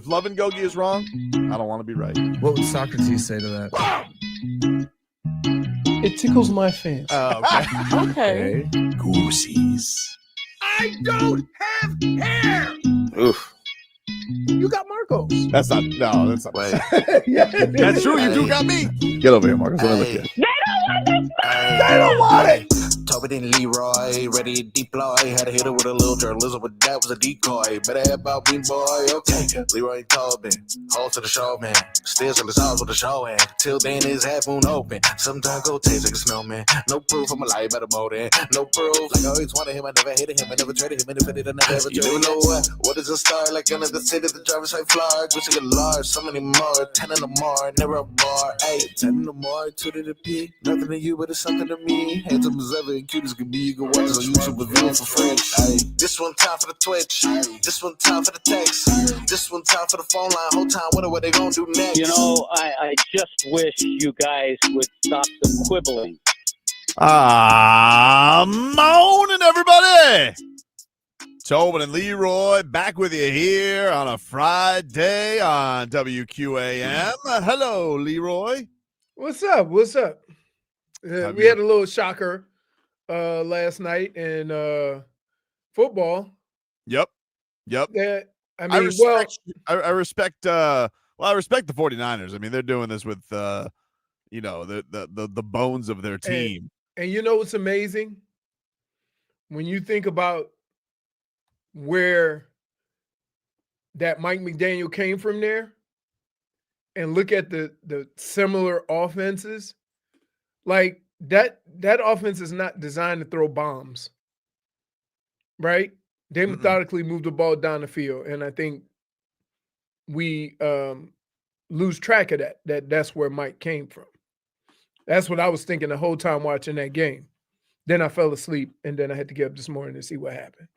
Love and Gogi is wrong, I don't want to be right. What would Socrates say to that? It tickles my fancy. Oh, okay. Okay. Goosies. I don't have hair. Oof. You got Marcos. That's not. Wait. Yeah, That's true. You do got me. Get over here, Marcus. Let me look at you. They don't want it. Tobin and Leroy, ready to deploy. Had to hit it with a little journalism, but that was a decoy. Better have about me, boy. Okay. Leroy and Tobin, hold to the show, man. Still till it's all with the show, and till then it's half moon open. Sometimes go taste like a snowman. No proof I'm alive by the motor. No proof. Like I always wanted him, I never hated him, I never traded him, independent, I never ever traded him. You know what is a star? Like another city, the driver's side flag. Wish I could large, so many more. 10 in the more, never a bar. 8, 10 in the more, 2 to the P. Nothing to you, but it's something to me. Handsome as ever, and cute as can be. You can watch it on YouTube with view for free. Ay. This one time for the Twitch. This one time for the text. This one time for the phone line. Whole time wondering what they gonna do next. You know, I just wish you guys would stop the quibbling. Morning, everybody. Tobin and Leroy back with you here on a Friday on WQAM. Hello, Leroy. What's up? What's up? We had a little shocker last night in football. Yep. That I I mean, respect I respect the 49ers. I mean, they're doing this with the bones of their team. And you know what's amazing? When you think about where that Mike McDaniel came from there and look at the similar offenses, like that offense is not designed to throw bombs, right? They methodically move the ball down the field, and I think we lose track of that. That's where Mike came from. That's what I was thinking the whole time watching that game. Then I fell asleep, and then I had to get up this morning to see what happened.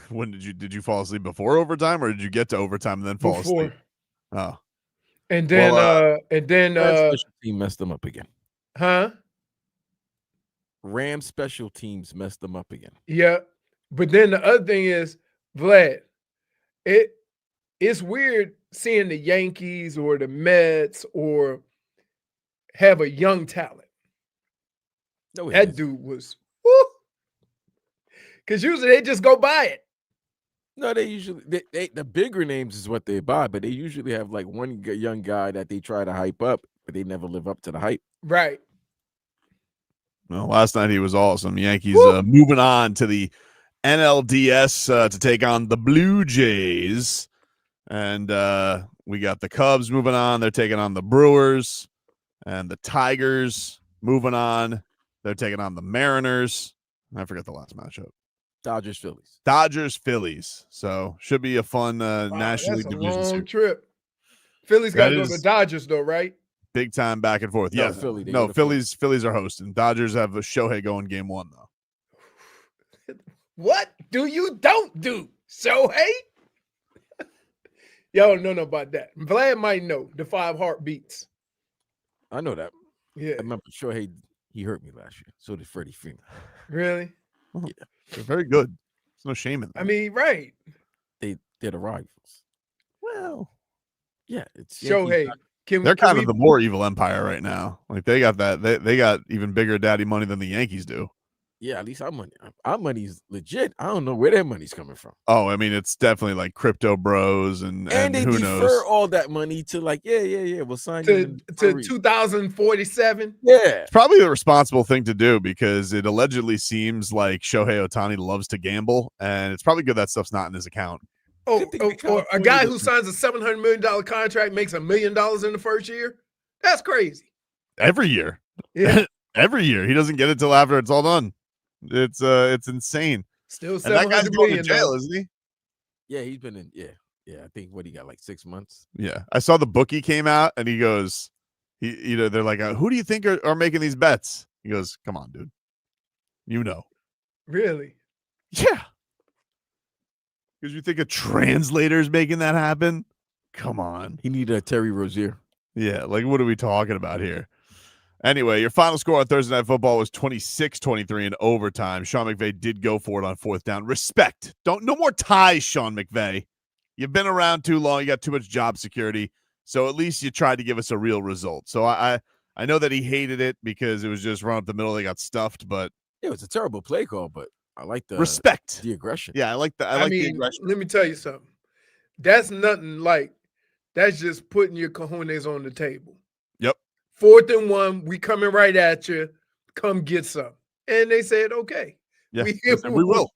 When did you fall asleep before overtime, or did you get to overtime and then fall asleep? Oh, and then special team messed them up again. Huh? Rams special teams messed them up again. Yeah, but then the other thing is, Vlad, it's weird seeing the Yankees or the Mets or have a young talent. No, that dude was, because usually they just go buy it. No, they usually the bigger names is what they buy, but they usually have like one young guy that they try to hype up, but they never live up to the hype. Right. Well, last night he was awesome. Yankees moving on to the NLDS to take on the Blue Jays, and we got the Cubs moving on. They're taking on the Brewers, and the Tigers moving on. They're taking on the Mariners. I forgot the last matchup. Dodgers Phillies. So should be a fun National League Division long series. trip. Phillies got to go to the Dodgers though, right? Big time back and forth. No, Yeah, Phillies are hosting. Dodgers have a Shohei going game 1 though. What do you don't do, Shohei? Y'all don't know about that. Vlad might know the 5 heartbeats. I know that. Yeah, I remember Shohei. He hurt me last year. So did Freddie Freeman. Really? Yeah, they're very good. There's no shame in that. I mean, right? They're the rivals. Well, yeah, it's Shohei. They're kind of the more evil empire right now. Like they got that. They got even bigger daddy money than the Yankees do. Yeah, at least our money's legit. I don't know where their money's coming from. Oh, I mean, it's definitely like crypto bros and they who defer knows all that money to like, we'll sign to 2047. Yeah, it's probably the responsible thing to do because it allegedly seems like Shohei Ohtani loves to gamble, and it's probably good that stuff's not in his account. Or a guy who signs a $700 million contract makes $1 million in the first year. That's crazy. Every year, Yeah, every year he doesn't get it till after it's all done. It's insane. still And that guy's $700 going to million. jail, isn't he? Yeah, he's been in. Yeah. I think what he got like 6 months. Yeah, I saw the bookie came out and he goes, they're like, who do you think are making these bets? He goes, come on, dude. You know. Really? Yeah. Because you think a translator is making that happen? Come on. He needed a Terry Rozier. Yeah, like what are we talking about here? Anyway, your final score on Thursday Night Football was 26-23 in overtime. Sean McVay did go for it on 4th down. Respect. No more ties, Sean McVay. you've been around too long. You got too much job security. So at least you tried to give us a real result. So I know that he hated it because it was just run up the middle. They got stuffed, but it was a terrible play call, but I like the respect, the aggression. Yeah, I like the the aggression. Let me tell you something. That's nothing like, that's just putting your cojones on the table. Yep. 4th and 1, we coming right at you. Come get some. And they said, okay. Yeah, we will.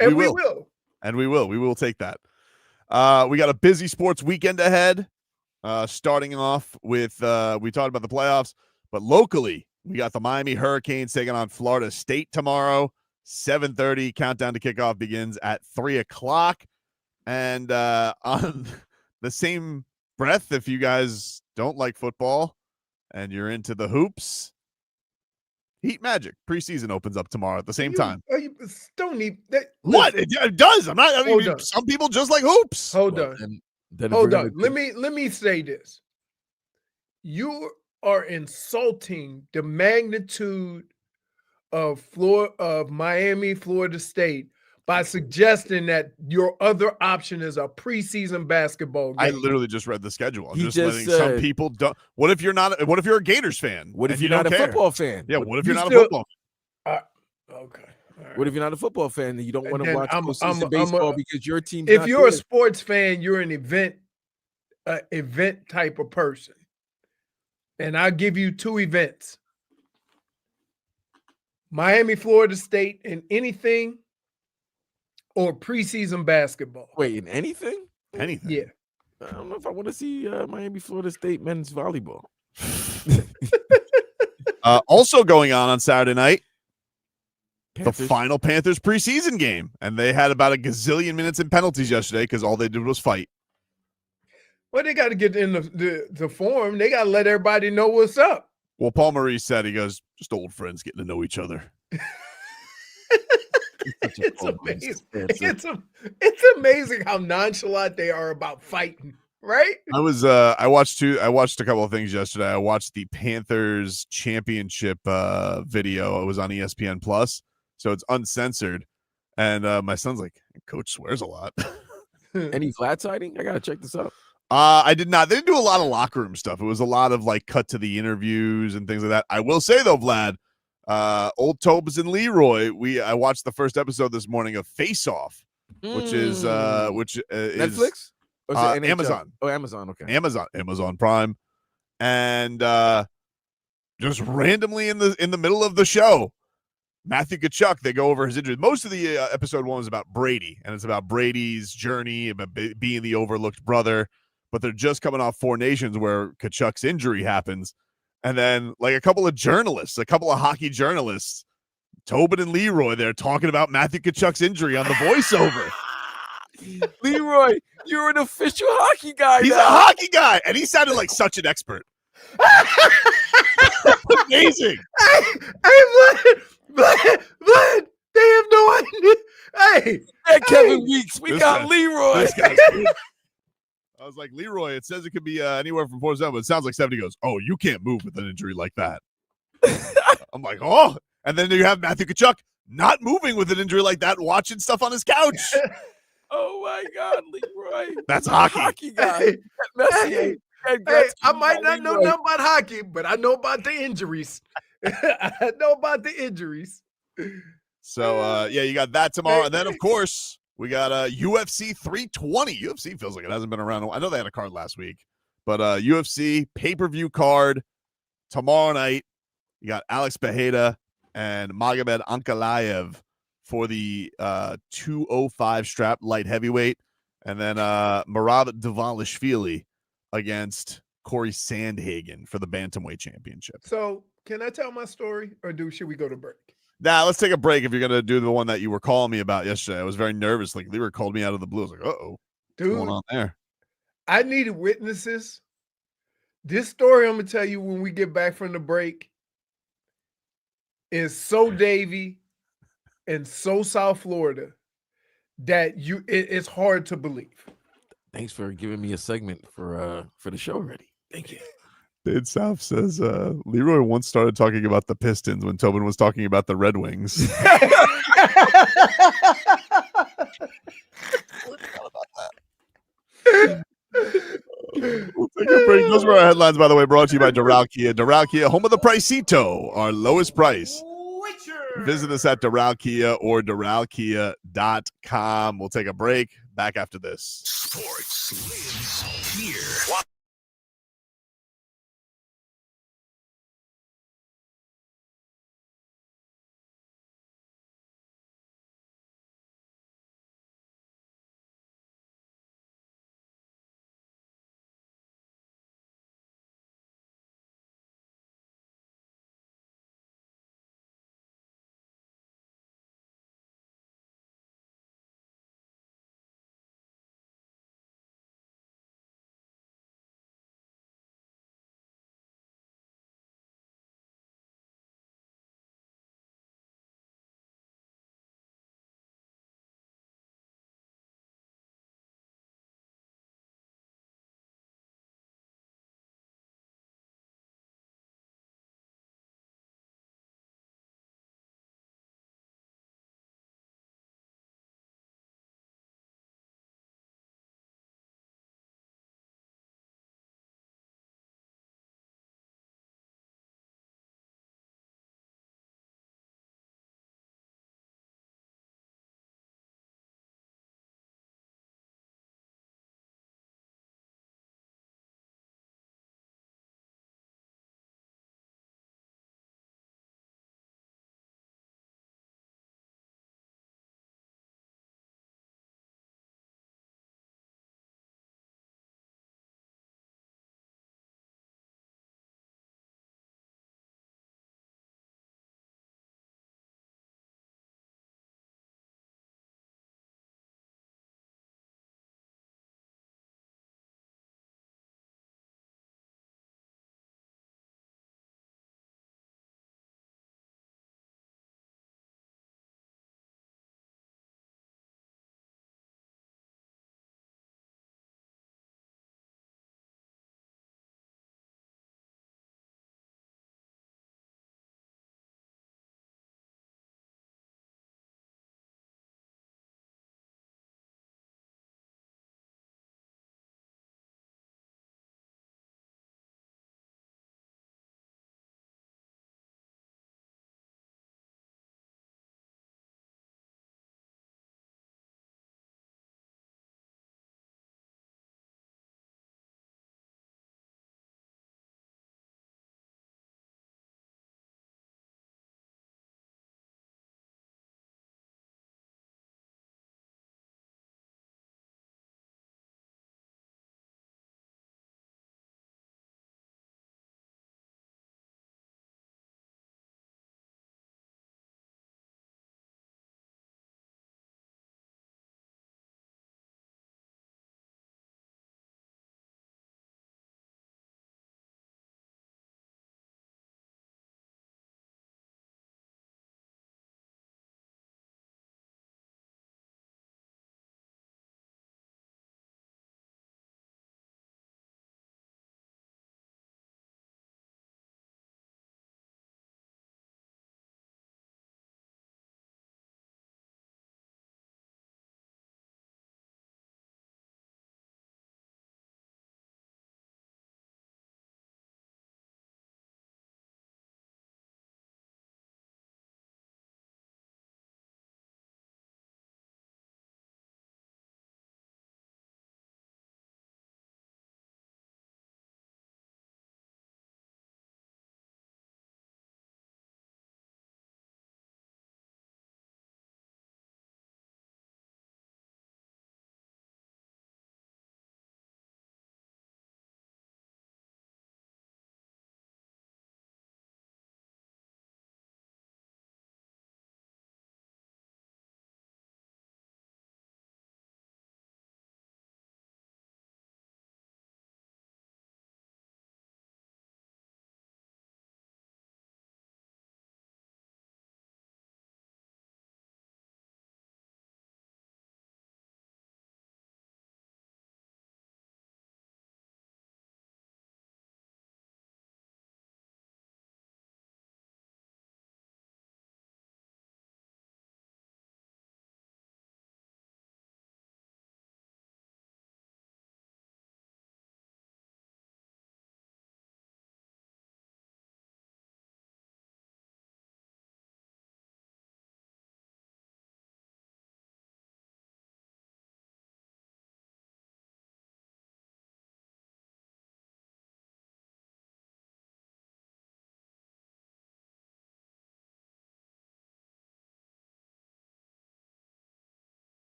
And we will. And we will. We will take that. We got a busy sports weekend ahead. Starting off with, we talked about the playoffs, but locally, we got the Miami Hurricanes taking on Florida State tomorrow. 7:30 countdown to kickoff begins at 3:00. And on the same breath, if you guys don't like football and you're into the hoops, Heat Magic preseason opens up tomorrow at the same time. Don't need what it does. I mean, some people just like hoops. Hold on. Let me say this. You are insulting the magnitude of Miami, Florida State by suggesting that your other option is a preseason basketball game. I literally just read the schedule. I'm just letting some people don't. What if you're a Gators fan? What if you're not a football fan? Yeah, what if you're not a football fan? Okay. Right. What if you're not a football fan and you don't want to watch postseason baseball because your team? If you're a sports fan, you're an event type of person. And I'll give you 2 events. Miami, Florida State, in anything, or preseason basketball. Wait, in anything? Anything? Yeah. I don't know if I want to see Miami, Florida State men's volleyball. Also going on Saturday night, Panthers. The final Panthers preseason game. And they had about a gazillion minutes in penalties yesterday because all they did was fight. Well, they got to get in the form. They got to let everybody know what's up. Well, Paul Maurice said, he goes, just old friends getting to know each other. It's amazing. It's amazing how nonchalant they are about fighting, right? I watched a couple of things yesterday. I watched the Panthers championship video. It was on ESPN Plus, so it's uncensored. And my son's like, Coach swears a lot. Any flat siding? I gotta check this out. I did not. They didn't do a lot of locker room stuff. It was a lot of like cut to the interviews and things like that. I will say though, Vlad, old Tobin and Leroy. I watched the first episode this morning of FACEOFF, which is Netflix, Amazon. Oh, Amazon. Okay, Amazon Prime, and just randomly in the middle of the show, Matthew Tkachuk, they go over his injury. Most of the episode 1 was about Brady, and it's about Brady's journey, about being the overlooked brother. But they're just coming off 4 Nations where Tkachuk's injury happens. And then like a couple of hockey journalists, Tobin and Leroy, they're talking about Matthew Tkachuk's injury on the voiceover. Leroy, you're an official hockey guy. He's a hockey guy, and he sounded like such an expert. Amazing. But they have no idea. Hey, Kevin Weeks, we got Leroy. I was like, Leroy, it says it could be anywhere from 4 to 7, but it sounds like 7. He goes, oh, you can't move with an injury like that. I'm like, oh. And then you have Matthew Tkachuk not moving with an injury like that, watching stuff on his couch. Oh, my God, Leroy. That's hockey. Hockey guy. Hey, I might not know nothing about hockey, but I know about the injuries. I know about the injuries. So, you got that tomorrow. And then, of course, we got UFC 320. UFC feels like it hasn't been around. I know they had a card last week, but UFC pay-per-view card tomorrow night. You got Alex Bejeda and Magomed Ankalaev for the 205 strap light heavyweight. And then Merab Dvalishvili against Corey Sandhagen for the bantamweight championship. So can I tell my story or should we go to break? Nah, let's take a break if you're going to do the one that you were calling me about yesterday. I was very nervous. Like, Leroy called me out of the blue. I was like, uh-oh. Dude, what's going on there? I needed witnesses. This story I'm going to tell you when we get back from the break is so Davy and so South Florida that it's hard to believe. Thanks for giving me a segment for the show already. Thank you. Dave South says Leroy once started talking about the Pistons when Tobin was talking about the Red Wings. those were our headlines, by the way, brought to you by Doral Kia. Doral Kia, home of the Pricito, our lowest price. Visit us at Doral Kia or DoralKia.com. We'll take a break. Back after this. Sports lives here.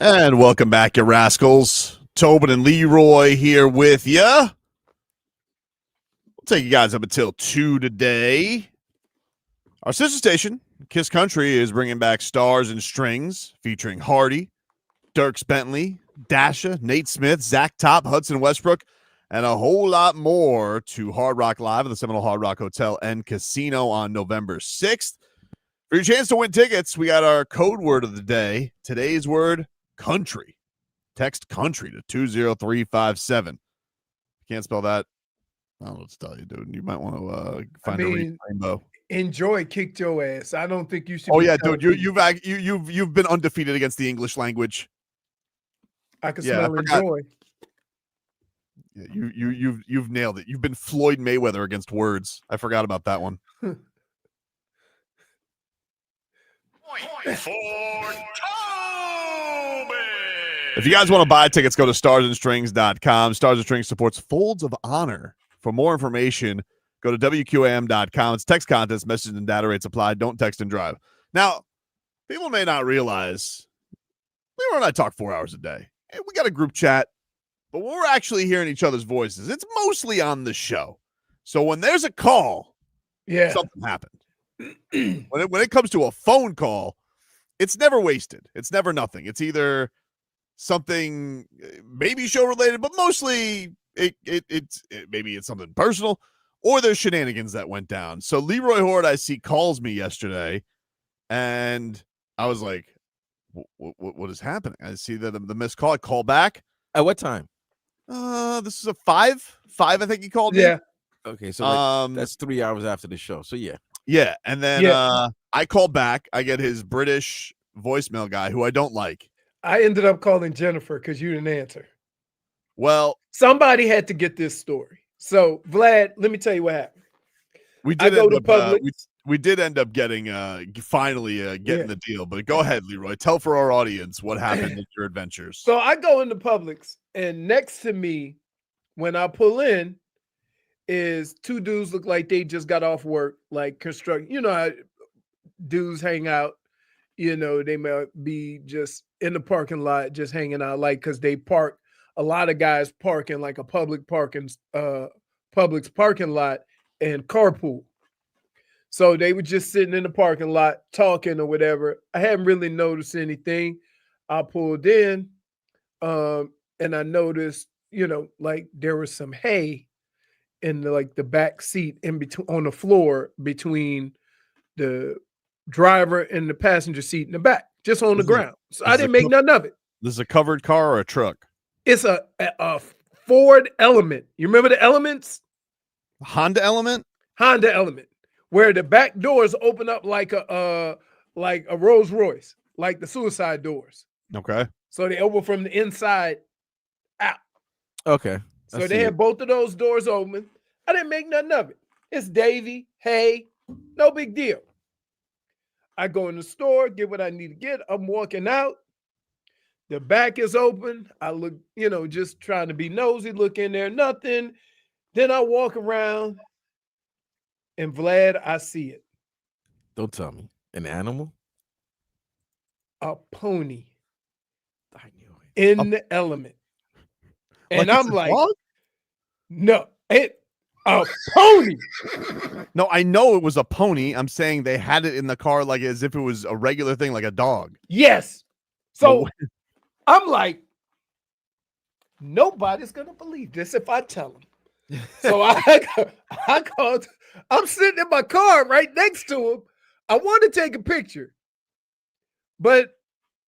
And welcome back, you rascals. Tobin and Leroy here with you. We'll take you guys up until 2 today. Our sister station, Kiss Country, is bringing back Stars and Strings, featuring Hardy, Dierks Bentley, Dasha, Nate Smith, Zach Top, Hudson Westbrook, and a whole lot more to Hard Rock Live at the Seminole Hard Rock Hotel and Casino on November 6th. For your chance to win tickets, we got our code word of the day. Today's word, country. Text country to 20357. Can't spell that. I don't know what to tell you, dude. You might want to find a rainbow. Enjoy kicked your ass. I don't think you should. Oh yeah, dude. You've been undefeated against the English language. I can smell enjoy. Yeah, you've nailed it. You've been Floyd Mayweather against words. I forgot about that one. If you guys want to buy tickets, go to starsandstrings.com. Stars and Strings supports Folds of Honor. For more information, go to WQAM.com. It's text contest, message and data rates apply. Don't text and drive. Now, people may not realize Leroy and I talk 4 hours a day. And we got a group chat, but when we're actually hearing each other's voices, it's mostly on the show. So when there's a call, something happened. When it comes to a phone call, it's never wasted. It's never nothing. It's either something maybe show related, but mostly maybe it's something personal, or there's shenanigans that went down. So Leroy Horde, I see, calls me yesterday, and I was like, what is happening? I see that the missed call. I call back. At what time? This is a 5, I think he called me. Yeah. Okay, so that's 3 hours after the show. So yeah. Yeah, and then I call back. I get his British voicemail guy, who I don't like. I ended up calling Jennifer because you didn't answer. Well, somebody had to get this story. So, Vlad, let me tell you what happened. We did we did end up getting finally getting the deal. But go ahead, Leroy. Tell for our audience what happened in your adventures. So I go into Publix, and next to me, when I pull in, is two dudes look like they just got off work, like construct. You know how dudes hang out. You know, they might be just in the parking lot, just hanging out, like, because they park. A lot of guys park in like a Publix parking lot and carpool. So they were just sitting in the parking lot talking or whatever. I hadn't really noticed anything. I pulled in, and I noticed, you know, like there was some hay in the back seat in between on the floor between the driver and the passenger seat in the back, just on the ground. So I didn't make none of it. This is a covered car or a truck? It's a Ford Element. You remember the Elements? Honda Element? Honda Element, where the back doors open up like a Rolls Royce, like the suicide doors. Okay. So they open from the inside out. Okay. So they had both of those doors open. I didn't make nothing of it. It's Davy. Hey, no big deal. I go in the store, get what I need to get. I'm walking out. The back is open. I look, just trying to be nosy, look in there, nothing. Then I walk around, and Vlad, I see it. Don't tell me. An animal? A pony. I knew it. In the element. And like I'm like, no, a pony. No, I know it was a pony. I'm saying they had it in the car like as if it was a regular thing, like a dog. Yes. So I'm like, nobody's going to believe this if I tell them. So I called. I'm sitting in my car right next to him. I want to take a picture, but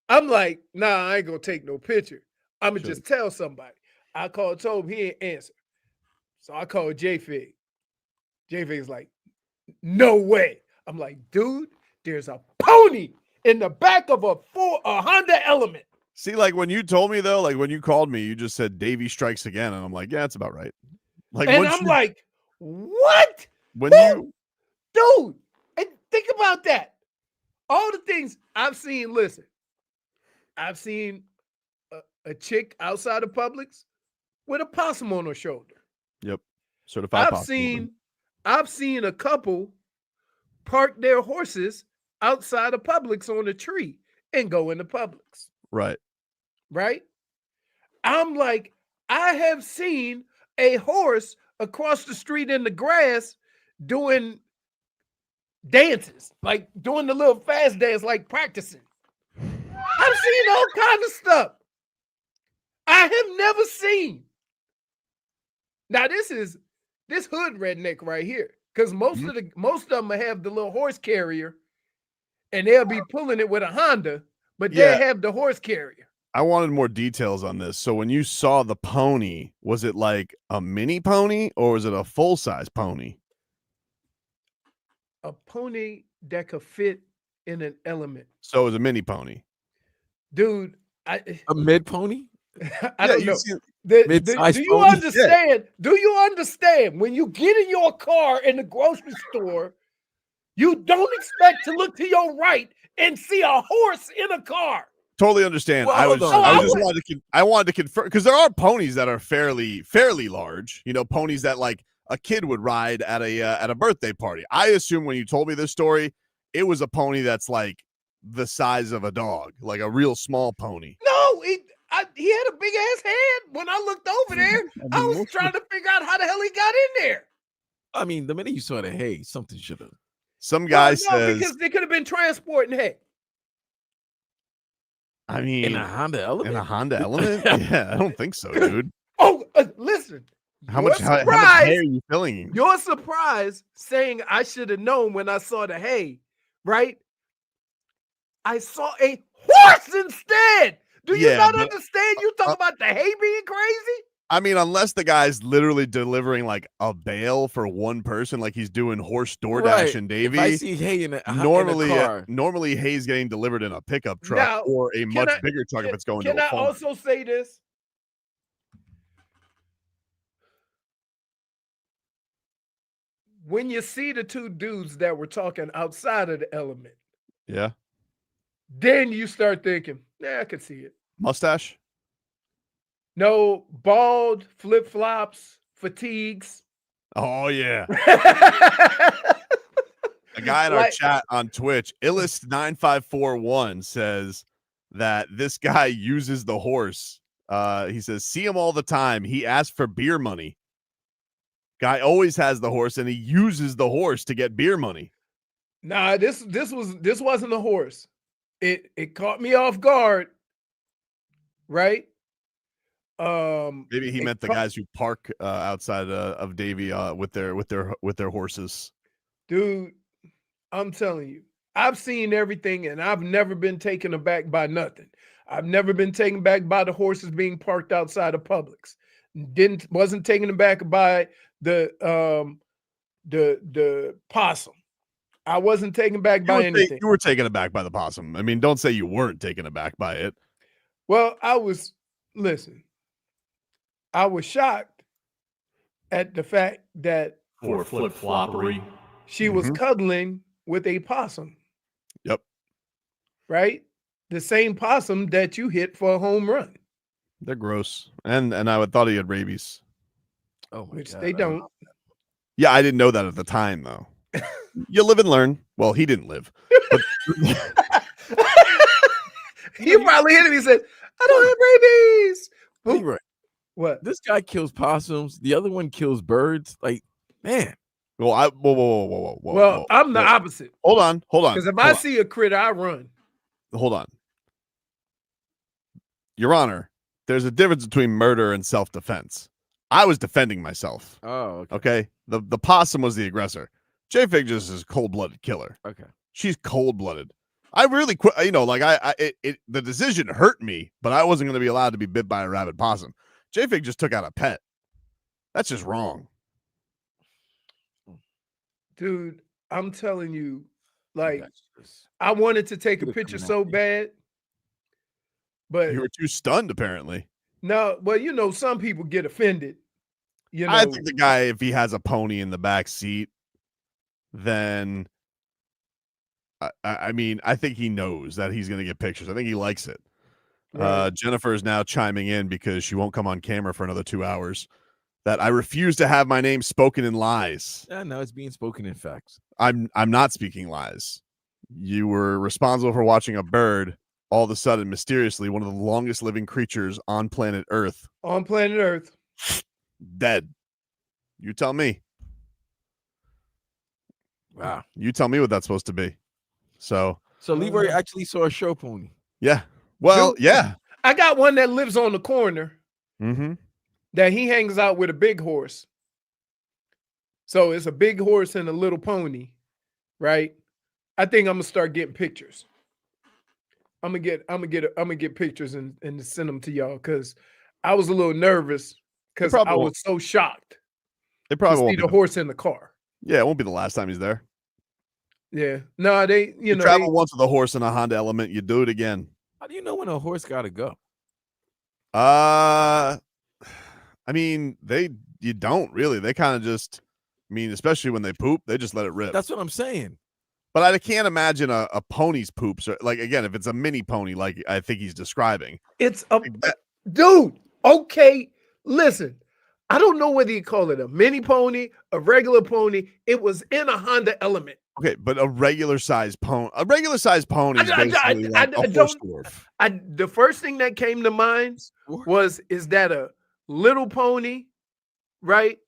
I'm like, nah, I ain't going to take no picture. I'm going to just tell somebody. I called Toby, he ain't answer. So I called JFig. JFig's like, no way. I'm like, dude, there's a pony in the back of a Honda Element. See, like when you told me though, like when you called me, you just said Davey strikes again, and I'm like, yeah, that's about right. Like, and I'm like, what? Dude, and think about that. All the things I've seen. Listen, I've seen a chick outside of Publix with a possum on her shoulder. Yep, certified. I've seen a couple park their horses outside of Publix on a tree and go into Publix. Right. right? I'm like, I have seen a horse across the street in the grass doing dances, like doing the little fast dance, like practicing. I've seen all kinds of stuff I have never seen. Now this hood redneck right here, because most of them have the little horse carrier, and they'll be pulling it with a Honda, but they have the horse carrier. I wanted more details on this. So when you saw the pony, was it like a mini pony or was it a full-size pony? A pony that could fit in an element. So it was a mini pony. Dude, A mid pony? I don't know. Do you pony? understand? Do you understand when you get in your car in the grocery store, you don't expect to look to your right and see a horse in a car? Totally understand. Well, I wanted to confirm, because there are ponies that are fairly large. You know, ponies that like a kid would ride at a birthday party. I assume when you told me this story, it was a pony that's like the size of a dog, like a real small pony. No, he had a big ass head. When I looked over there, I was trying to figure out how the hell he got in there. I mean, the minute you saw the hay, something should have. Some guy says because they could have been transporting hay. I mean, In a Honda Element? Yeah, I don't think so, dude. Oh, listen. How much hay are you filling? You're surprised saying I should have known when I saw the hay, right? I saw a horse instead. Do you not understand? You talk about the hay being crazy? I mean, unless the guy's literally delivering like a bale for one person, like he's doing horse DoorDash and Davy. If I see hay in a car. Normally hay's getting delivered in a pickup truck or a much bigger truck if it's going to a farm. Can I also say this? When you see the two dudes that were talking outside of the element, then you start thinking, yeah, I could see it. Mustache? No, bald, flip-flops, fatigues. Oh, yeah. A guy in our chat on Twitch, Illist9541, says that this guy uses the horse. He says, see him all the time. He asks for beer money. Guy always has the horse, and he uses the horse to get beer money. Nah, this wasn't a horse. It caught me off guard, right? Maybe he meant the guys who park outside of Davy with their horses. Dude, I'm telling you, I've seen everything, and I've never been taken aback by nothing. I've never been taken aback by the horses being parked outside of Publix. Wasn't taken aback by the possum. I wasn't taken aback by anything. You were taken aback by the possum. I mean, don't say you weren't taken aback by it. Well, I was shocked at the fact that for flip-floppery, she was cuddling with a possum. Yep. Right? The same possum that you hit for a home run. They're gross. And I would thought he had rabies. Oh, which they don't. Yeah, I didn't know that at the time, though. You live and learn. Well, he didn't live. But he probably hit him. He said, I don't have rabies. Right. What? This guy kills possums. The other one kills birds. Like, man. Well, whoa. Well, I'm the opposite. Hold on. Because if I see a critter, I run. Hold on. Your Honor, there's a difference between murder and self-defense. I was defending myself. Oh, okay. The possum was the aggressor. JFig just is a cold-blooded killer. Okay. She's cold-blooded. I really quit. You know, like the decision hurt me, but I wasn't going to be allowed to be bit by a rabid possum. JFig just took out a pet. That's just wrong. Dude, I'm telling you, like, I wanted to take a picture so bad, but you were too stunned, apparently. No, well, you know, some people get offended. You know, I think the guy, if he has a pony in the back seat, then I mean, I think he knows that he's going to get pictures. I think he likes it. Right. Jennifer is now chiming in because she won't come on camera for another 2 hours. That I refuse to have my name spoken in lies. No, it's being spoken in facts. I'm not speaking lies. You were responsible for watching a bird all of a sudden, mysteriously, one of the longest living creatures on planet Earth, dead. You tell me. Wow. You tell me what that's supposed to be. So Leroy actually saw a show pony. yeah. Well, Dude, yeah. I got one that lives on the corner Mm-hmm. that he hangs out with a big horse. So it's a big horse and a little pony, right? I think I'm gonna start getting pictures. I'm gonna get pictures and send them to y'all because I was a little nervous because I was so shocked It probably to won't see be the horse in the car. Yeah, it won't be the last time he's there. Yeah, no, You travel once with a horse and a Honda Element, you do it again. How do you know when a horse got to go? I mean, you don't really. They kind of just, I mean, especially when they poop, they just let it rip. That's what I'm saying. But I can't imagine a pony's poops. Like, again, if it's a mini pony, like I think he's describing. It's a dude. Okay, listen. I don't know whether you call it a mini pony, a regular pony. It was in a Honda Element. Okay, but a regular size pony. A regular size pony is basically like a horse dwarf. The first thing that came to mind is that a little pony, right?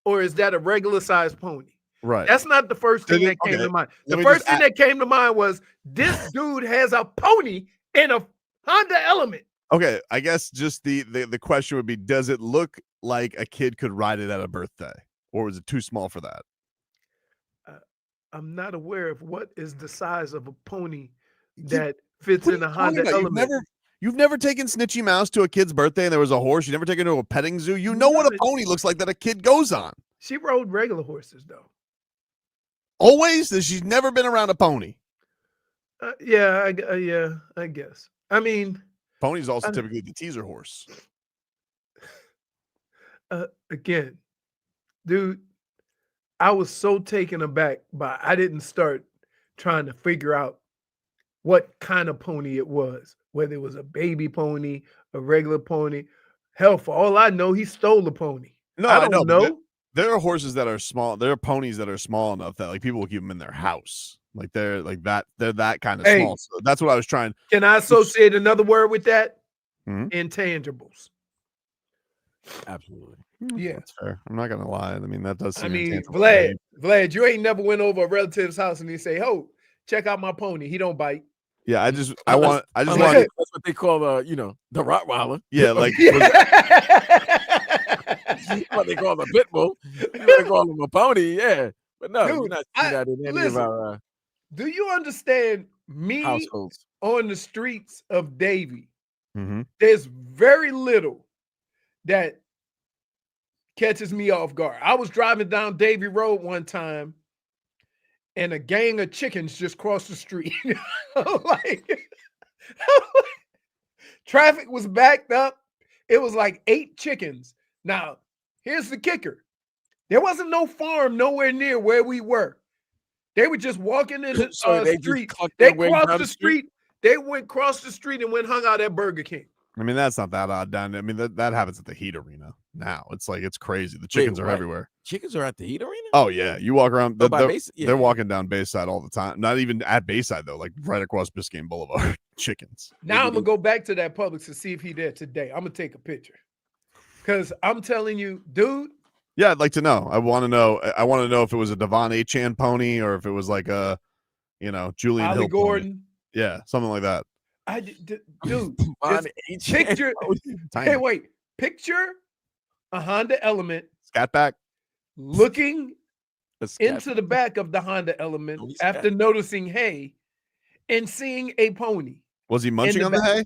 Or is that a regular size pony? Right. That's not the first thing that came to mind. The first thing that came to mind was this dude has a pony in a Honda Element. Okay, I guess just the question would be, does it look like a kid could ride it at a birthday? Or was it too small for that? I'm not aware of what is the size of a pony that fits in a Honda Element. You've never taken Snitchy Mouse to a kid's birthday and there was a horse. You never taken her to a petting zoo. You know what a pony looks like that a kid goes on. She rode regular horses though. Always? She's never been around a pony. Yeah, I guess. I mean, pony's also typically the teaser horse. Again, dude, I was so taken aback by I didn't start trying to figure out what kind of pony it was, whether it was a baby pony, a regular pony. Hell, for all I know, he stole a pony. No, I don't know. There are horses that are small. There are ponies that are small enough that like people will keep them in their house. Like they're like that. They're that kind of small. So that's what I was trying. Can I associate another word with that? Intangibles. Absolutely. Yeah, that's fair. I'm not gonna lie. I mean, that does seem. I mean, Vlad, you ain't never went over a relative's house and he say, "Ho, check out my pony. He don't bite." Yeah, I just want. That's what they call the Rottweiler. Yeah, like what they call a pit bull. They call him a pony. Yeah, but no, dude, you're not seeing that in any of our. Do you understand me households on the streets of Davie? Mm-hmm. There's very little that catches me off guard. I was driving down Davie Road one time and a gang of chickens just crossed the street. Traffic was backed up. It was like 8 chickens. Now, here's the kicker. There wasn't no farm nowhere near where we were. They were just walking in the street. They crossed the street. They went across the street and went hung out at Burger King. I mean, that's not that odd down. I mean, that happens at the Heat Arena now. It's like it's crazy. The chickens are everywhere. Chickens are at the Heat Arena? Oh yeah, you walk around. They're walking down Bayside all the time. Not even at Bayside though, like right across Biscayne Boulevard. Chickens. Now I'm gonna go back to that Publix to see if he's there today. I'm gonna take a picture because I'm telling you, dude. Yeah, I'd like to know. I want to know. I want to know if it was a Devon Achane pony or if it was like a, Julian Ollie Hill Gordon. Pony. Yeah, something like that. Dude, picture. Hey, wait. Picture a Honda Element. Scat back. Looking into the back of the Honda Element after noticing hay and seeing a pony. Was he munching on the hay?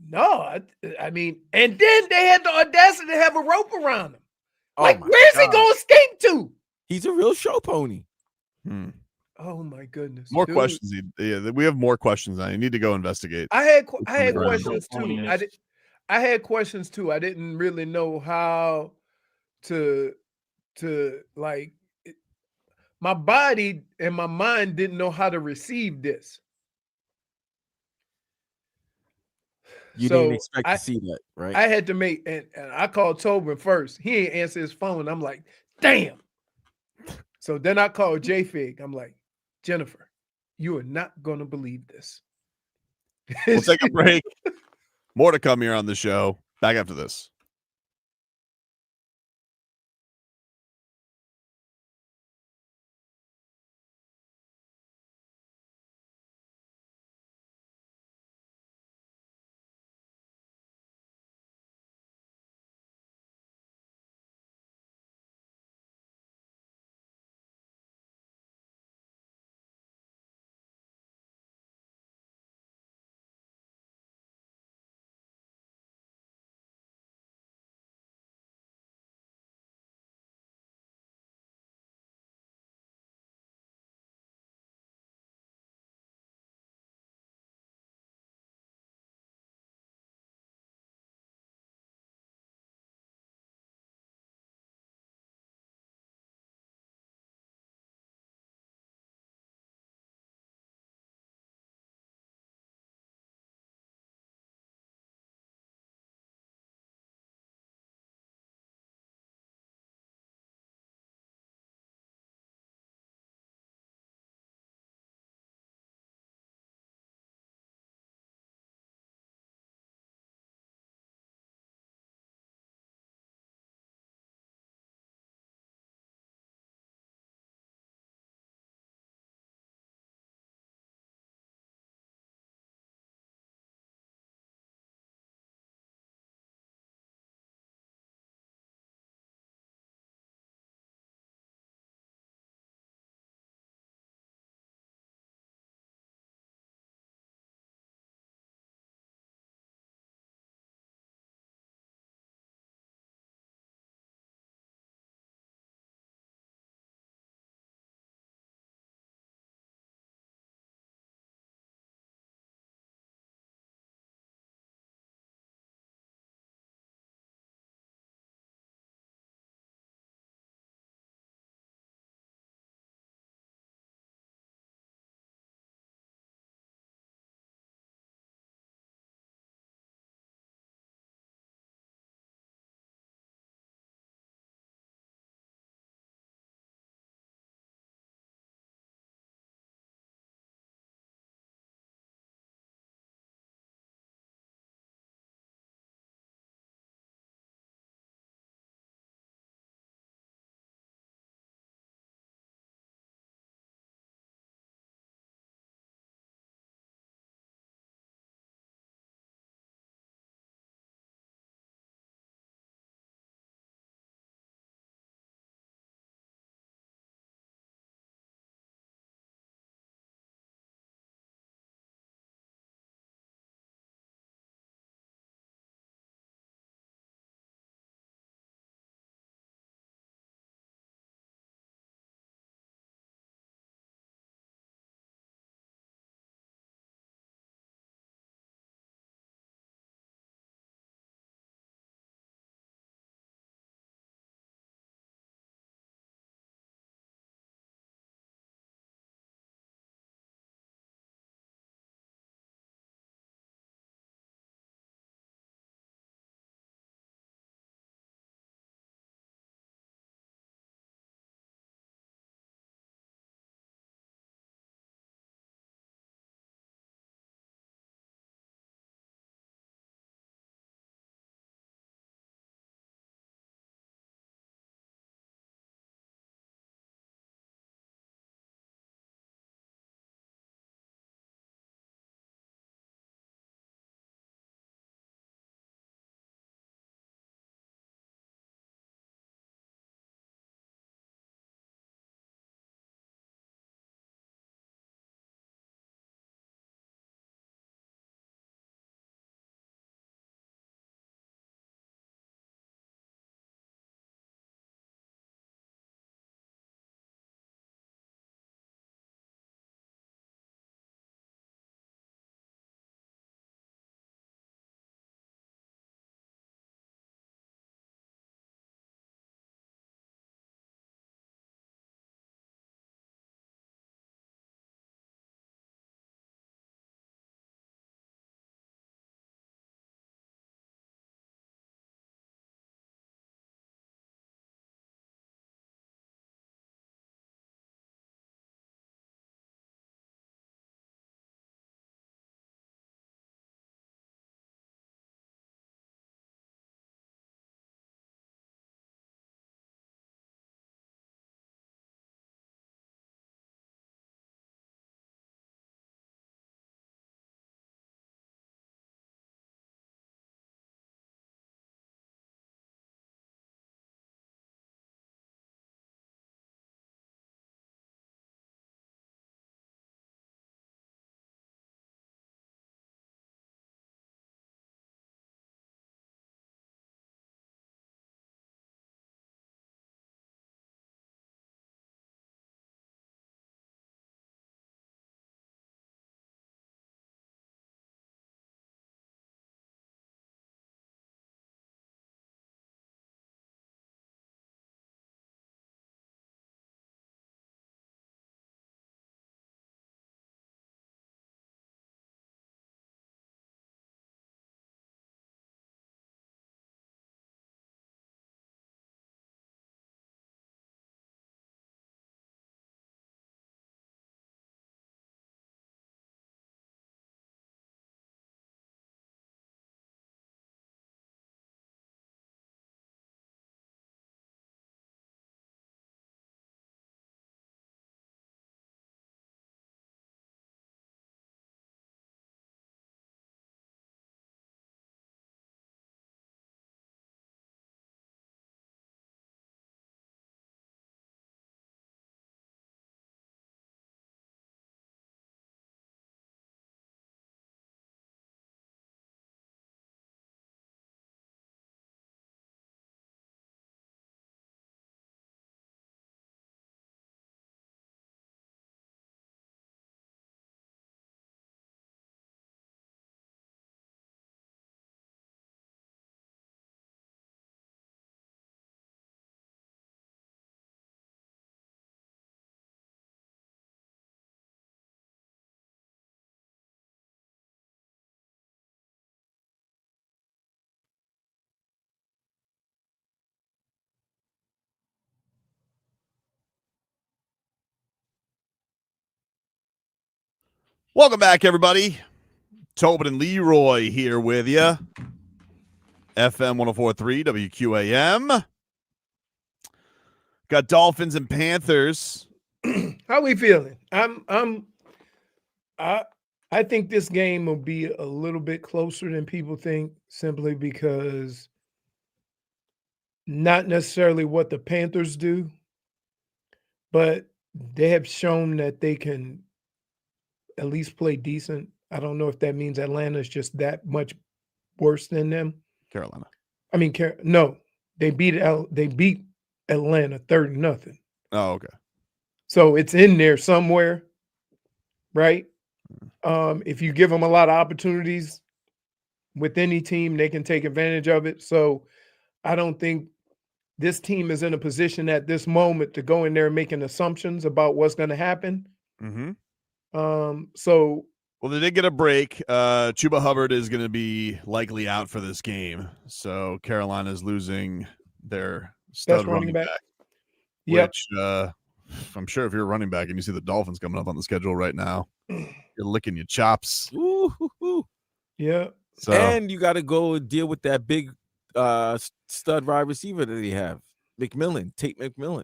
No, I mean, and then they had the audacity to have a rope around him. Oh like, where's he going to escape to? He's a real show pony. Oh my goodness! More questions. Yeah, we have more questions now. You need to go investigate. I had questions too. I had questions too. I didn't really know how to like. My body and my mind didn't know how to receive this. You didn't expect to see that, right? I had to make, and I called Tobin first. He ain't answer his phone. I'm like, damn. So then I called JFig. I'm like, Jennifer, you are not going to believe this. We'll take a break. More to come here on the show. Back after this. Welcome back, everybody. Tobin and Leroy here with you. FM 104.3 WQAM. Got Dolphins and Panthers. How we feeling? I think this game will be a little bit closer than people think, simply because not necessarily what the Panthers do, but they have shown that they can at least play decent. I don't know if that means Atlanta is just that much worse than them. Carolina. I mean, no, they beat Atlanta 30-0. Oh, okay. So it's in there somewhere, right? If you give them a lot of opportunities with any team, they can take advantage of it. So I don't think this team is in a position at this moment to go in there making assumptions about what's going to happen. Mm-hmm. Well, they did get a break. Chuba Hubbard is going to be likely out for this game. So Carolina's losing their stud running back. Yep. Which I'm sure if you're a running back and you see the Dolphins coming up on the schedule right now, you're licking your chops. Ooh. Yeah. So, and you got to go deal with that big stud wide receiver that they have, Tate McMillan.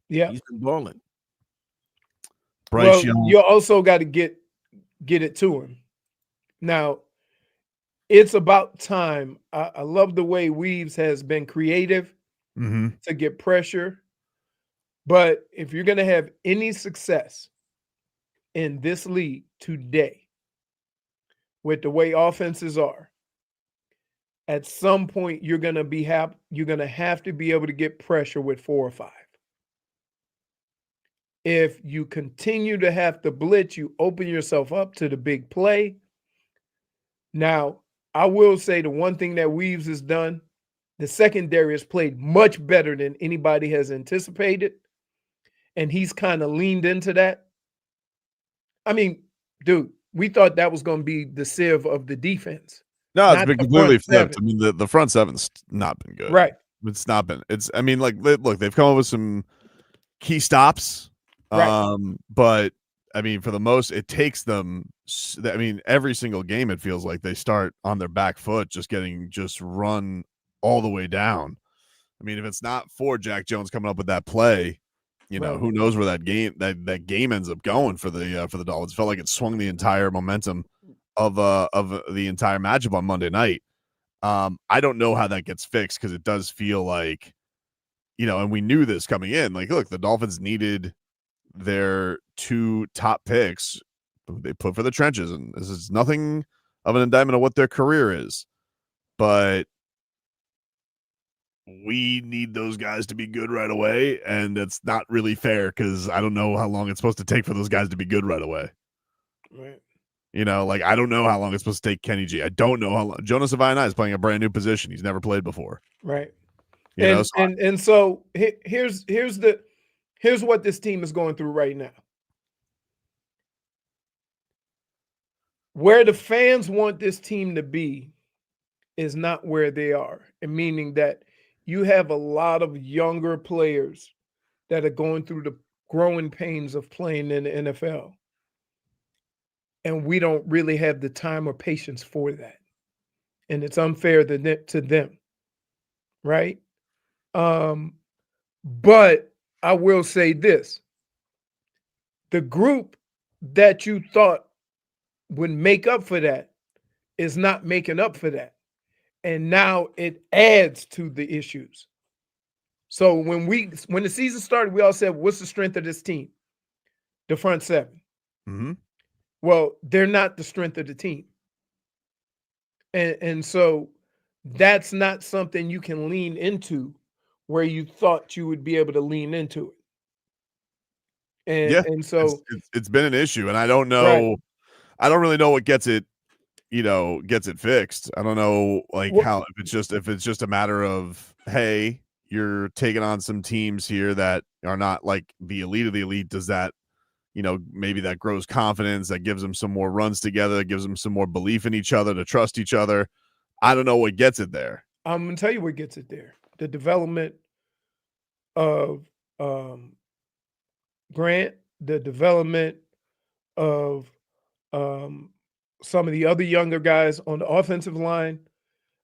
Yeah. He's been balling. Bryce Young. You also got to get it to him. Now, it's about time. I love the way Weaves has been creative to get pressure. But if you're going to have any success in this league today, with the way offenses are, at some point you're going to have to be able to get pressure with 4 or 5. If you continue to have to blitz, you open yourself up to the big play. Now, I will say the one thing that Weaves has done, the secondary has played much better than anybody has anticipated. And he's kind of leaned into that. I mean, dude, we thought that was going to be the sieve of the defense. No, it's been completely flipped. I mean, the front seven's not been good. Right. It's not been. I mean, like, look, they've come up with some key stops. Right. But I mean, for the most, it takes them. I mean, every single game, it feels like they start on their back foot, just run all the way down. I mean, if it's not for Jack Jones coming up with that play, you know, who knows where that game ends up going for the Dolphins. It felt like it swung the entire momentum of the entire matchup on Monday night. I don't know how that gets fixed, because it does feel like, you know, and we knew this coming in. Like, look, the Dolphins needed their 2 top picks. They put for the trenches, and this is nothing of an indictment of what their career is, but we need those guys to be good right away, and it's not really fair, because I don't know how long it's supposed to take for those guys to be good right away. Right. You know, like, I don't know how long it's supposed to take Kenny G. I don't know how long. Jonas Avai is playing a brand new position. He's never played before. Right. So here's what this team is going through right now. Where the fans want this team to be is not where they are, and meaning that you have a lot of younger players that are going through the growing pains of playing in the NFL. And we don't really have the time or patience for that. And it's unfair to them, right? But I will say this. The group that you thought would make up for that is not making up for that. And now it adds to the issues. So when the season started, we all said, what's the strength of this team? The front 7. Mm-hmm. Well, they're not the strength of the team. And so that's not something you can lean into where you thought you would be able to lean into it. And so it's been an issue, and I don't know. Right. I don't really know what gets it fixed. I don't know, like, how, if it's just a matter of, hey, you're taking on some teams here that are not like the elite of the elite. Does that, you know, maybe that grows confidence, that gives them some more runs together, that gives them some more belief in each other, to trust each other. I don't know what gets it there. I'm going to tell you what gets it there. The development of Grant, the development of some of the other younger guys on the offensive line.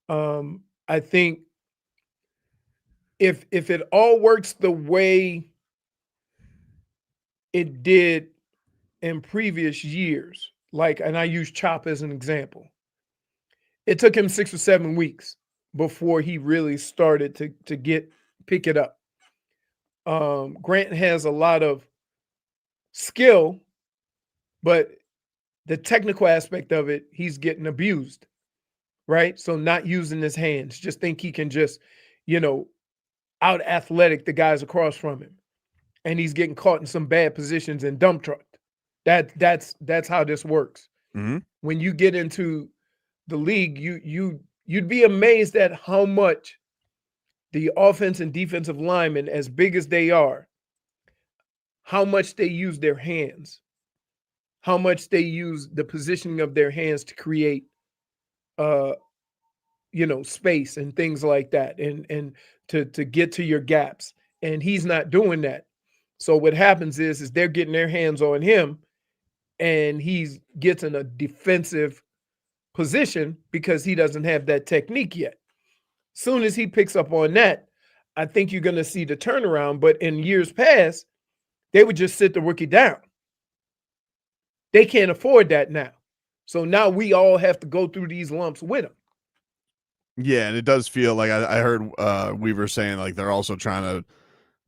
I think if it all works the way it did in previous years, like, and I use Chop as an example, it took him 6 or 7 weeks before he really started to pick it up. Grant has a lot of skill, but the technical aspect of it, he's getting abused, right? So not using his hands, just think he can just, out athletic the guys across from him. And he's getting caught in some bad positions and dump trucked. That's how this works. Mm-hmm. When you get into the league, you'd be amazed at how much the offense and defensive linemen, as big as they are, how much they use their hands, how much they use the positioning of their hands to create space and things like that, and to get to your gaps. And he's not doing that. So what happens is they're getting their hands on him, and he gets in a defensive position because he doesn't have that technique yet. Soon as he picks up on that, I think you're going to see the turnaround. But in years past, they would just sit the rookie down. They can't afford that now. So now we all have to go through these lumps with him. Yeah, and it does feel like I heard Weaver saying like they're also trying to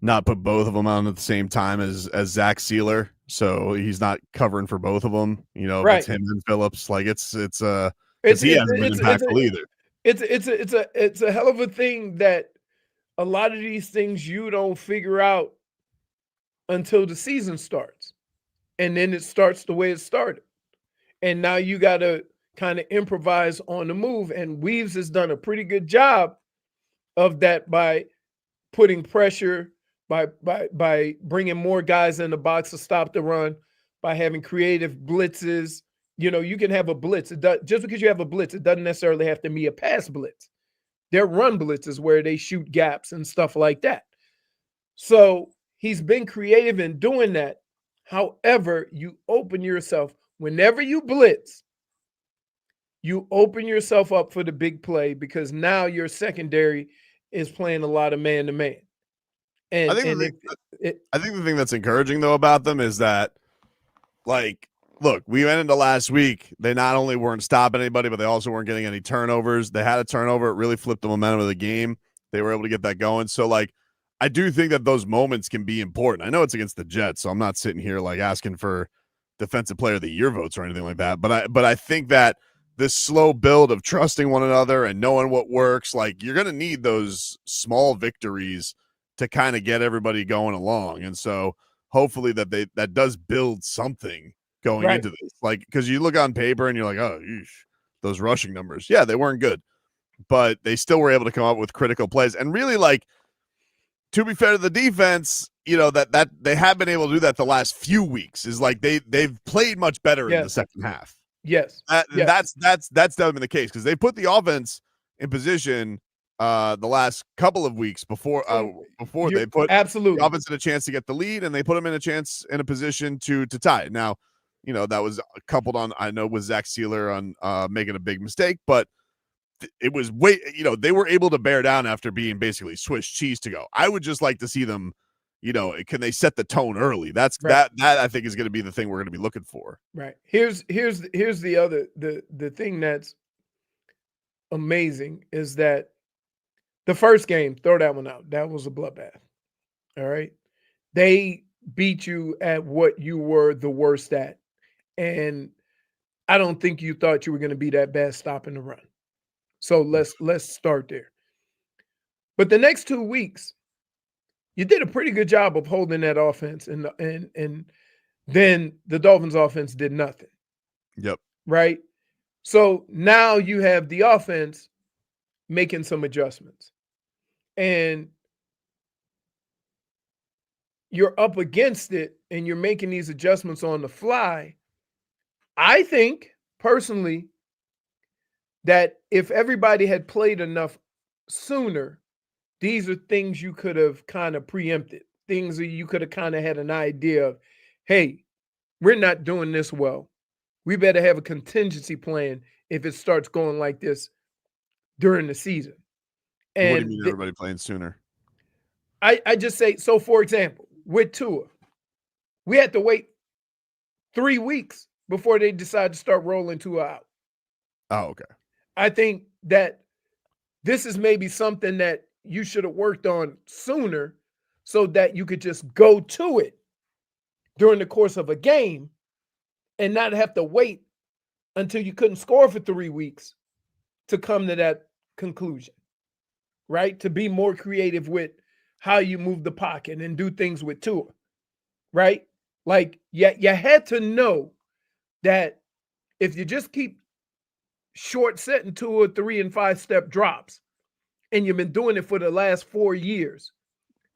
not put both of them on at the same time as Zach Sealer, so he's not covering for both of them. Right. It's him and Phillips. Like he hasn't been impactful either. It's a hell of a thing that a lot of these things you don't figure out until the season starts, and then it starts the way it started, and now you got to kind of improvise on the move. And Weaves has done a pretty good job of that by putting pressure, by bringing more guys in the box to stop the run, by having creative blitzes. You can have a blitz. Just because you have a blitz, it doesn't necessarily have to be a pass blitz. They're run blitzes where they shoot gaps and stuff like that. So he's been creative in doing that. However, you open yourself, whenever you blitz, you open yourself up for the big play, because now your secondary is playing a lot of man-to-man. And I think the thing that's encouraging though about them is that, like, look, we went into last week. They not only weren't stopping anybody, but they also weren't getting any turnovers. They had a turnover. It really flipped the momentum of the game. They were able to get that going. So, like, I do think that those moments can be important. I know it's against the Jets, so I'm not sitting here like asking for defensive player of the year votes or anything like that. But I think that this slow build of trusting one another and knowing what works, like, you're going to need those small victories to kind of get everybody going along. And so hopefully that does build something going into this. Like, because you look on paper and you're like, oh, those rushing numbers. Yeah, they weren't good, but they still were able to come up with critical plays. And really, like, to be fair to the defense, that they have been able to do that the last few weeks, is like they've played much better in the second half. Yes. That's definitely been the case, because they put the offense in position the last couple of weeks before they put absolutely the offense in a chance to get the lead, and they put them in a position to tie it. Now, that was coupled on, I know, with Zach Sealer on making a big mistake, but it was they were able to bear down after being basically Swiss cheese to go. I would just like to see them, can they set the tone early? That's that I think is going to be the thing we're going to be looking for. Right. Here's the other the thing that's amazing is that the first game, throw that one out. That was a bloodbath. All right. They beat you at what you were the worst at. And I don't think you thought you were going to be that bad stopping the run. So let's start there. But the next 2 weeks, you did a pretty good job of holding that offense, and then the Dolphins offense did nothing. Yep. Right? So now you have the offense making some adjustments. And you're up against it, and you're making these adjustments on the fly. I think, personally, that if everybody had played enough sooner, these are things you could have kind of preempted, things that you could have kind of had an idea of, hey, we're not doing this well. we better have a contingency plan if it starts going like this during the season. And What do you mean everybody playing sooner? I just say, so for example, with Tua, we had to wait 3 weeks before they decided to start rolling Tua out. Oh, okay. I think that this is maybe something that you should have worked on sooner so that you could just go to it during the course of a game and not have to wait until you couldn't score for 3 weeks to come to that conclusion, right? To be more creative with how you move the pocket and do things with Tua, right? Like, you had to know that if you just keep short setting 2 or 3 and 5 step drops, and you've been doing it for the last 4 years,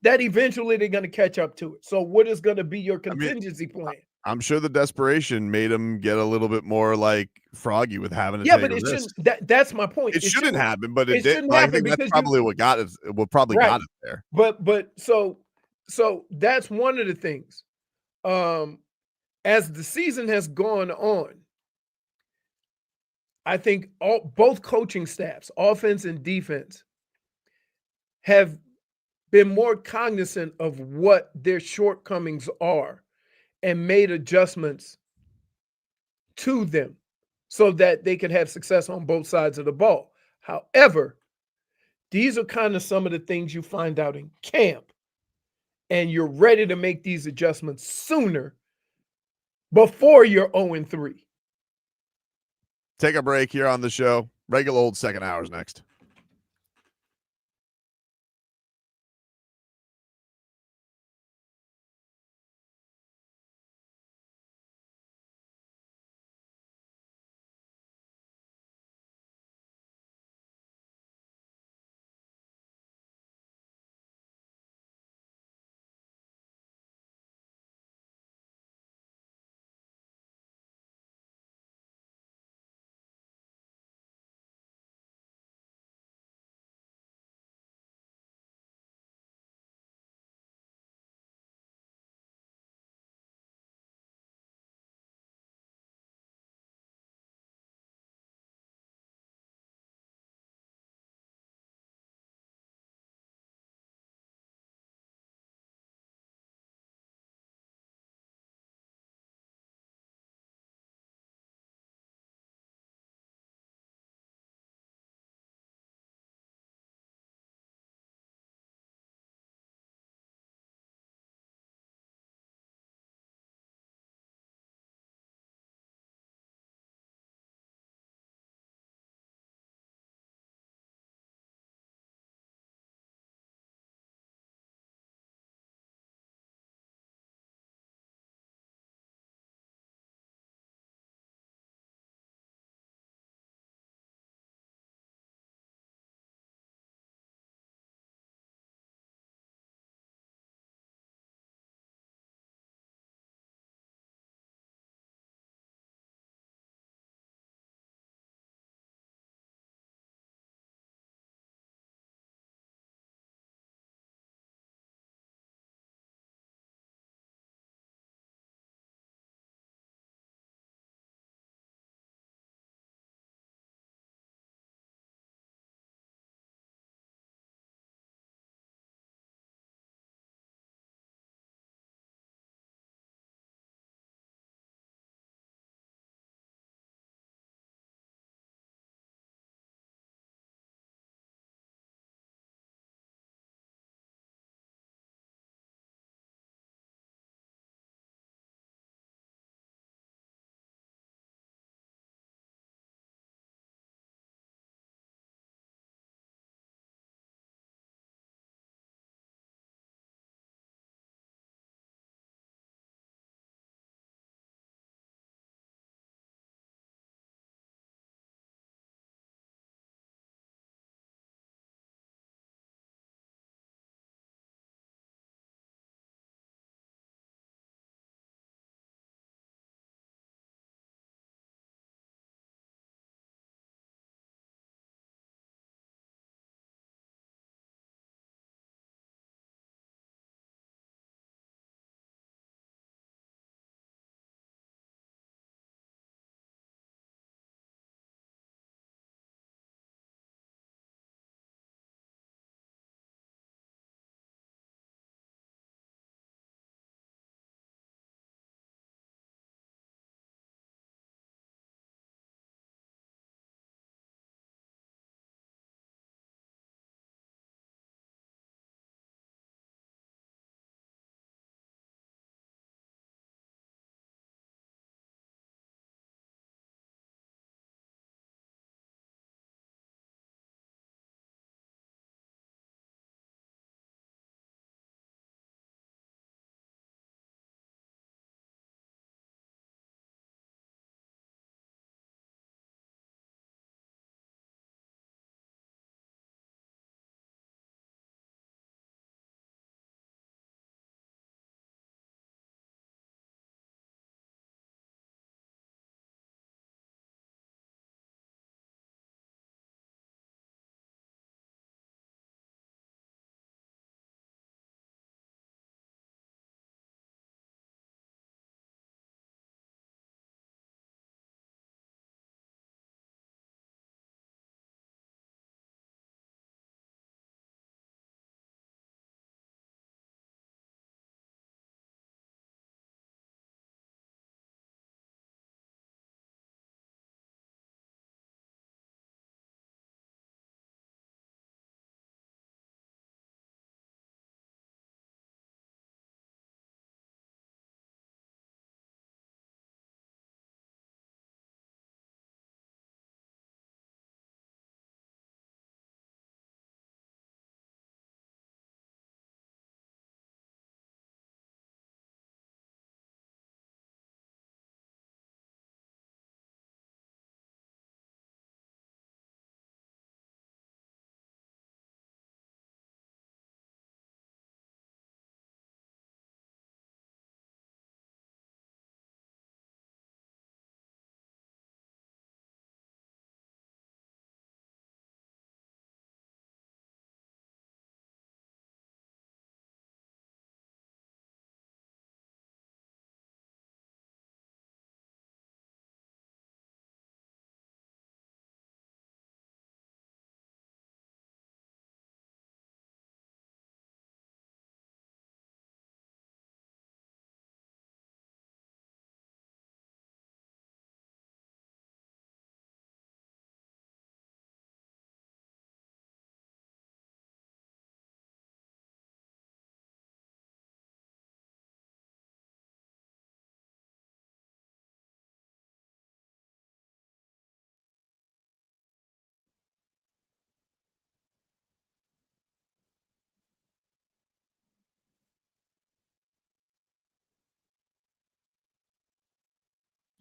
that eventually they're going to catch up to it. So what is going to be your contingency plan? I'm sure the desperation made him get a little bit more like froggy with having to Yeah, take but a it risk. shouldn't. That's my point. It shouldn't happen, but it did. shouldn't I happen think that's because probably what got it. What probably Right. got it there. But so that's one of the things. As the season has gone on, I think both coaching staffs, offense and defense, have been more cognizant of what their shortcomings are and made adjustments to them so that they could have success on both sides of the ball. However, these are kind of some of the things you find out in camp, and you're ready to make these adjustments sooner before you're 0-3. Take a break here on the show. Regular old second hours next.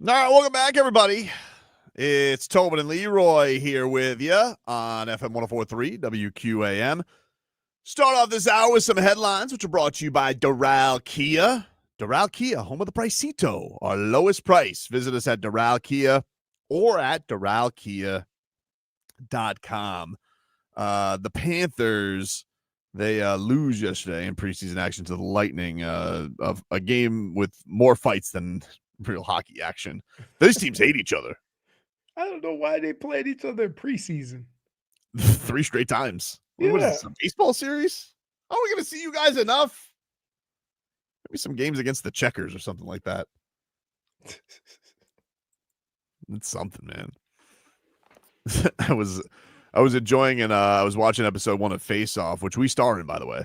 All right, welcome back, everybody. It's Tobin and Leroy here with you on FM 104.3 WQAM. Start off this hour with some headlines, which are brought to you by Doral Kia. Doral Kia, home of the Pricito, our lowest price. Visit us at Doral Kia or at doralkia.com. The Panthers, they lose yesterday in preseason action to the Lightning of a game with more fights than real hockey action. These teams hate each other. I don't know why they played each other in preseason. 3 straight times. What is this, a baseball series? Are we going to see you guys enough? Maybe some games against the Checkers or something like that. It's something, man. I was enjoying, and I was watching episode 1 of Face Off, which we star in, by the way.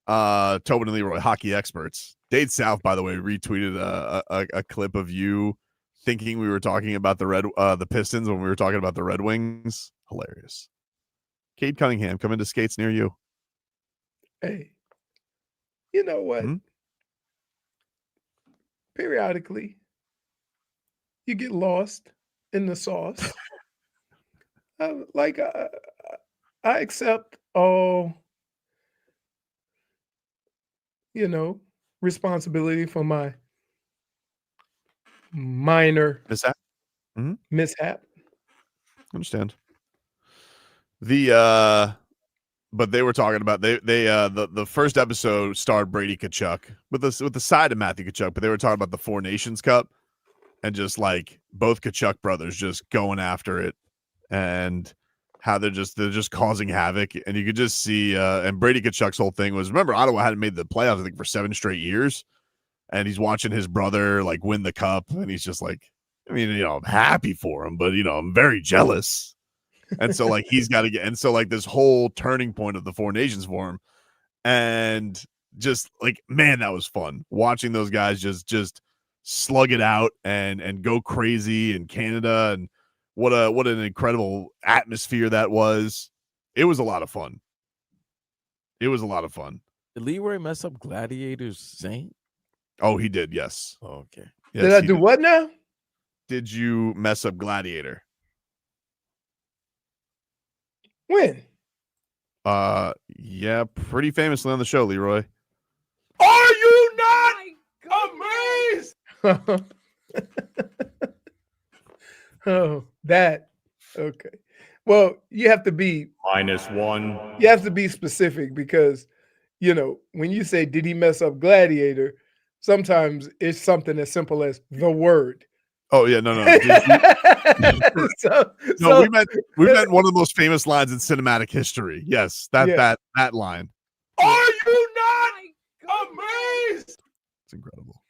Tobin and Leroy, hockey experts. Dade South, by the way, retweeted a clip of you thinking we were talking about the Pistons when we were talking about the Red Wings. Hilarious. Cade Cunningham coming to skates near you. Hey, you know what? Periodically, you get lost in the sauce. I accept all, responsibility for my minor mishap. Understand. But they were talking about the first episode starred Brady Tkachuk with the side of Matthew Tkachuk, but they were talking about the Four Nations Cup and just like both Tkachuk brothers just going after it and how they're just causing havoc. And you could just see and Brady Tkachuk's whole thing was, remember, Ottawa hadn't made the playoffs I think for 7 straight years, and he's watching his brother like win the cup, and he's just like, I mean, I'm happy for him, but I'm very jealous. And so like he's got to get, and so like this whole turning point of the Four Nations for him, and just like, man, that was fun watching those guys just slug it out and go crazy in Canada, and what an incredible atmosphere that was. It was a lot of fun. Did Leroy mess up Gladiator's Saint? Oh, he did. Yes. Oh, okay. Yes, Did I do what now? Did you mess up Gladiator? When? Yeah, pretty famously on the show, Leroy. Are you not amazed? Oh, that. Okay. Well, you have to be -1. You have to be specific because, when you say, did he mess up Gladiator? Sometimes it's something as simple as the word. Oh yeah, no. We meant one of the most famous lines in cinematic history. Yes, that line. Are you not amazed? It's incredible.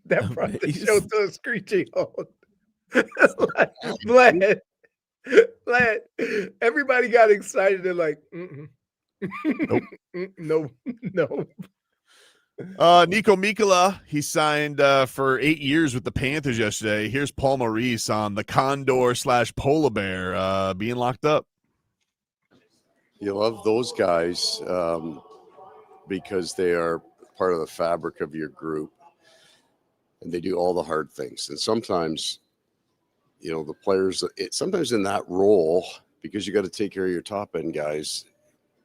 That brought the show to a screeching halt. Vlad, everybody got excited. They're like, nope. No. Niko Mikkola, he signed for 8 years with the Panthers yesterday. Here's Paul Maurice on the Condor/Polar Bear being locked up. You love those guys because they are part of the fabric of your group, and they do all the hard things. And sometimes, the players, sometimes in that role, because you got to take care of your top end guys,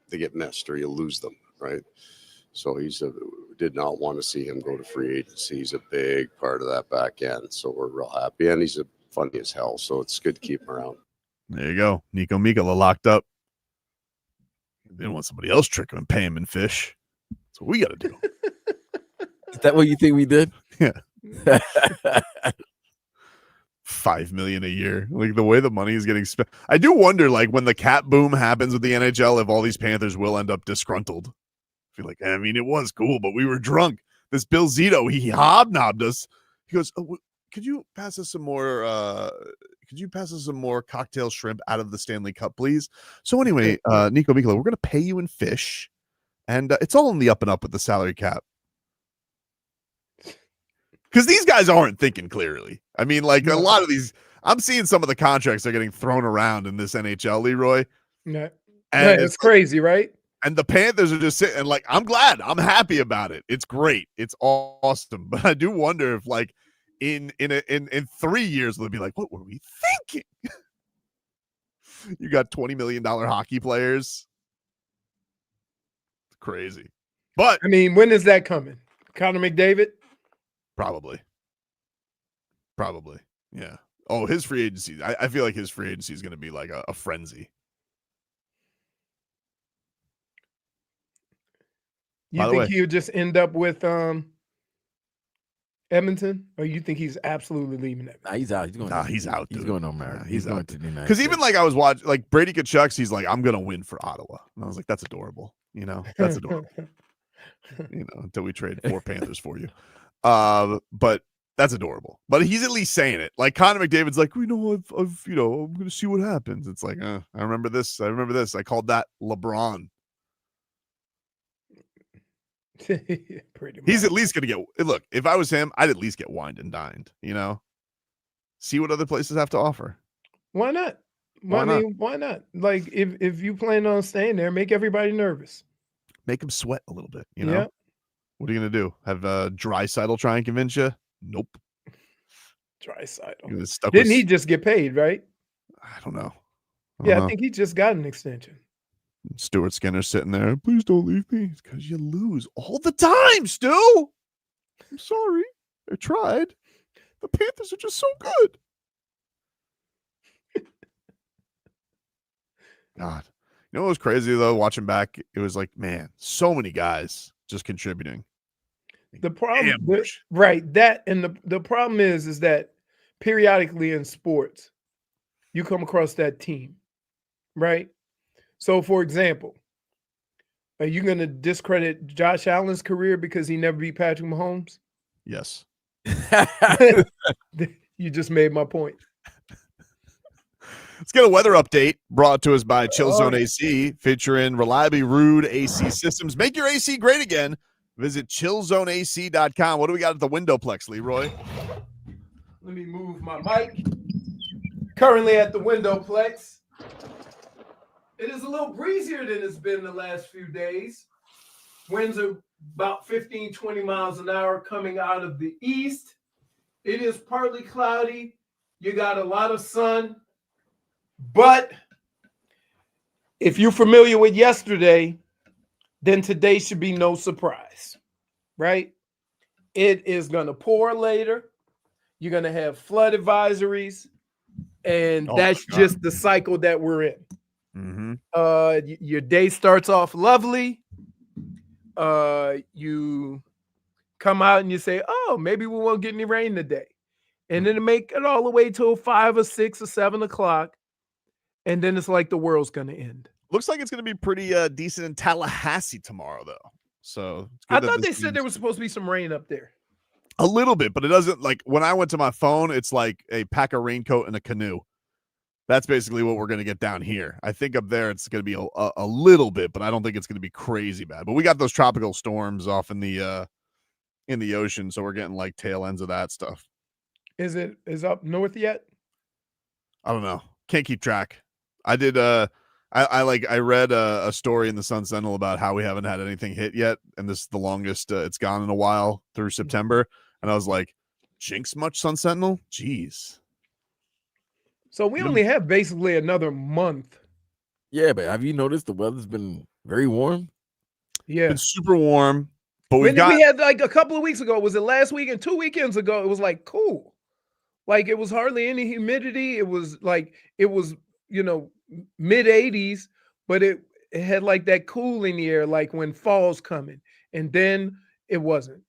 they get missed or you lose them, right? So did not want to see him go to free agency. He's a big part of that back end. So we're real happy. And he's funny as hell. So it's good to keep him around. There you go. Niko Mikkola locked up. They don't want somebody else trick him and pay him in fish. That's what we got to do. Is that what you think we did? Yeah. $5 million a year. Like the way the money is getting spent. I do wonder, like when the cap boom happens with the NHL, if all these Panthers will end up disgruntled. I feel like, I mean, it was cool, but we were drunk. This Bill Zito, he hobnobbed us. He goes, could you pass us some more? Could you pass us some more cocktail shrimp out of the Stanley Cup, please? So anyway, Niko Mikkola, we're going to pay you in fish, and it's all in the up and up with the salary cap. Because these guys aren't thinking clearly. I mean, like a lot of these, I'm seeing some of the contracts are getting thrown around in this NHL, Leroy. Yeah, and it's crazy, right? And the Panthers are just sitting and like, I'm glad, I'm happy about it. It's great, it's awesome. But I do wonder if like in 3 years they'll be like, what were we thinking? You got $20 million hockey players. Crazy. But I mean, when is that coming? Connor McDavid? Probably. Yeah. Oh, his free agency. I feel like his free agency is going to be like a frenzy. You think he would just end up with Edmonton, or you think he's absolutely leaving it? Nah, he's out. He's out. He's Dude. going to America. Yeah, he's going out. to the United Because States. even like I was watching, like Brady Tkachuk's, he's like, I'm gonna win for Ottawa, and I was like, that's adorable. That's adorable. Until we trade 4 Panthers for you, but that's adorable. But he's at least saying it. Like Connor McDavid's like, I've I'm gonna see what happens. It's like, I remember this. I called that LeBron. Pretty much. He's at least gonna get. Look, if I was him, I'd at least get wined and dined. See what other places have to offer. Why not? Why not? Like if you plan on staying there, make everybody nervous. Make them sweat a little bit. Yeah. What are you gonna do? Have Draisaitl try and convince you? Nope. Draisaitl. Didn't he just get paid, right? I don't know. I think he just got an extension. Stuart Skinner sitting there. Please don't leave me. It's because you lose all the time, Stu. I'm sorry. I tried. The Panthers are just so good. God. You know what was crazy, though, watching back? It was like, man, so many guys just contributing. The problem, the problem is that periodically in sports, you come across that team, right? So, for example, are you going to discredit Josh Allen's career because he never beat Patrick Mahomes? Yes. You just made my point. Let's get a weather update brought to us by Chill Zone AC, featuring reliably rude AC systems. Make your AC great again. Visit chillzoneac.com. What do we got at the Windowplex, Leroy? Let me move my mic. Currently at the Windowplex. It is a little breezier than it's been the last few days. Winds are about 15, 20 miles an hour coming out of the east. It is partly cloudy. You got a lot of sun. But if you're familiar with yesterday, then today should be no surprise, right? It is going to pour later. You're going to have flood advisories. And that's just the cycle that we're in. Mm-hmm. Your day starts off lovely. You come out and you say, oh, maybe we won't get any rain today. And then make it all the way till 5 or 6 or 7 o'clock. And then it's like the world's going to end. Looks like it's going to be pretty decent in Tallahassee tomorrow, though. So it's good I thought they said there was supposed to be some rain up there. A little bit, but it doesn't, like when I went to my phone, it's like a pack of raincoat and a canoe. That's basically what we're going to get down here. I think up there it's going to be a little bit, but I don't think it's going to be crazy bad. But we got those tropical storms off in the ocean, so we're getting like tail ends of that stuff. Is up north yet? I don't know. Can't keep track. I did I read a story in the Sun Sentinel about how we haven't had anything hit yet, and this is the longest it's gone in a while through September. And I was like, jinx much, Sun Sentinel? Jeez. So we only have basically another month. Yeah, but have you noticed the weather's been very warm? Yeah. It's super warm. But we had like a couple of weeks ago, was it last week and 2 weekends ago? It was like cool. Like it was hardly any humidity. It was mid 80s, but it had like that cool in the air, like when fall's coming. And then it wasn't.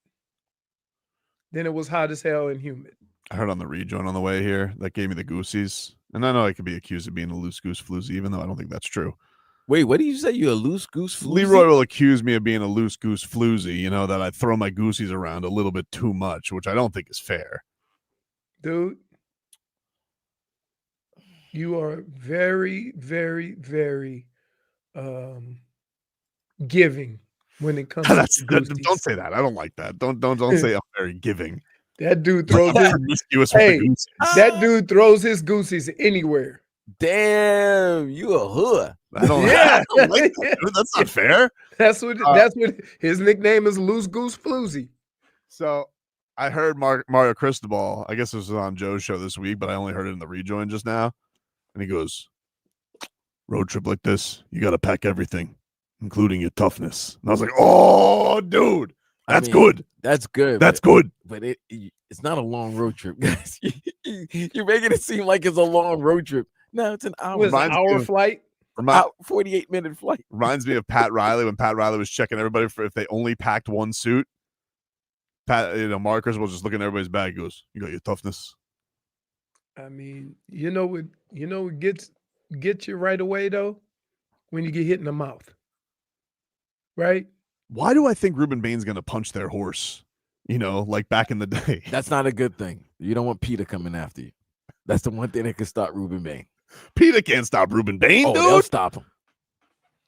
Then it was hot as hell and humid. I heard on the rejoin on the way here that gave me the goosies. And I know I could be accused of being a loose goose floozy, even though I don't think that's true. Wait, what did you say? You're a loose goose floozy? Leroy will accuse me of being a loose goose floozy, that I throw my goosies around a little bit too much, which I don't think is fair. Dude, you are very, very, very giving when it comes to goosies. Don't say that. I don't like that. Don't say I'm very giving. That dude throws that dude throws his goosies anywhere. Damn, you a hood. I don't like that, dude. That's not fair. That's what his nickname is, Loose Goose Floozy. So I heard Mario Cristobal. I guess this was on Joe's show this week, but I only heard it in the rejoin just now. And he goes, road trip like this, you got to pack everything, including your toughness. And I was like, oh, dude, that's good. That's good. That's good. But it's not a long road trip, guys. You're making it seem like it's a long road trip. No, it's an hour. It was an hour flight. 48-minute flight. Reminds me of Pat Riley when Pat Riley was checking everybody for if they only packed one suit. Marcus was just looking at everybody's bag. He goes, "You got your toughness." I mean, what gets you right away though, when you get hit in the mouth, right? Why do I think Ruben Bain's going to punch their horse? Like back in the day. That's not a good thing. You don't want Peter coming after you. That's the one thing that can stop Ruben Bain. Peter can't stop Ruben Bain, dude. They'll stop him.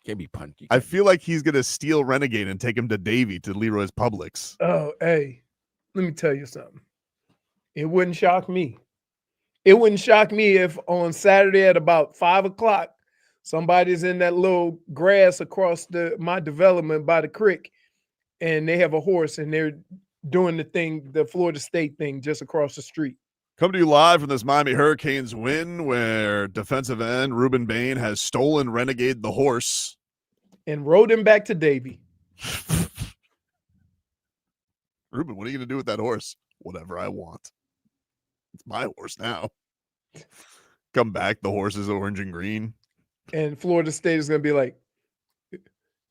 Can't be punched. I feel like he's going to steal Renegade and take him to Davy to Leroy's Publix. Oh, hey, let me tell you something. It wouldn't shock me. It wouldn't shock me if on Saturday at about 5 o'clock, somebody's in that little grass across my development by the creek, and they have a horse and they're doing the Florida State thing just across the street. Come to you live from this Miami Hurricanes win where defensive end Ruben Bain has stolen Renegade the horse. And rode him back to Davy. Ruben, what are you going to do with that horse? Whatever I want. It's my horse now. Come back, the horse is orange and green. And Florida State is going to be like,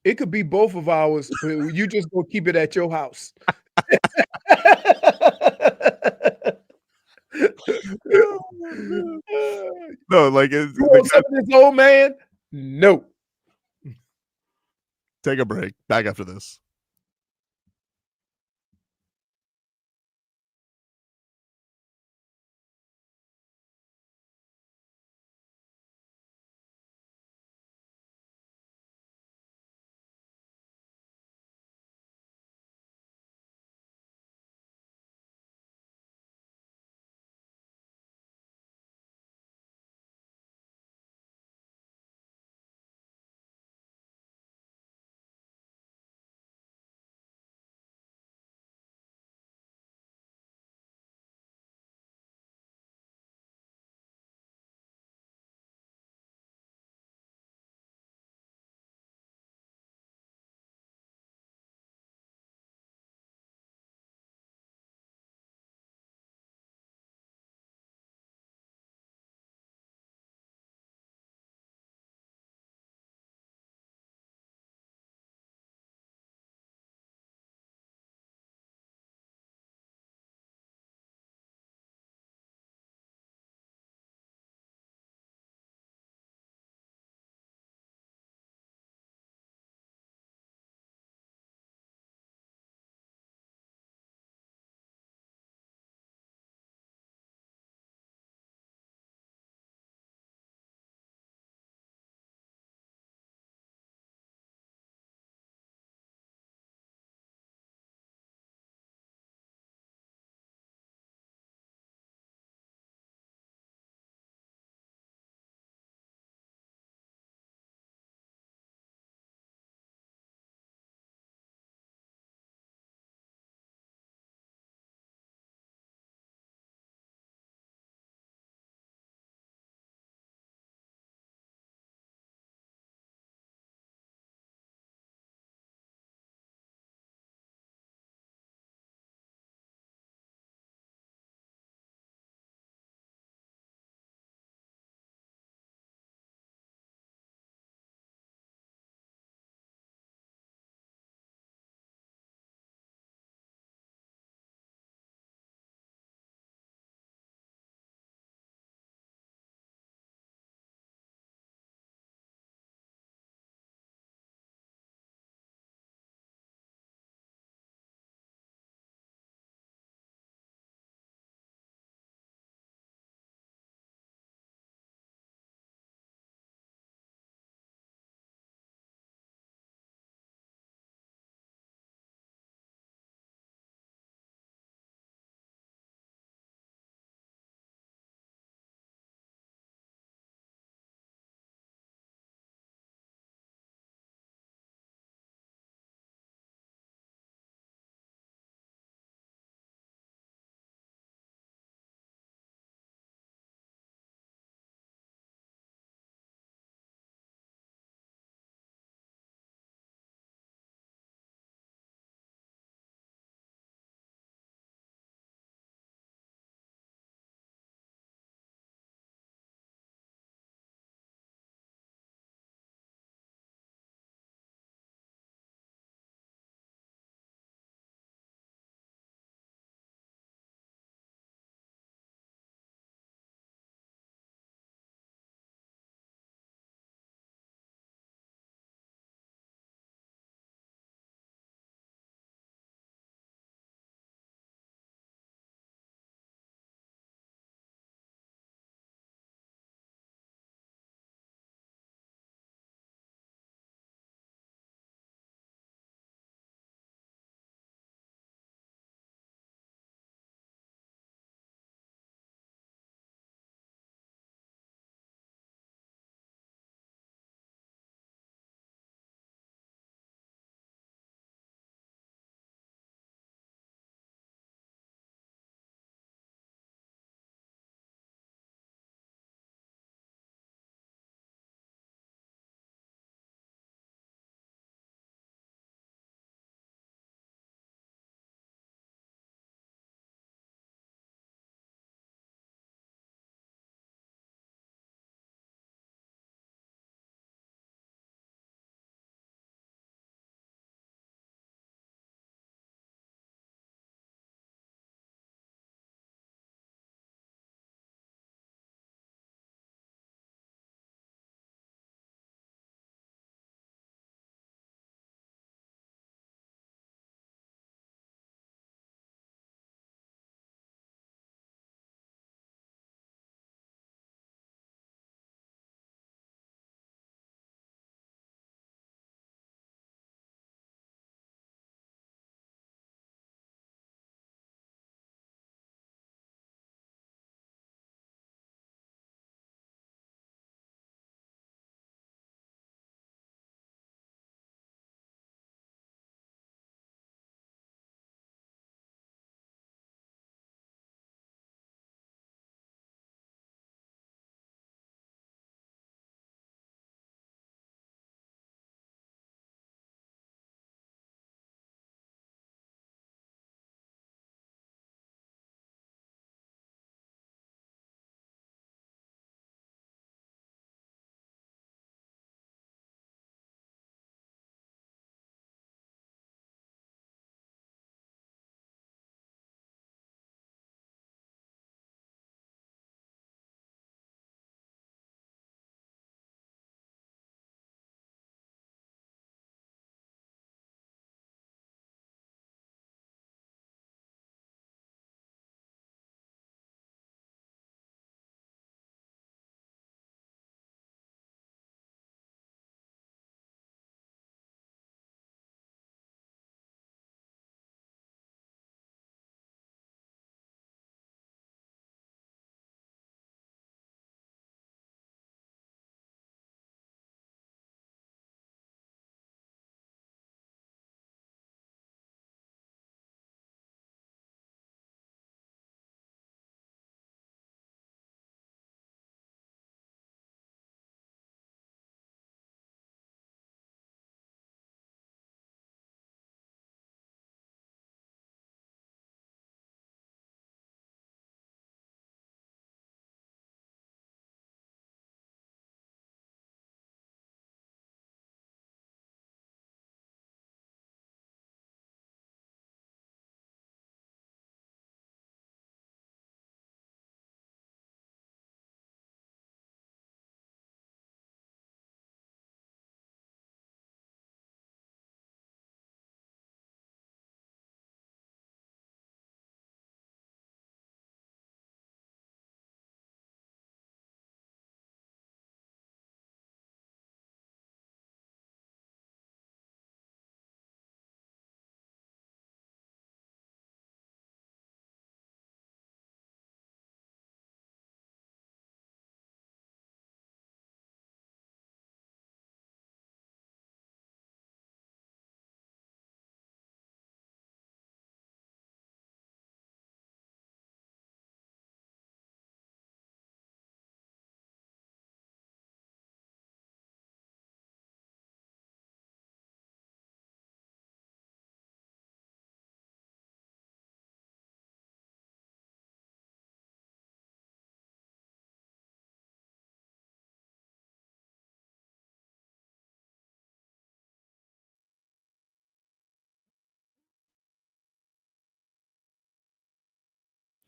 it could be both of ours, but you just go keep it at your house. No, like you want some of this old man? No. Take a break. Back after this.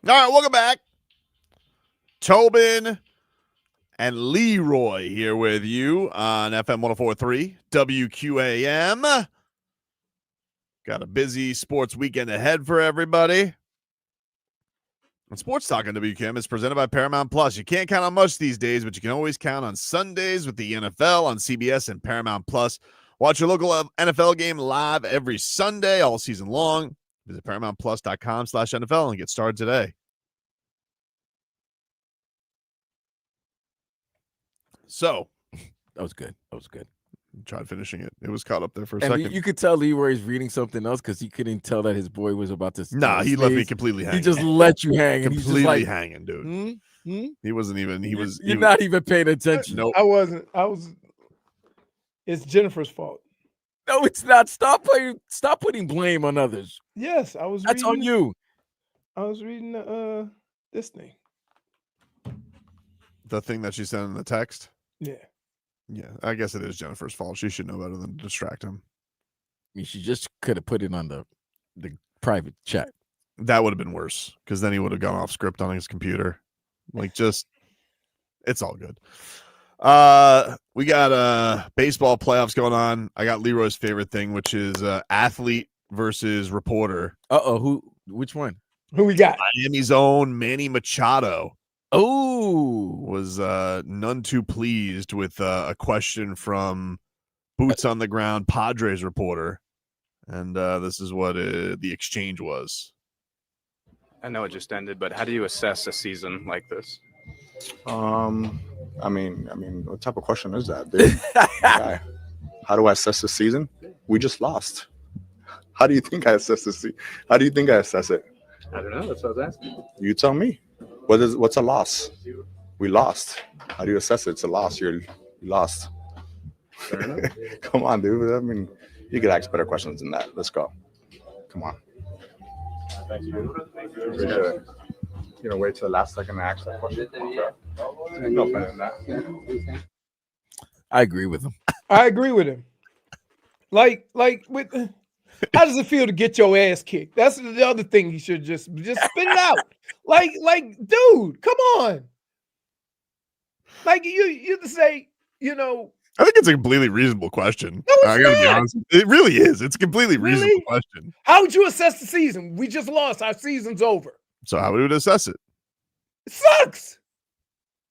All right, welcome back. Tobin and Leroy here with you on FM 104.3 WQAM. Got a busy sports weekend ahead for everybody. And Sports Talk on WQAM is presented by Paramount Plus. You can't count on much these days, but you can always count on Sundays with the NFL on CBS and Paramount Plus. Watch your local NFL game live every Sunday all season long. Visit ParamountPlus.com/NFL and get started today. So, That was good. That was good. tried finishing it. It was caught up there for a And second. you could tell Leroy's reading something else because he couldn't tell that his boy was about to. Nah, he left me completely hanging. He just let you hang. And he's just completely like, hanging, dude. hmm? He wasn't even. He was. You're not even paying attention. Nope. I wasn't. I was. It's Jennifer's fault. No, it's not. Stop putting blame on others. Yes, I was. That's on reading, you. I was reading this thing. The thing that she sent in the text. Yeah. Yeah, I guess it is Jennifer's fault. She should know better than to distract him. I mean, she just could have put it on the private chat. That would have been worse because then he would have gone off script on his computer. Like, just, it's all good. We got baseball playoffs going on. I got Leroy's favorite thing, which is athlete versus reporter. Which one? Who we got? Miami's own Manny Machado Oh, was none too pleased with a question from boots on the ground Padres reporter. And this is what the exchange was. I know it just ended, but how do you assess a season like this? I mean, what type of question is that, dude? How do I assess the season? We just lost. How do you think I assess the season? How do you think I assess it? I don't know. That's what I was asking. You tell me. What's a loss? We lost. How do you assess it? It's a loss. You lost. Fair enough. Come on, dude. I mean, you could ask better questions than that. Let's go. Come on. Thank you. You know, wait till the last second to ask that question. Okay. No better than that. I agree with him. I agree with him. Like with how does it feel to get your ass kicked? That's the other thing you should just spit it out. Like, dude, come on. Like you say, you know. I think it's a completely reasonable question. No, it's I gotta be not. honest. It really is. It's a completely reasonable Really? question. How would you assess the season? We just lost. Our season's over. So how would we assess it? It sucks.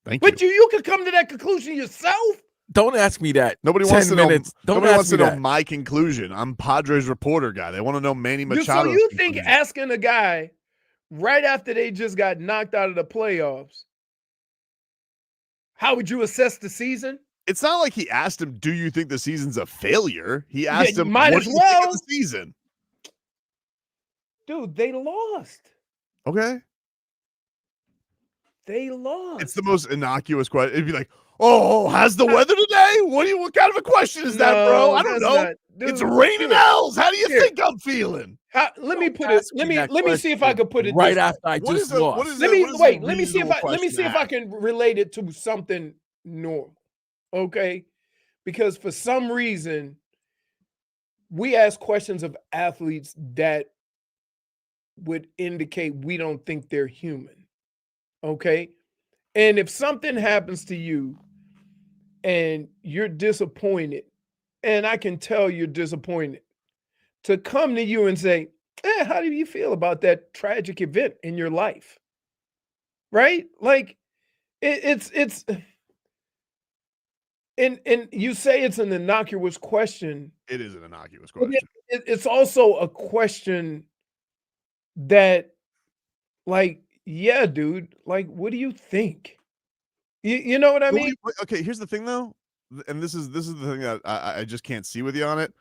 Thank you. But you could come to that conclusion yourself. Don't ask me that. Nobody 10 wants to minutes. know. Don't Nobody ask wants me to know that. my conclusion. I'm Padres reporter guy. They want to know Manny Machado. So you think asking a guy right after they just got knocked out of the playoffs, how would you assess the season? It's not like he asked him, "Do you think the season's a failure?" He asked you him, might "What as do you think well. of the season?" Dude, they lost. Okay, They lost. it's the most innocuous question. It'd be like, "Oh, how's the weather today? What kind of a question is that, bro? I don't that's know. not- dude, It's raining L's. How do you Here. think I'm feeling?" Let me put it. ask Let me me that see if I could put it right this way. after I What just is lost. what is Let a- me what is a wait. Let me see if reasonable I can relate it to something normal. Okay, because for some reason we ask questions of athletes that would indicate we don't think they're human. Okay, and if something happens to you and you're disappointed, and I can tell you're disappointed, to come to you and say, how do you feel about that tragic event in your life? Right? Like it's and you say it's an innocuous question. It is an innocuous but question. It's also a question that, like, yeah, dude, like, what do you think? You know what I mean? Okay, here's the thing though, and this is the thing that I just can't see with you on it.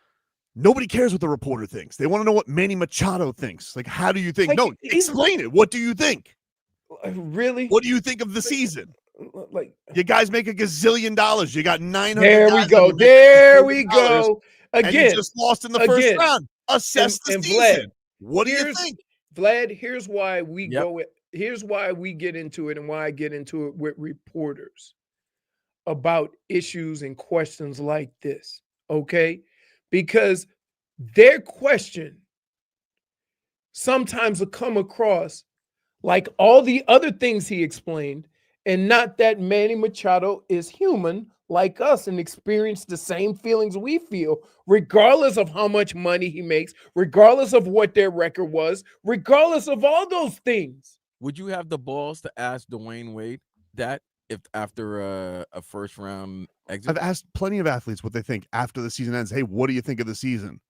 Nobody cares what the reporter thinks. They want to know what Manny Machado thinks. Like, how do you think? Like, No, explain it. What do you think? Really? What do you think of the season? Like, You guys make $1 gazillion. You got 900. there we guys go. on the There we $1 go. And you Again, just lost in the first again. round. Assess the And season. Vlad, What do you here's- think? Vlad, here's why we Yep. go. Here's why we get into it, and why I get into it with reporters about issues and questions like this. Okay, because their question sometimes will come across like all the other things he explained, and not that Manny Machado is human like us and experience the same feelings we feel, regardless of how much money he makes, regardless of what their record was, regardless of all those things. Would you have the balls to ask Dwayne Wade that if after a first round exit? I've asked plenty of athletes what they think after the season ends. Hey, what do you think of the season?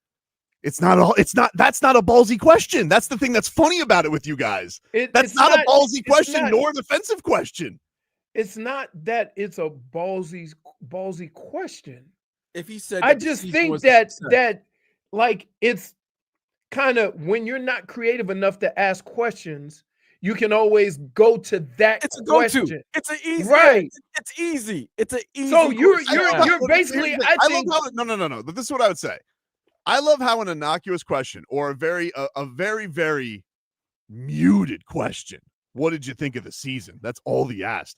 That's not a ballsy question. That's the thing that's funny about it with you guys. That's not a ballsy question nor an offensive question. It's not that it's a ballsy question. If he said, I just think that like it's kind of when you're not creative enough to ask questions, you can always go to that it's a question. go-to. It's an easy, right? It's easy. It's an easy. So you're basically. I think no. But this is what I would say. I love how an innocuous question or a very muted question. What did you think of the season? That's all he asked.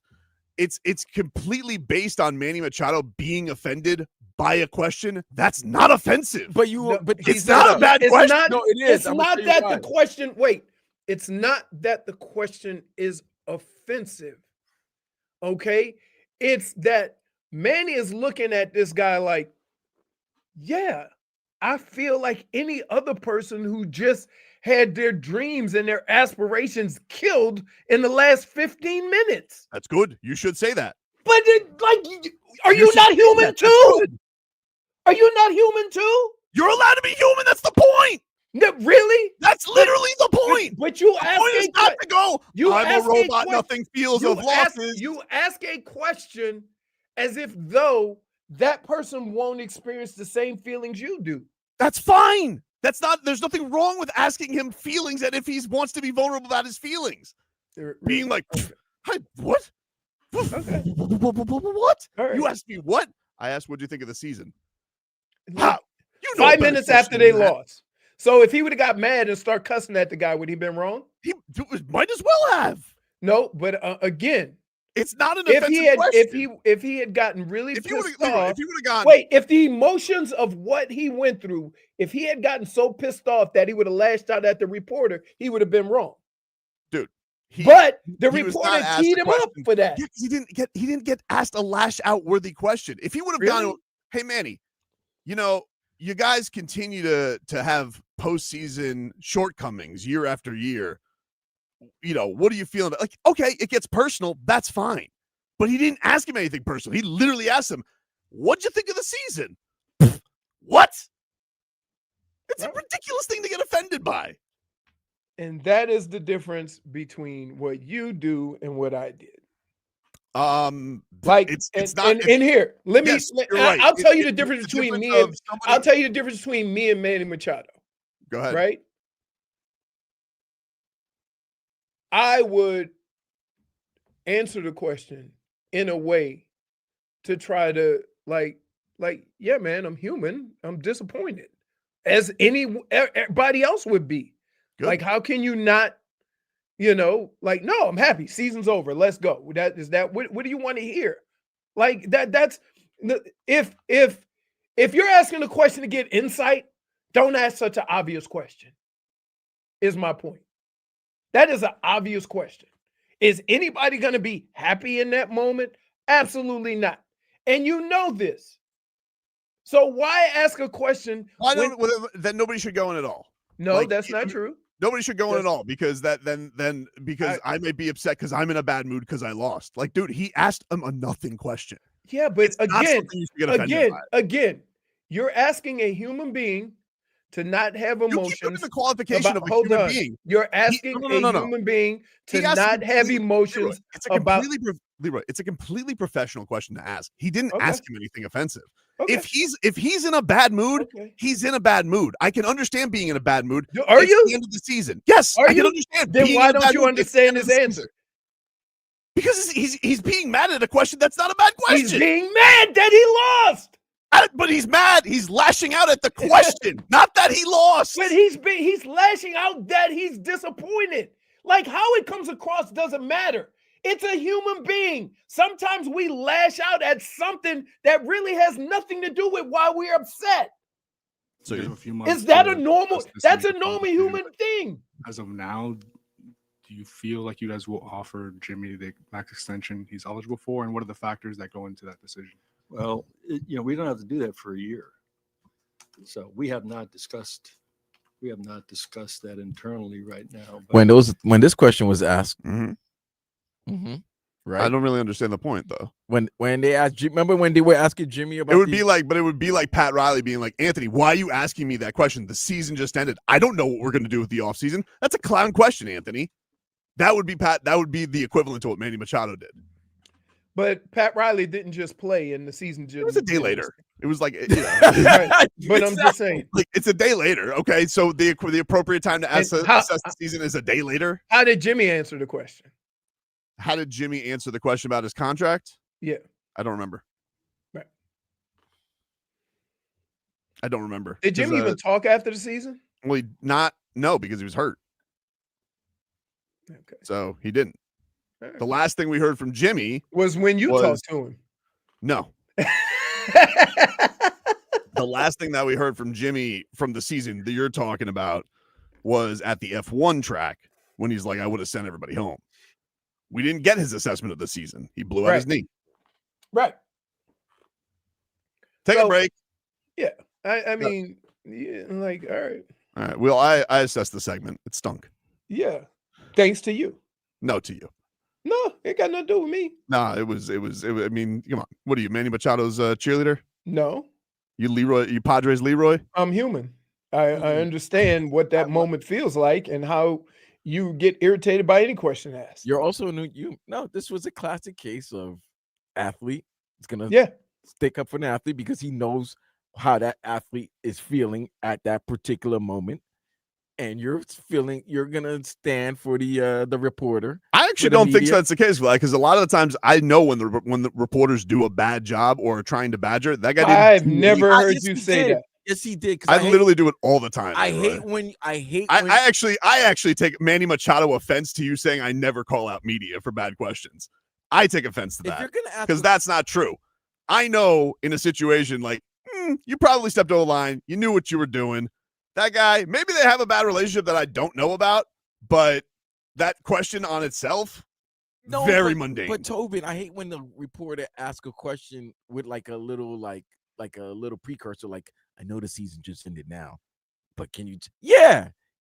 It's completely based on Manny Machado being offended by a question. That's not offensive. But it's not a bad question. No, it is. It's not that the question. Wait, it's not that the question is offensive. Okay, it's that Manny is looking at this guy like, yeah, I feel like any other person who just had their dreams and their aspirations killed in the last 15 minutes. That's good. You should say that. But are you not human too? Are you not human too? You're allowed to be human. That's the point. No, really? That's literally the point. But you the ask point is not to go. I'm a robot. Nothing feels of losses. You ask a question as if though that person won't experience the same feelings you do. That's fine. There's nothing wrong with asking him feelings and if he wants to be vulnerable about his feelings. Being like, hey, what? Okay. What? Right. You asked me what? I asked, what do you think of the season? How? 5 minutes after they lost. So if he would have got mad and start cussing at the guy, would he been wrong? He might as well have. No, but again, it's not an offensive question. If he had gotten really pissed off, if the emotions of what he went through, if he had gotten so pissed off that he would have lashed out at the reporter, he would have been wrong. Dude. But the reporter teed him up for that. Yeah, he didn't get asked a lash out worthy question. If he would have gone, hey Manny, you guys continue to have postseason shortcomings year after year. What are you feeling? Like, okay, it gets personal. That's fine. But he didn't ask him anything personal. He literally asked him, what'd you think of the season? What? It's a ridiculous thing to get offended by. And that is the difference between what you do and what I did. Like it's not in here. Let me. Yes, I'll tell you the difference between me and. I'll tell you the difference between me and Manny Machado. Go ahead. Right. I would answer the question in a way to try to like, yeah, man, I'm human. I'm disappointed, as anybody else would be. Good. Like, how can you not? No, I'm happy. Season's over. Let's go. What do you want to hear? Like that's if you're asking a question to get insight, don't ask such an obvious question. Is my point. That is an obvious question. Is anybody going to be happy in that moment? Absolutely not. And you know this. So why ask a question? Then nobody should go in at all. No, that's not true. Nobody should go in at all because I may be upset because I'm in a bad mood because I lost. Like, dude, he asked him a nothing question. Yeah, but again, you're asking a human being to not have emotions. The qualification of a human being. You're asking a human being to not have emotions. Leroy, it's a completely professional question to ask. He didn't ask him anything offensive. Okay. If he's in a bad mood, he's in a bad mood. I can understand being in a bad mood. Are you? At the end of the season. Yes, I can understand. Then why don't you understand his answer? Because he's being mad at a question that's not a bad question. He's being mad that he lost. But he's mad. He's lashing out at the question, not that he lost. But he's lashing out that he's disappointed. Like, how it comes across doesn't matter. It's a human being. Sometimes we lash out at something that really has nothing to do with why we're upset. So is that a normal? That's a normal human thing. As of now, do do you feel like you guys will offer Jimmy the max extension he's eligible for, and what are the factors that go into that decision? Well, we don't have to do that for a year. So we have not discussed that internally right now. But when this question was asked, Mhm. Right? I don't really understand the point though. When they asked, remember when they were asking Jimmy about it would be like Pat Riley being like, Anthony, why are you asking me that question? The season just ended. I don't know what we're going to do with the offseason. That's a clown question, Anthony. That would be the equivalent to what Manny Machado did. But Pat Riley didn't just play, and the season just. It was a day later. It was like, Right. But I'm just saying, like, it's a day later. Okay, so the appropriate time to assess the season is a day later. How did Jimmy answer the question? How did Jimmy answer the question about his contract? Yeah, I don't remember. Right. I don't remember. Did Jimmy even talk after the season? Well, no, because he was hurt. Okay. So he didn't. Right. The last thing we heard from Jimmy was when you talked to him. No. The last thing that we heard from Jimmy from the season that you're talking about was at the F1 track when he's like, I would have sent everybody home. We didn't get his assessment of the season. He blew out his knee. Right. Take a break. Yeah. I mean, yeah, like, all right. All right. Well, I assessed the segment. It stunk. Yeah. Thanks to you. No, to you. No, it got nothing to do with me. Nah, it was, I mean, come on. What are you, Manny Machado's cheerleader? No. You Padres Leroy? I'm human. I understand what that moment feels like and how you get irritated by any question asked. You're also this was a classic case of athlete. It's gonna stick up for an athlete because he knows how that athlete is feeling at that particular moment. And you're gonna stand for the reporter. I actually don't think that's the case, because a lot of the times I know when the reporters do a bad job or are trying to badger that guy. I've never heard you say that. Yes, he did. I literally do it all the time. I actually take Manny Machado offense to you saying I never call out media for bad questions. I take offense to that because that's not true. I know in a situation like you probably stepped over the line. You knew what you were doing. That guy, maybe they have a bad relationship that I don't know about, but that question on itself, very mundane. But Tobin, I hate when the reporter asks a question with like a little precursor, like, I know the season just ended now, but can you?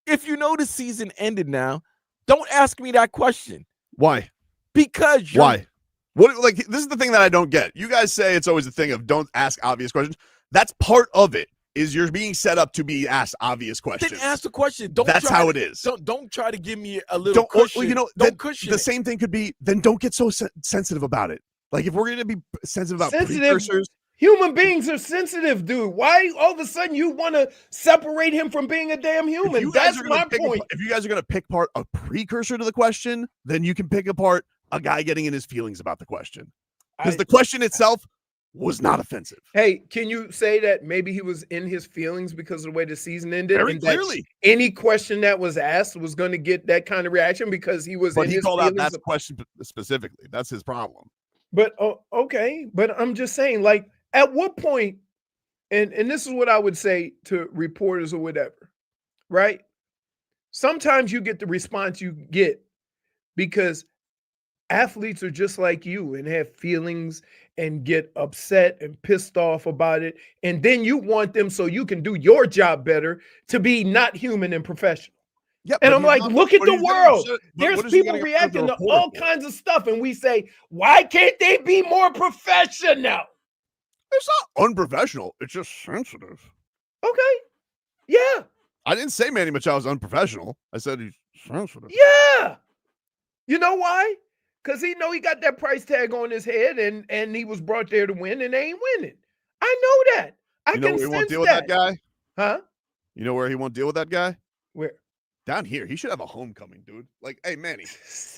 If you know the season ended now, don't ask me that question. Why? Because why? What? Like, this is the thing that I don't get. You guys say it's always a thing of don't ask obvious questions. That's part of it. Is you're being set up to be asked obvious questions. Then ask the question. That's how it is. Don't try to give me a little cushion. Don't cushion. The same thing could be. Then don't get so sensitive about it. Like if we're going to be sensitive about precursors. Human beings are sensitive, dude. Why all of a sudden you want to separate him from being a damn human? That's my point. If you guys are going to pick apart a precursor to the question, then you can pick apart a guy getting in his feelings about the question. Because the question itself was not offensive. Hey, can you say that maybe he was in his feelings because of the way the season ended? Very clearly. Any question that was asked was going to get that kind of reaction because he was in his feelings. But he called out that question specifically. That's his problem. But, okay. But I'm just saying, like, at what point, and this is what I would say to reporters or whatever, right? Sometimes you get the response you get because athletes are just like you and have feelings and get upset and pissed off about it. And then you want them so you can do your job better to be not human and professional. Yeah, and I'm like, look at the world. There's people reacting to all kinds of stuff. And we say, why can't they be more professional? It's not unprofessional. It's just sensitive. Okay. Yeah. I didn't say Manny Machado's unprofessional. I said he's sensitive. Yeah. You know why? Because he know he got that price tag on his head and he was brought there to win and they ain't winning. I know that. I can sense that. You know where he won't deal with that guy? Huh? You know where he won't deal with that guy? Where? Down here. He should have a homecoming, dude. Like, hey, Manny,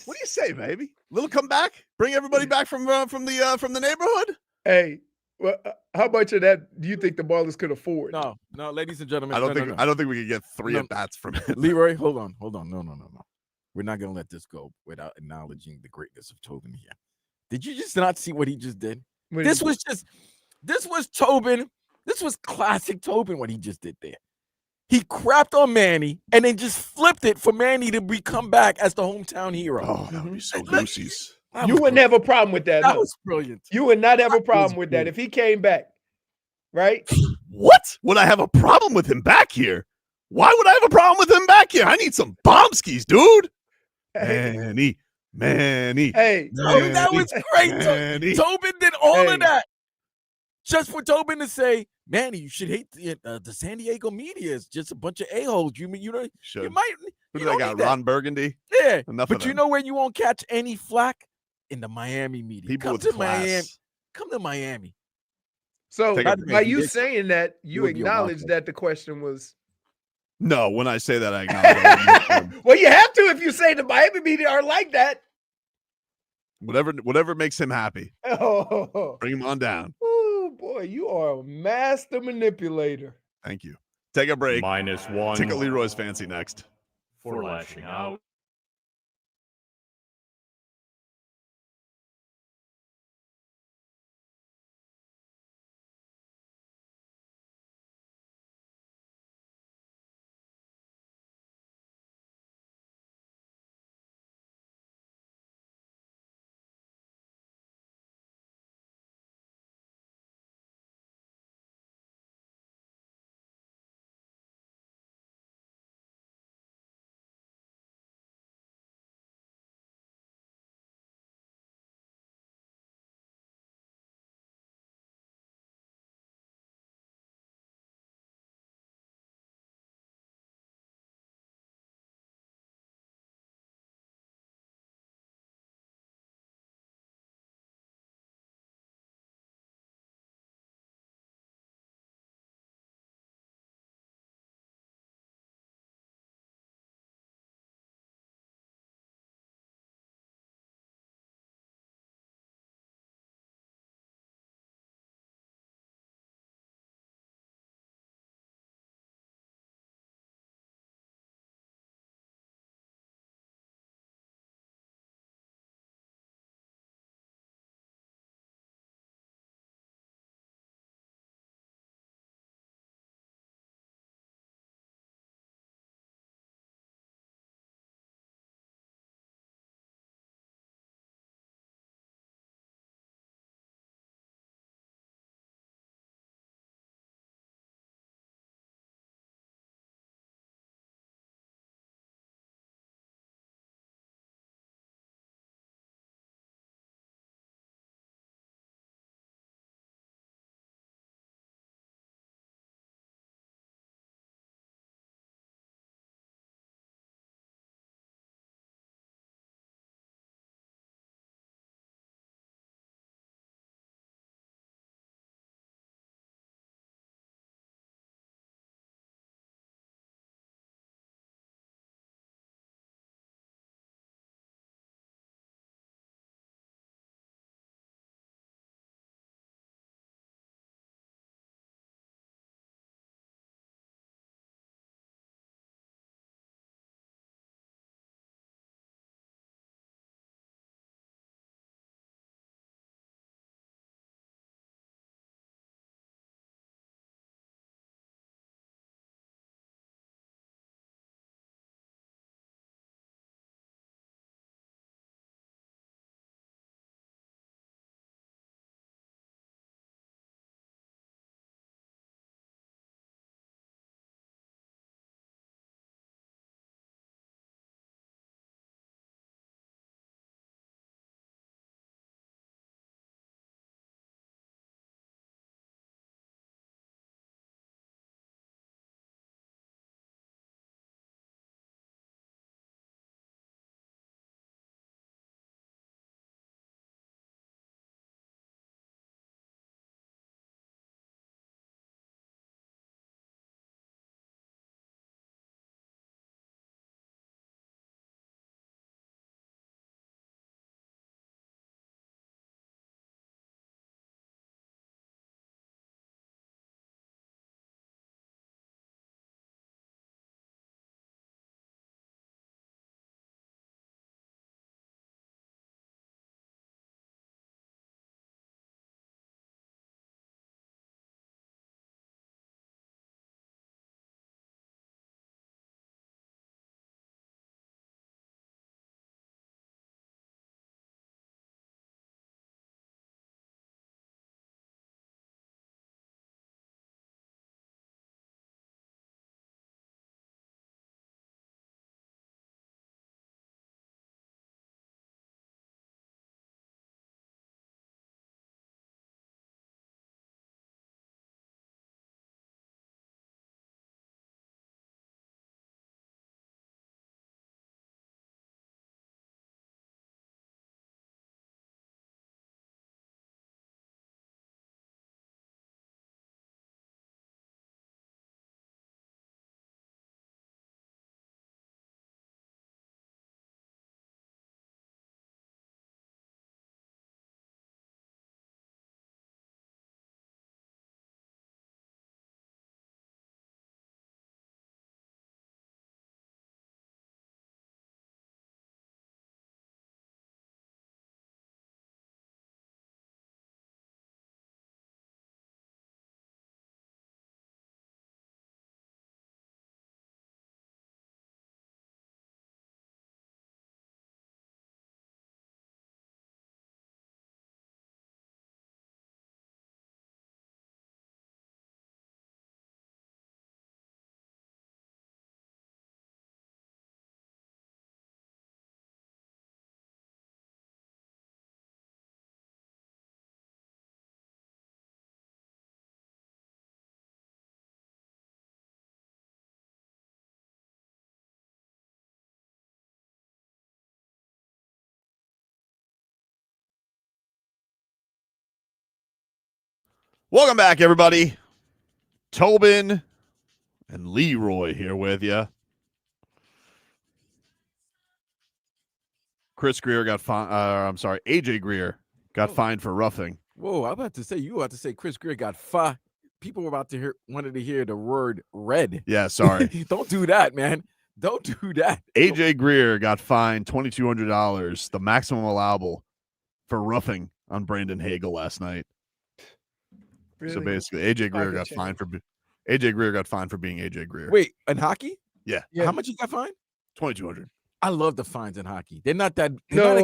what do you say, baby? Little comeback? Bring everybody back from the neighborhood? Hey, well, how much of that do you think the Ballers could afford? No, ladies and gentlemen. I don't think we could get three at bats from it. Leroy, hold on. No. We're not gonna let this go without acknowledging the greatness of Tobin here. Did you just not see what he just did? This was Tobin. This was classic Tobin what he just did there. He crapped on Manny and then just flipped it for Manny to come back as the hometown hero. Oh, that would be so goosies. You wouldn't have a problem with that. That huh? was brilliant. You would not have a problem with that if he came back, right? What? Would I have a problem with him back here? Why would I have a problem with him back here? I need some bombskis, dude. Manny. Hey, Dude, that was great. Manny. Tobin did all of that just for Tobin to say, Manny, you should hate the San Diego media. It's just a bunch of a-holes. You might. Who do they got? Ron Burgundy? Yeah. Enough but of you them. know where you won't catch any flack? In the Miami media. People Come with to class. Miami. Come to Miami. So Take a by break. you saying that, you would be a acknowledge monster. that the question was. No, when I say that, I acknowledge Well, you have to if you say the Miami media are like that. whatever makes him happy. Oh, Bring him on down. boy, you are a master manipulator. Thank you. Take a break. -1 Tickle Leroy's fancy next. for lashing out. Welcome back, everybody. Tobin and Leroy here with you. AJ Greer got fined for roughing. Whoa, I'm about to say, you were about to say Chris Greer got fined. People were about to wanted to hear the word red. Yeah, sorry. Don't do that, man. Don't do that. AJ Greer got fined $2,200, the maximum allowable, for roughing on Brandon Hagel last night. Really? So basically, AJ Greer got fined for being AJ Greer. Wait, in hockey? Yeah. How much he got fined? $2,200. I love the fines in hockey. They're not that. No.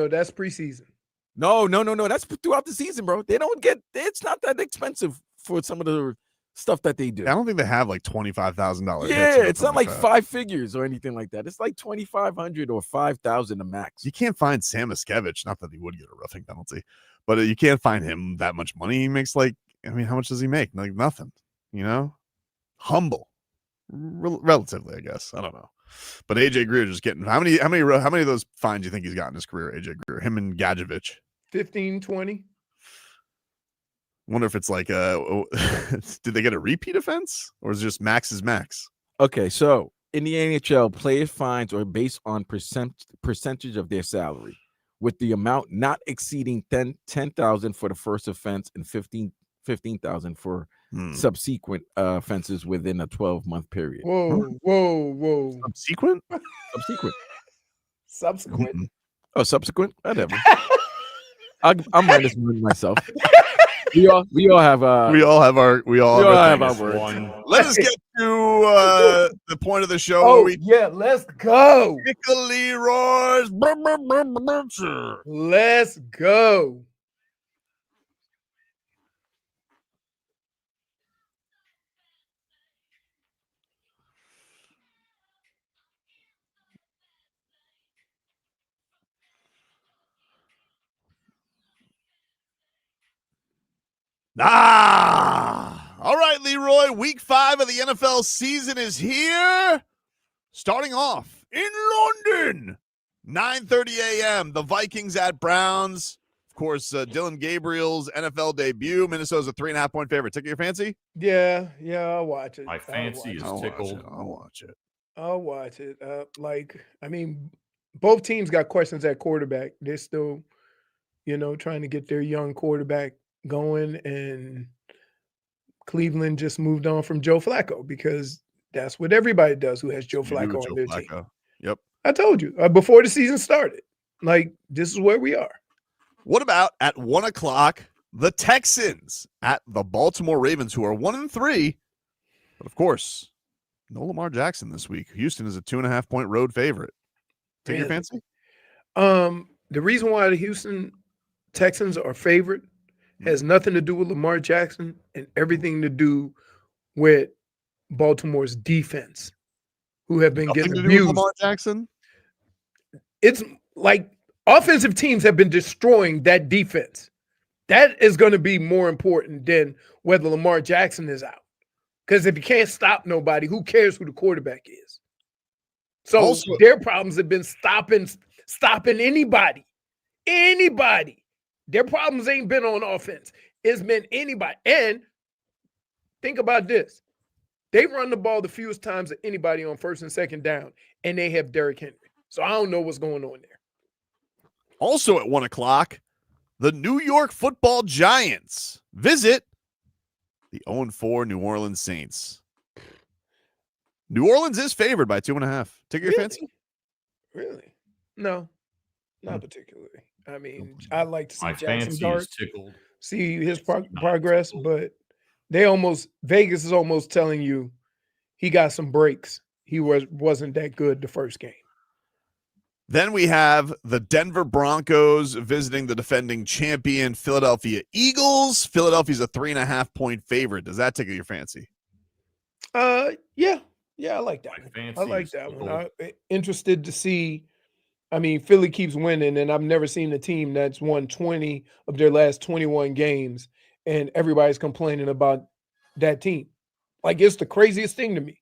That's preseason. No. That's throughout the season, bro. They don't get. It's not that expensive for some of the stuff that they do. I don't think they have like $25,000. Yeah, it's not like 5 figures or anything like that. It's like 2,500 or 5,000 a max. You can't find Sam Miskevich. Not that he would get a roughing penalty, but you can't find him that much money. He makes how much does he make? Like nothing. Humble, relatively, I guess. I don't know. But AJ Greer just getting how many of those fines do you think he's got in his career? AJ Greer, him and Gadjevich, 15, 20. Wonder if it's like did they get a repeat offense or is it just max is max? Okay, so in the NHL, player fines are based on percentage of their salary, with the amount not exceeding 10,000 for the first offense and 15,000 for subsequent offenses within a 12-month period. Whoa. Subsequent? Subsequent. Oh, subsequent? Whatever. I'm minus one myself. We all have our words. Let us get to the point of the show. Let's go. Tickle Leroy's. Let's go. All right, Leroy. Week 5 of the NFL season is here. Starting off in London, 9:30 a.m. The Vikings at Browns. Of course, Dylan Gabriel's NFL debut. Minnesota's a 3.5-point favorite. Tickle your fancy? Yeah, I'll watch it. My fancy is tickled. I'll watch it. Both teams got questions at quarterback. They're still, trying to get their young quarterback going, and Cleveland just moved on from Joe Flacco because that's what everybody does who has Joe Flacco on their team. Yep. I told you before the season started, this is where we are. What about at 1 o'clock, the Texans at the Baltimore Ravens, who are 1-3, but of course, no Lamar Jackson this week. Houston is a 2.5-point road favorite. Take your fancy? The reason why the Houston Texans are favorite has nothing to do with Lamar Jackson and everything to do with Baltimore's defense, who have been Nothing getting to do abused. with Lamar Jackson? It's like offensive teams have been destroying that defense. That is going to be more important than whether Lamar Jackson is out. Because if you can't stop nobody, who cares who the quarterback is? So Also, their problems have been stopping anybody. Anybody. Their problems ain't been on offense. It's been anybody. And think about this. They run the ball the fewest times of anybody on first and second down, and they have Derrick Henry. So I don't know what's going on there. Also at 1 o'clock, the New York Football Giants visit the 0-4 New Orleans Saints. New Orleans is favored by 2.5. Take your fancy? Really? No, not particularly. I mean, I like to see Jackson Dart, see his progress, but Vegas is almost telling you he got some breaks. He wasn't that good the first game. Then we have the Denver Broncos visiting the defending champion Philadelphia Eagles. Philadelphia's a 3.5-point favorite. Does that tickle your fancy? Yeah, I like that one. I like that one. I'm interested to see. I mean, Philly keeps winning, and I've never seen a team that's won 20 of their last 21 games, and everybody's complaining about that team. It's the craziest thing to me.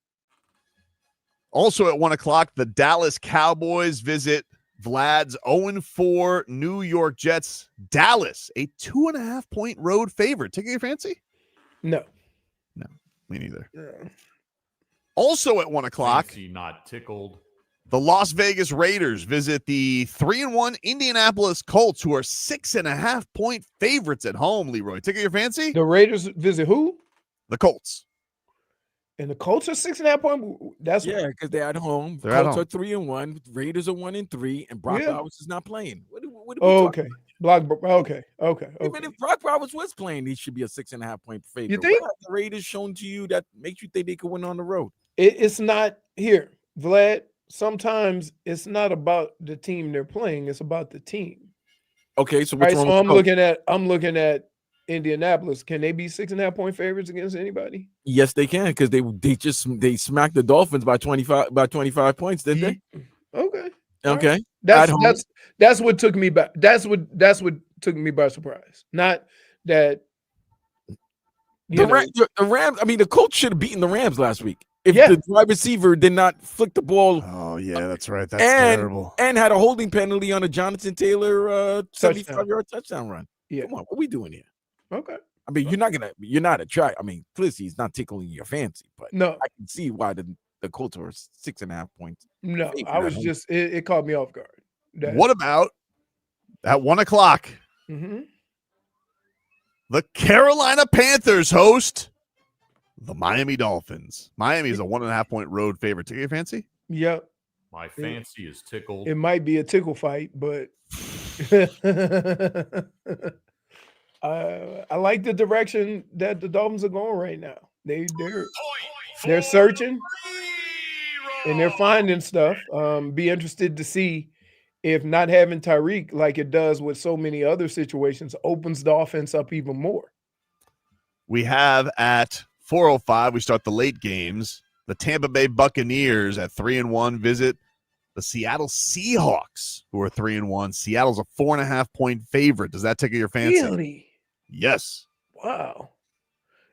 Also at 1 o'clock, the Dallas Cowboys visit Vlad's 0-4 New York Jets. Dallas, a 2.5-point road favorite. Tickle your fancy? No. No, me neither. No. Also at 1 o'clock, Fancy not tickled. the Las Vegas Raiders visit the 3-1 Indianapolis Colts, who are 6.5-point favorites at home. Leroy, tickle your fancy? The Raiders visit who? The Colts. And the Colts are 6.5 point. That's because they're at home. They're at Colts home. are 3-1. Raiders are 1-3, and Brock Bowers is not playing. What are we okay. talking Okay. Even if Brock Bowers was playing, he should be a 6.5-point favorite. You think? What have the Raiders shown to you that makes you think they could win on the road? It's not here, Vlad. Sometimes it's not about the team they're playing; it's about the team. Okay, so right. So I'm looking at Indianapolis. Can they be 6.5-point favorites against anybody? Yes, they can, because they smacked the Dolphins by 25 points, didn't they? Okay. Okay. That's what took me back. That's what took me by surprise. Not that the Rams. I mean, the Colts should have beaten the Rams last week if the wide receiver did not flick the ball. Oh yeah, that's right. That's terrible. And had a holding penalty on a Jonathan Taylor 75-yard touchdown run. Yeah. Come on, what are we doing here? Okay. I mean, you're not a try. I mean, clearly he's not tickling your fancy, but no, I can see why the Colts are 6.5 points. No, I was just it caught me off guard. What about at 1 o'clock? Mm-hmm. The Carolina Panthers host the Miami Dolphins. Miami is a 1.5-point road favorite. Take your fancy? Yep. My fancy is tickled. It might be a tickle fight, but I like the direction that the Dolphins are going right now. They're searching and they're finding stuff. Be interested to see if not having Tyreek, like it does with so many other situations, opens the offense up even more. We have at 4:05, we start the late games. The Tampa Bay Buccaneers at 3-1 visit the Seattle Seahawks, who are 3-1. Seattle's a 4.5-point favorite. Does that tickle your fancy? Really? Yes. Wow.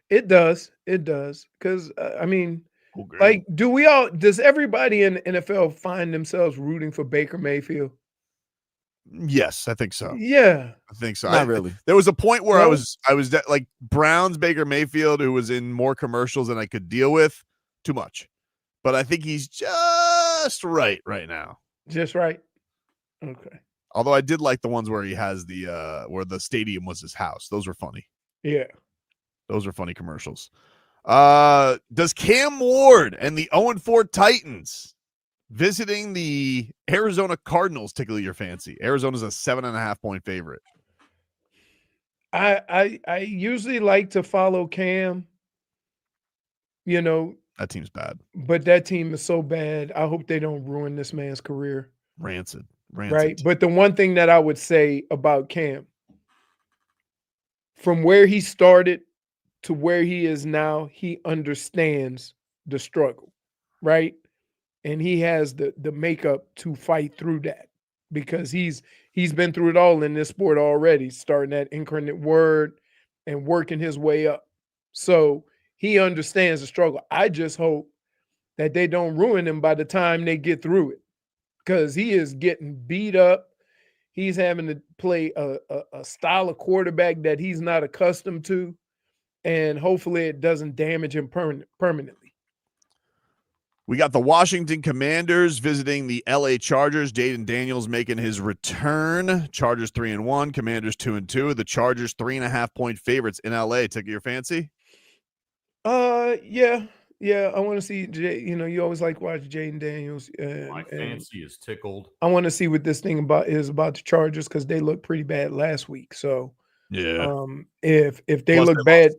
It does. It does. Because I mean, like, does everybody in the NFL find themselves rooting for Baker Mayfield? Yes, I think so. Yeah. I think so. Not really. There was a point where I was like Browns Baker Mayfield, who was in more commercials than I could deal with. Too much. But I think he's just right now. Just right. Okay. Although I did like the ones where he has where the stadium was his house. Those were funny. Yeah. Those are funny commercials. Does Cam Ward and the 0-4 Titans visiting the Arizona Cardinals tickle your fancy? Arizona's a 7.5-point favorite. I usually like to follow Cam. You know, that team's bad. But that team is so bad. I hope they don't ruin this man's career. Rancid. Right. But the one thing that I would say about Cam, from where he started to where he is now, he understands the struggle, right? And he has the makeup to fight through that because he's been through it all in this sport already, starting at Incarnate Word and working his way up. So he understands the struggle. I just hope that they don't ruin him by the time they get through it, because he is getting beat up. He's having to play a style of quarterback that he's not accustomed to, and hopefully it doesn't damage him permanently. We got the Washington Commanders visiting the LA Chargers. Jaden Daniels making his return. Chargers 3-1, Commanders 2-2. The Chargers 3.5-point favorites in LA. Take your fancy? Yeah. I want to see Jay. You know, you always like watch Jaden Daniels. My fancy is tickled. I want to see what this thing is about the Chargers, because they looked pretty bad last week. So yeah, if they look bad,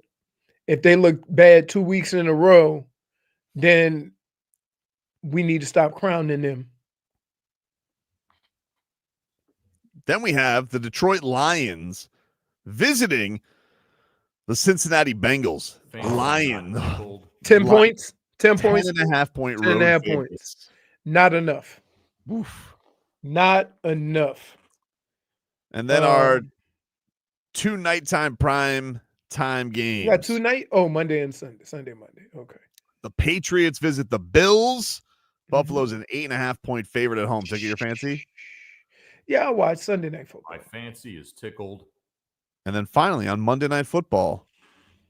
if they look bad 2 weeks in a row, then we need to stop crowning them. Then we have the Detroit Lions visiting the Cincinnati Bengals. Lions. 10 points. 10 points. 10.5-point road. 10.5 points. Not enough. Oof. Not enough. And then our two nighttime prime time games. You got 2 night? Oh, Monday and Sunday. Sunday, Monday. Okay. The Patriots visit the Bills. Buffalo's an 8.5-point favorite at home. Take your fancy? Yeah, I watch Sunday Night Football. My fancy is tickled. And then finally on Monday Night Football,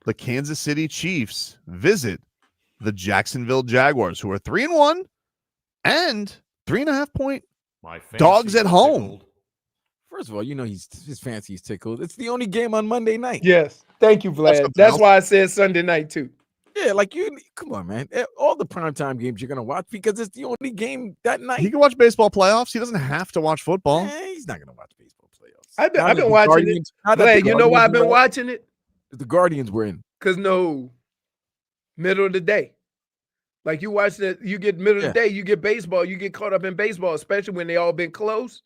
the Kansas City Chiefs visit the Jacksonville Jaguars, who are 3-1 and 3.5-point My fancy dogs at is home. tickled. First of all, his fancy is tickled. It's the only game on Monday night. Yes. Thank you, Vlad. something That's else. why I said Sunday night too. Yeah, like come on, man. All the primetime games you're gonna watch because it's the only game that night. He can watch baseball playoffs. He doesn't have to watch football. He's not gonna watch baseball playoffs. I've Now that been the watching Guardians- now it. that the Vlad, you know why I've been Guardians were in- watching it? The Guardians were in. Because middle of the day. Like you watch that, you get middle of the day, you get baseball, you get caught up in baseball, especially when they all been close.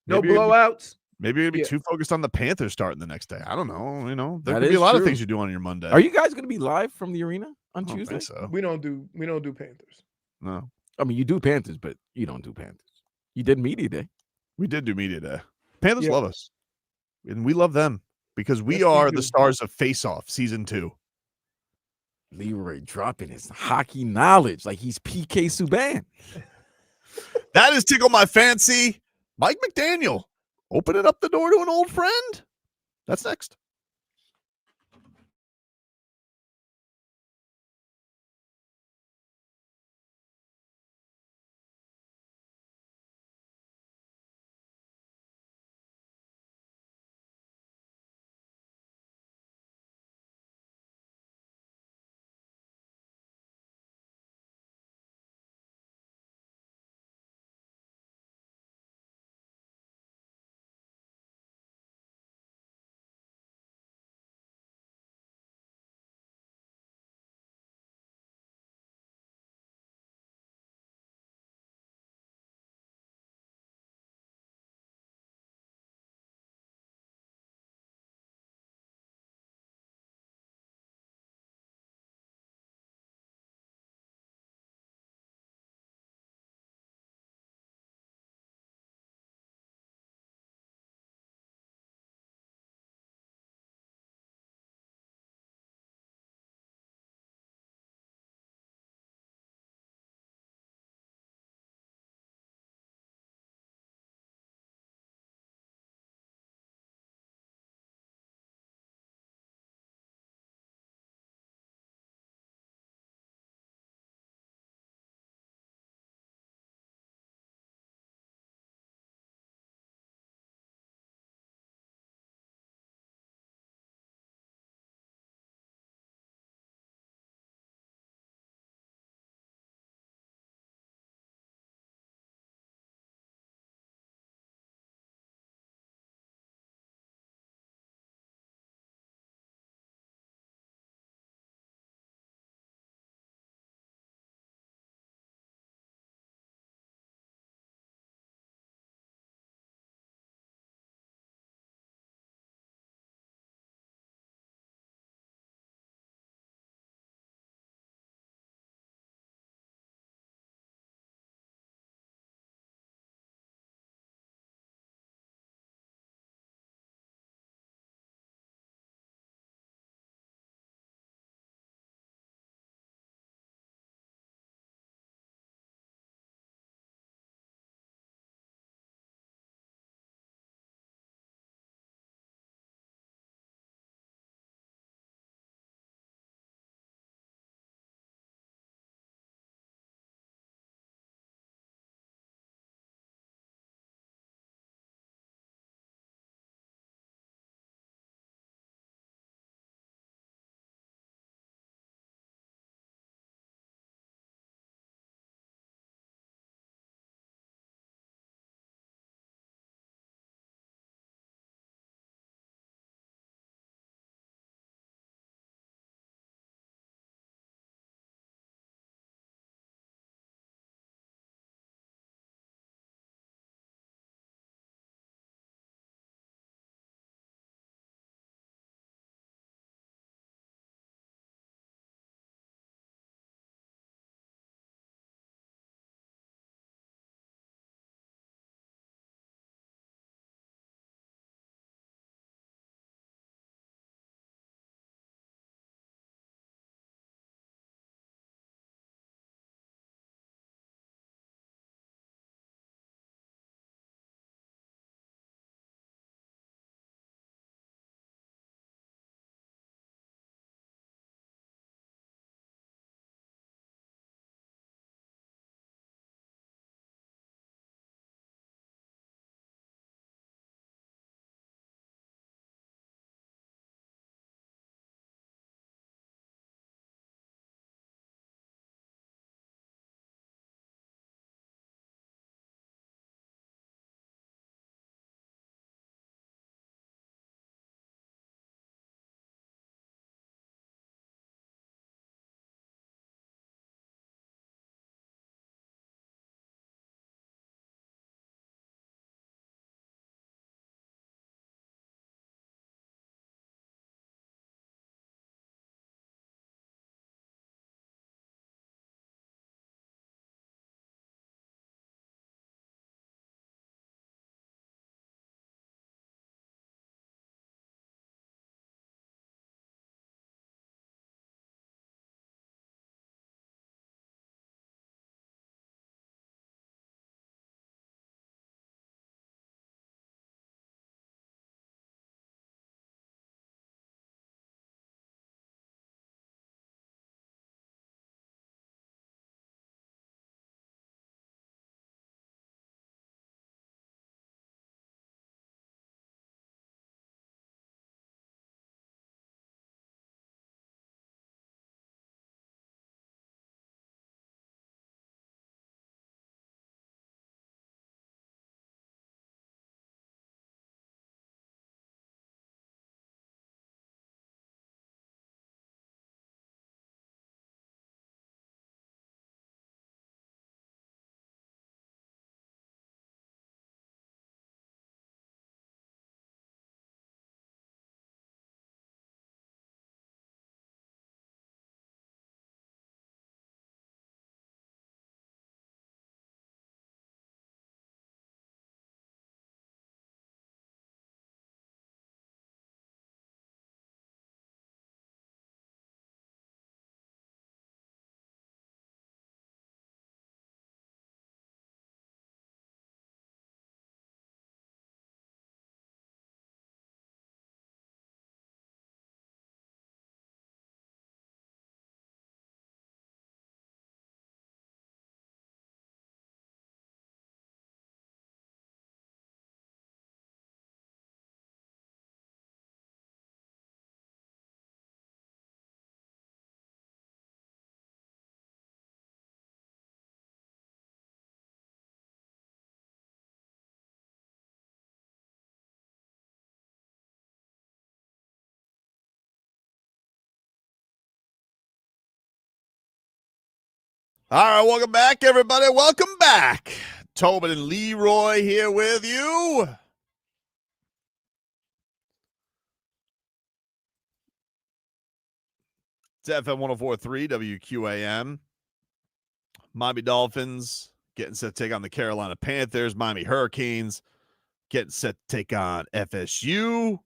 No Maybe it'd be- blowouts. Maybe you'd be Yeah. too focused on the Panthers starting the next day. I don't know. There That could be a is lot of true. things you do on your Monday. Are you guys gonna be live from the arena on I don't Tuesday? think so. We don't do Panthers. No. I mean, you do Panthers, but you don't do Panthers. You did media day. We did do media day. Panthers Yeah. love us. And we love them because we Yes, we are do. the stars of Face Off season 2. Leroy dropping his hockey knowledge like he's PK Subban. That is Tickle My Fancy. Mike McDaniel opening up the door to an old friend. That's next. All right, welcome back, everybody. Welcome back. Tobin and Leroy here with you. It's FM 104.3 WQAM. Miami Dolphins getting set to take on the Carolina Panthers. Miami Hurricanes getting set to take on FSU.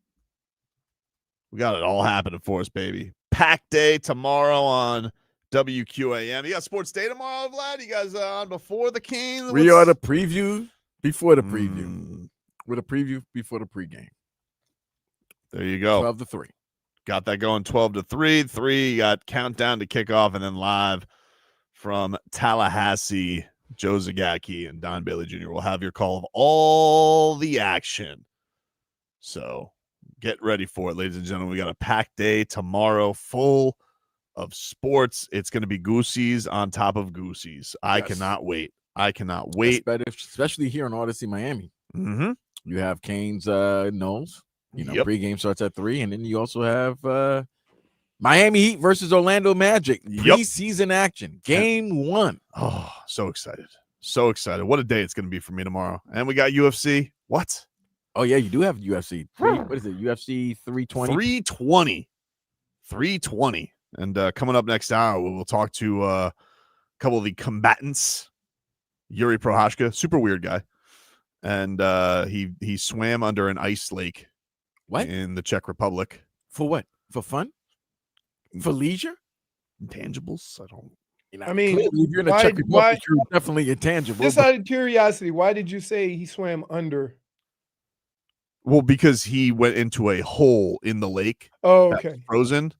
We got it all happening for us, baby. Pack day tomorrow on WQAM. You got Sports Day tomorrow, Vlad? You guys on before the Canes? We are the preview before the preview. We're the preview before the pregame. There you go. 12 to 3. Got that going 12 to 3. 3 got countdown to kickoff, and then live from Tallahassee, Joe Zagacki and Don Bailey Jr. will have your call of all the action. So get ready for it, ladies and gentlemen. We got a packed day tomorrow full of sports. It's going to be goosies on top of goosies. I cannot wait. I cannot wait. Especially here in Odyssey, Miami. Mm-hmm. You have Canes Knowles. Pregame starts at 3, and then you also have Miami Heat versus Orlando Magic. Preseason action. Game 1. Oh, so excited. So excited. What a day it's going to be for me tomorrow. And we got UFC. What? Oh, yeah, you do have UFC. What is it? UFC 320? 320. And coming up next hour, we'll talk to a couple of the combatants. Yuri Prohashka, super weird guy. And he swam under an ice lake. What? In the Czech Republic. For what? For fun? For leisure? Intangibles? I don't. I mean, if you're in the Czech Republic, you're definitely intangible. Just out of curiosity, why did you say he swam under? Well, because he went into a hole in the lake. Oh, okay. Frozen,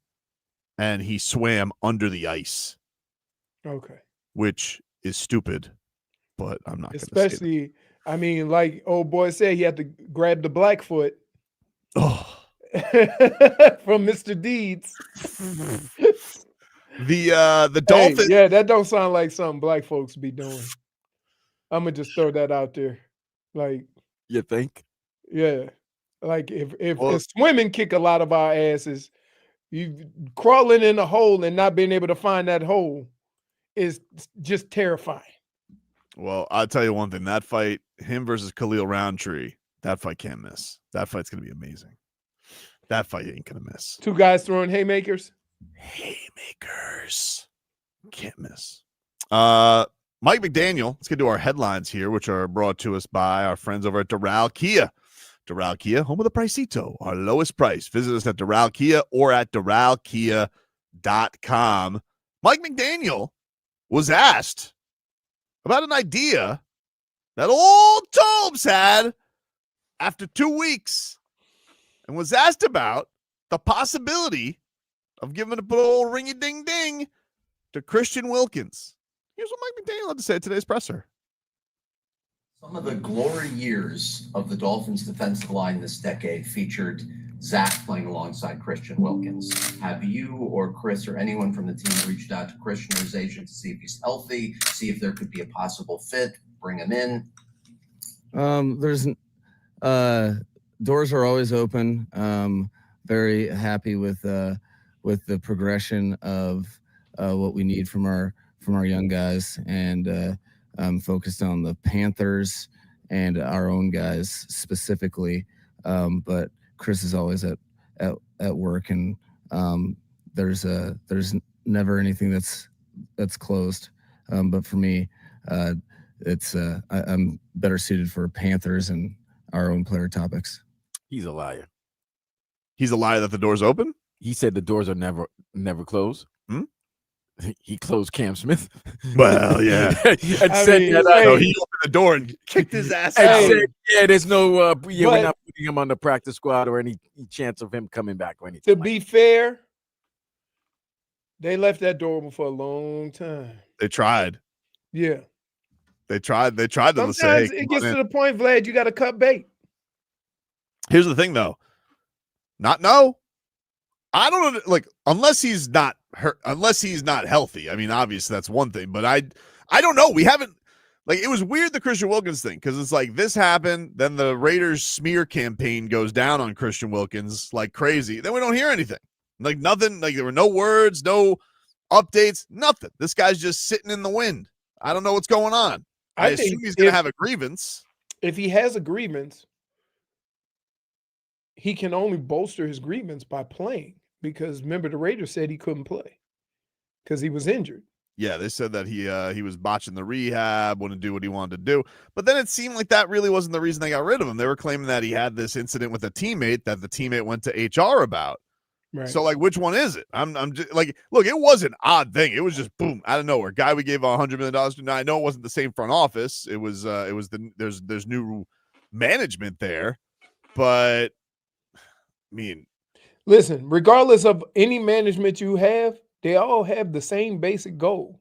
and he swam under the ice. Okay. Which is stupid, but I'm not. Especially, I mean, like old boy said, he had to grab the Blackfoot. Oh. From Mr. Deeds. The Dolphins. Hey, yeah, that don't sound like something black folks be doing. I'm gonna just throw that out there. Like, you think? Yeah. Like if swimming kick a lot of our asses, you crawling in a hole and not being able to find that hole is just terrifying. Well, I'll tell you one thing. That fight, him versus Khalil Roundtree, that fight can't miss. That fight's gonna be amazing. That fight ain't gonna miss. 2 guys throwing haymakers. Haymakers. Can't miss. Mike McDaniel. Let's get to our headlines here, which are brought to us by our friends over at Doral Kia. Doral Kia, home of the Pricito, our lowest price. Visit us at Doral Kia or at DoralKia.com. Mike McDaniel was asked about an idea that old Tobes had after 2 weeks, and was asked about the possibility of giving a old ringy-ding-ding to Christian Wilkins. Here's what Mike McDaniel had to say at today's presser. Some of the glory years of the Dolphins defensive line this decade featured Zach playing alongside Christian Wilkins. Have you or Chris or anyone from the team reached out to Christian or his agent to see if he's healthy, see if there could be a possible fit, bring him in? Doors are always open. Very happy with the progression of what we need from our young guys, and I'm focused on the Panthers and our own guys specifically. But Chris is always at work, and there's never anything that's closed. But for me, I'm better suited for Panthers and our own player topics. He's a liar. He's a liar that the door's open? He said the doors are never closed. He closed Cam Smith. Well, yeah. and said he opened the door and kicked his ass and out. said, yeah, there's no we're not putting him on the practice squad or any chance of him coming back or anything. To be fair, they left that door open for a long time. They tried. Yeah. They tried to Sometimes say, hey, it gets to the point, Vlad, you got to cut bait. Here's the thing, though. I don't know, like, unless he's not hurt, unless he's not healthy. I mean, obviously that's one thing, but I don't know. We haven't, like, it was weird, the Christian Wilkins thing, because it's like this happened, then the Raiders smear campaign goes down on Christian Wilkins like crazy. Then we don't hear anything. Like nothing, like there were no words, no updates, nothing. This guy's just sitting in the wind. I don't know what's going on. I assume he's going to have a grievance. If he has a grievance, he can only bolster his grievance by playing, because remember the Raiders said he couldn't play because he was injured. Yeah, they said that he was botching the rehab, wouldn't do what he wanted to do. But then it seemed like that really wasn't the reason they got rid of him. They were claiming that he had this incident with a teammate that the teammate went to HR about. Right. So, like, which one is it? I'm just like, look, it was an odd thing. It was just boom out of nowhere. Guy we gave $100 million to. Now I know it wasn't the same front office. It was there's new management there, but I mean, listen, regardless of any management you have, they all have the same basic goal: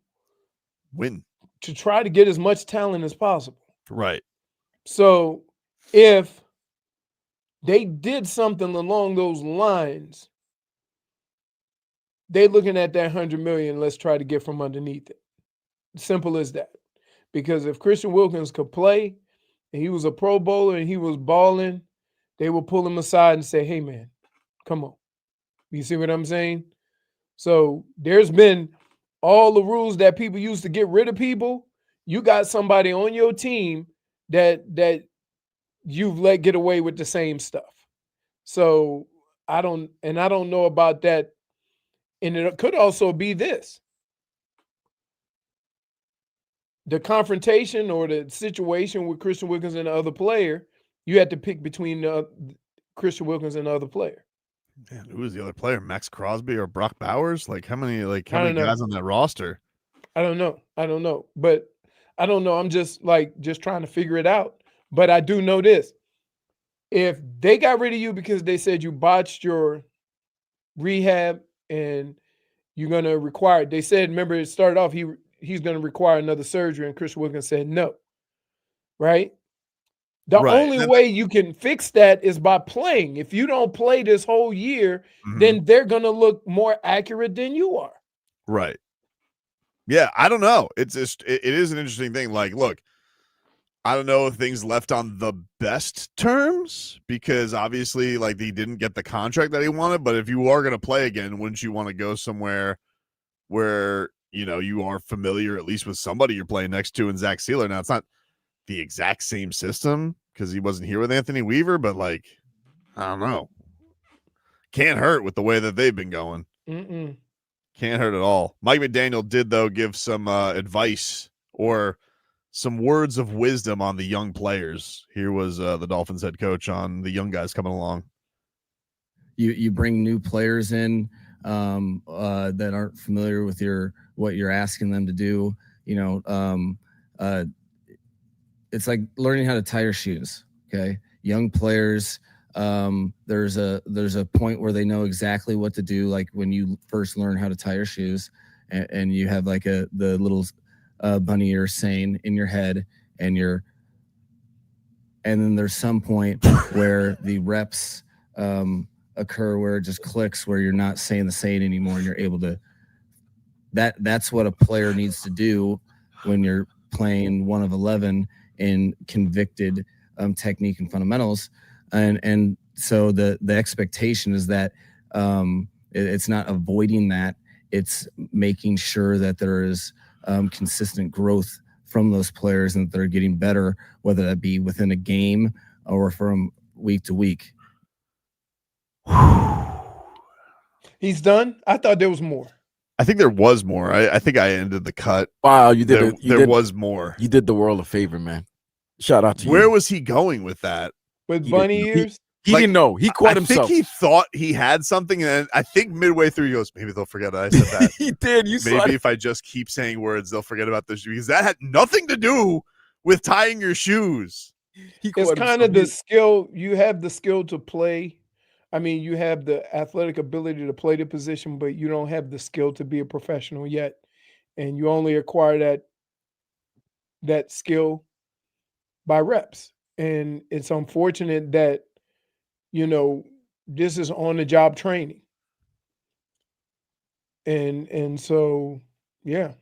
win, to try to get as much talent as possible. Right. So if they did something along those lines, they're looking at that $100 million. Let's try to get from underneath it. Simple as that. Because if Christian Wilkins could play and he was a Pro Bowler and he was balling, they will pull him aside and say, "Hey, man, come on." You see what I'm saying? So there's been all the rules that people use to get rid of people. You got somebody on your team that you've let get away with the same stuff. So I don't know about that. And it could also be this: the confrontation or the situation with Christian Wilkins and the other player. You had to pick between Christian Wilkins and the other player. Man, who was the other player? Max Crosby or Brock Bowers? Like how many know. guys on that roster? I don't know. But I don't know. I'm just trying to figure it out. But I do know this: if they got rid of you because they said you botched your rehab and you're going to require, they said, remember it started off, he's going to require another surgery, and Chris Wilkins said no. Right? The only way you can fix that is by playing. If you don't play this whole year, then they're going to look more accurate than you are. Right. Yeah, I don't know. It's just it is an interesting thing. Like, look, I don't know if things left on the best terms, because obviously, like, he didn't get the contract that he wanted. But if you are going to play again, wouldn't you want to go somewhere where, you know, you are familiar at least with somebody you're playing next to in Zach Sealer? Now, it's not the exact same system because he wasn't here with Anthony Weaver, but, like, I don't know. Can't hurt with the way that they've been going. Mm-mm. Can't hurt at all. Mike McDaniel did, though, give some advice or some words of wisdom on the young players. Here was the Dolphins head coach on the young guys coming along. You bring new players in that aren't familiar with what you're asking them to do. You know, it's like learning how to tie your shoes. Okay, young players. There's a point where they know exactly what to do. Like when you first learn how to tie your shoes, and you have like the little bunny ear saying in your head, and then there's some point where the reps occur where it just clicks, where you're not saying the saying anymore, and you're able to. That's what a player needs to do when you're playing 1 of 11 in convicted technique and fundamentals. And so the expectation is that it's not avoiding that, it's making sure that there is consistent growth from those players and that they're getting better, whether that be within a game or from week to week. He's done? I thought there was more. I think there was more. I think I ended the cut. Wow, you did. There was more. You did the world a favor, man. Shout out to you. Where was he going with that? With bunny ears? He didn't know. He caught himself. I think he thought he had something, and I think midway through he goes, maybe they'll forget I said that. He did. Maybe if I just keep saying words, they'll forget about this, because that had nothing to do with tying your shoes. It's kind of the skill. You have the skill to play. I mean, you have the athletic ability to play the position, but you don't have the skill to be a professional yet. And you only acquire that skill by reps. And it's unfortunate that, you know, this is on-the-job training. And so, yeah.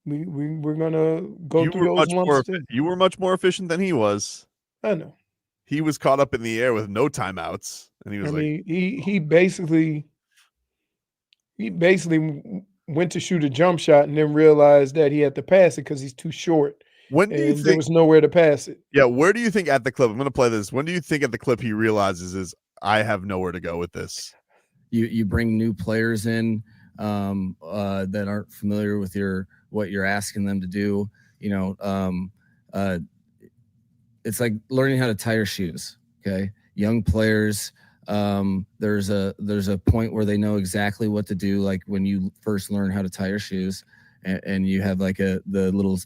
We're gonna go through those months. You were much more efficient than he was. I know. He was caught up in the air with no timeouts, and he was he basically He basically went to shoot a jump shot and then realized that he had to pass it because he's too short. When do you And think there was nowhere to pass it? Yeah, where do you think at the clip? I'm going to play this. When do you think at the clip he realizes is I have nowhere to go with this? You bring new players in that aren't familiar with what you're asking them to do. It's like learning how to tie your shoes. Okay, young players. There's a point where they know exactly what to do. Like when you first learn how to tie your shoes, and you have like the little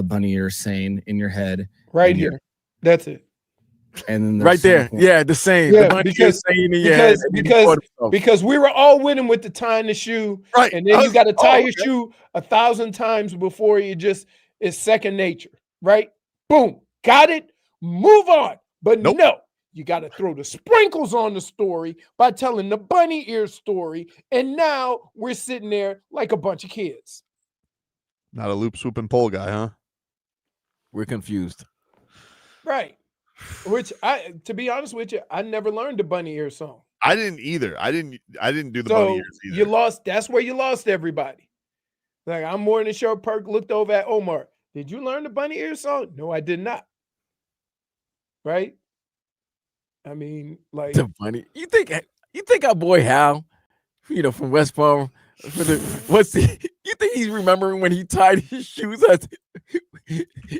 bunny ear saying in your head, right here. That's it. And then right there, yeah, the same. Yeah, the bunny ear saying in your head, because we were all winning with the tying the shoe, right? And then you got to tie your shoe 1,000 times before it's second nature, right? Boom, got it. Move on, but no. You got to throw the sprinkles on the story by telling the bunny ear story. And now we're sitting there like a bunch of kids. Not a loop, swoop, and pole guy, huh? We're confused. Right. Which to be honest with you, I never learned the bunny ear song. I didn't either. I didn't do the bunny ears either. You lost. That's where you lost everybody. Like I'm more than sure Perk looked over at Omar. Did you learn the bunny ear song? No, I did not. Right. I mean, like the bunny. You think our boy Hal, from West Palm, you think he's remembering when he tied his shoes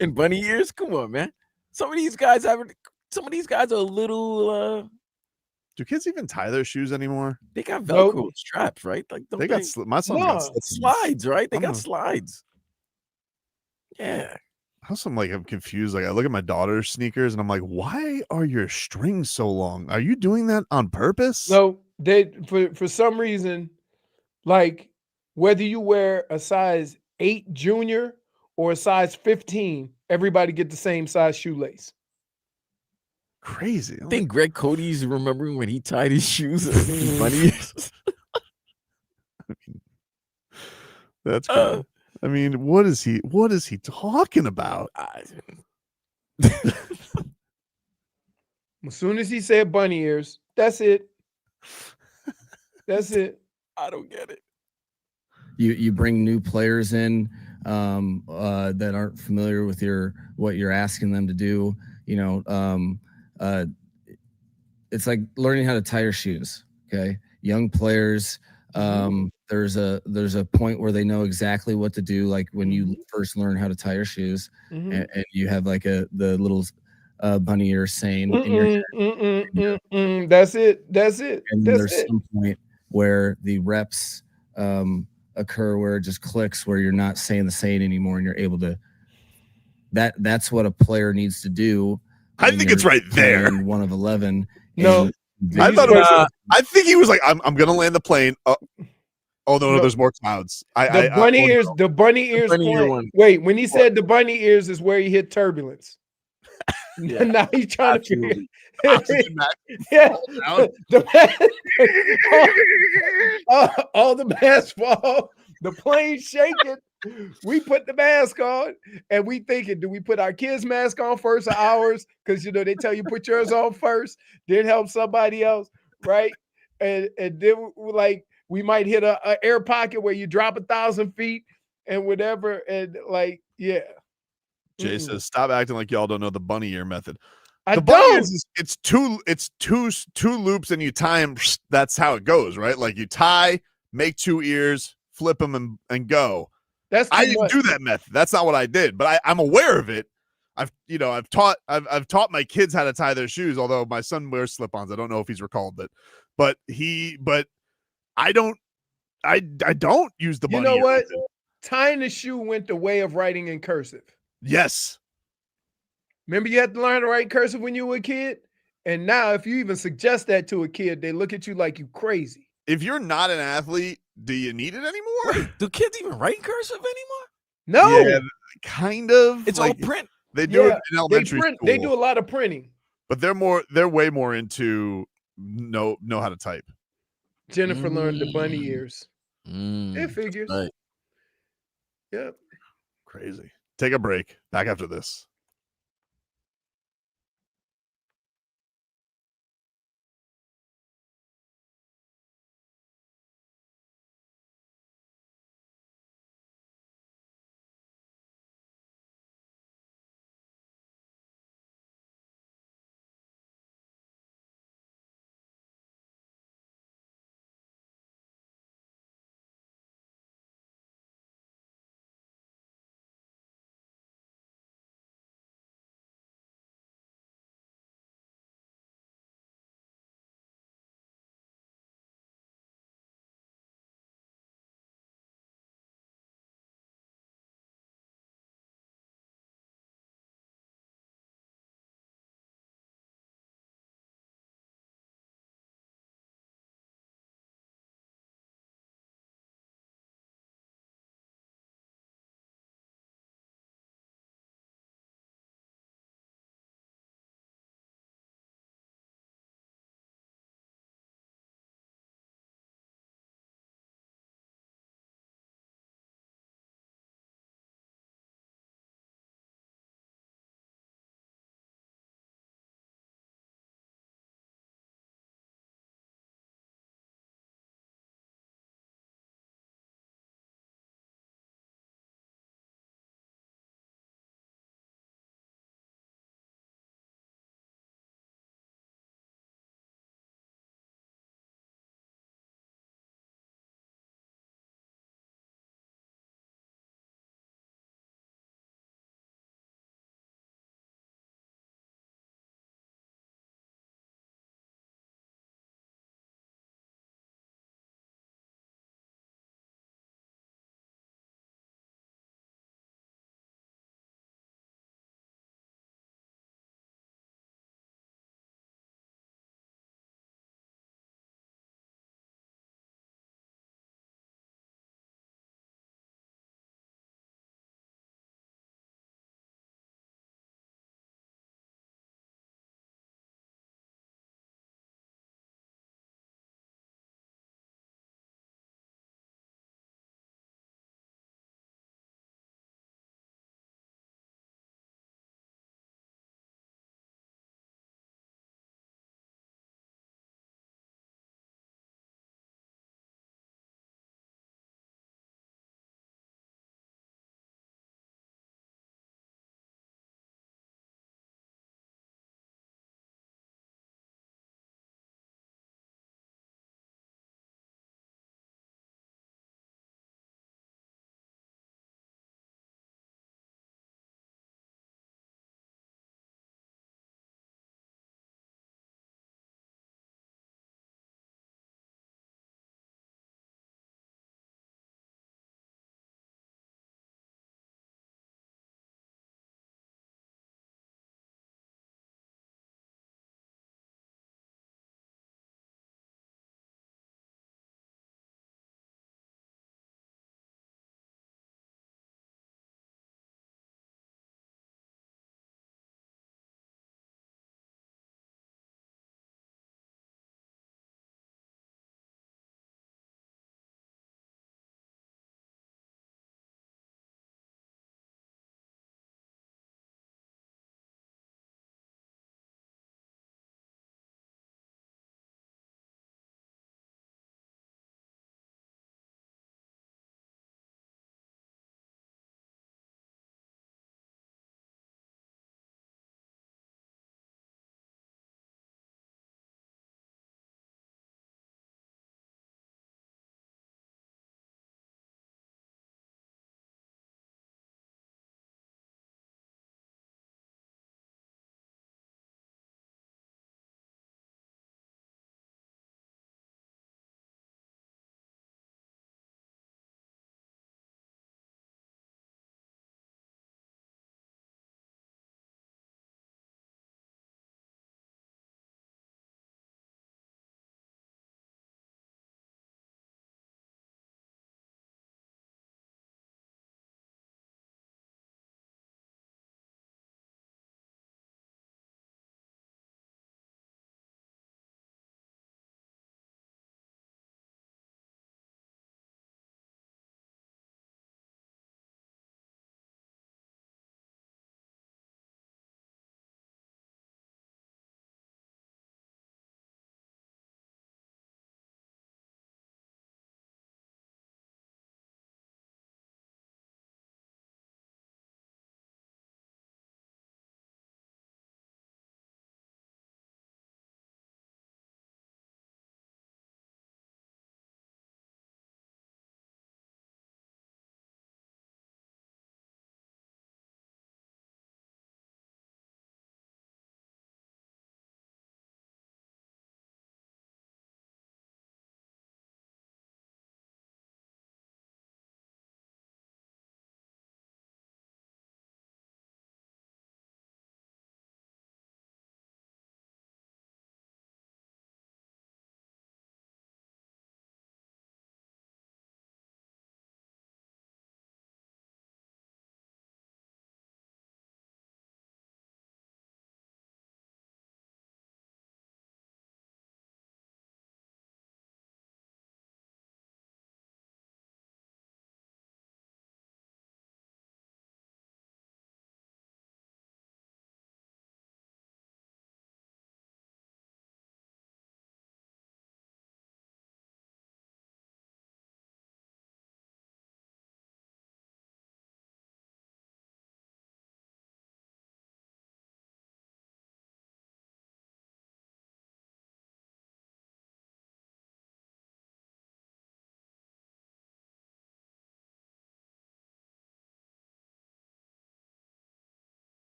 in bunny ears? Come on, man. Some of these guys are a little. Do kids even tie their shoes anymore? They got Velcro straps, right? Like they got my son's got slides, right? They got slides. Yeah. I'm confused. Like I look at my daughter's sneakers and I'm like, why are your strings so long? Are you doing that on purpose? No, they for some reason, like whether you wear a size 8 junior or a size 15, everybody get the same size shoelace. Crazy. I think Greg Cody's remembering when he tied his shoes. Bunny ears. That's cool. I mean, what is he talking about? As soon as he said bunny ears, that's it. That's it. I don't get it. You bring new players in that aren't familiar with what you're asking them to do. It's like learning how to tie your shoes. Okay, young players. There's a point where they know exactly what to do. Like when you first learn how to tie your shoes, and you have like the little bunny ear saying in your head. That's it. That's it. And then there's some point where the reps occur where it just clicks, where you're not saying the saying anymore, and you're able to. That's what a player needs to do. I think it's right there. One of 11. No, I thought it was. I think he was like, I'm gonna land the plane. Oh no, there's more clouds. The bunny ears. One. Wait, when he said the bunny ears is where he hit turbulence. Yeah. Now he's trying to figure. Yeah, all the mask fall, the plane shaking. We put the mask on, and we thinking, do we put our kids' mask on first or ours? Because they tell you put yours on first, then help somebody else, right? And then we might hit a air pocket where you drop 1,000 feet and whatever, and Jay says, stop acting like y'all don't know the bunny ear method. The bunny ears it's two loops and you tie them. That's how it goes, right? Like you tie, make 2 ears, flip them and go. I didn't do that method. That's not what I did, but I'm aware of it. I've taught my kids how to tie their shoes, although my son wears slip-ons. I don't know if he's recalled it, but I don't use the bunny ear. You know what? Method. Tying the shoe went the way of writing in cursive. Yes. Remember you had to learn to write cursive when you were a kid? And now if you even suggest that to a kid, they look at you like you crazy. If you're not an athlete, do you need it anymore? Wait, do kids even write cursive anymore? No. Yeah, kind of. It's all print. They do it in elementary school. They do a lot of printing. But they're way more into know how to type. Jennifer learned the bunny ears. It figures. Right. Yep. Crazy. Take a break. Back after this.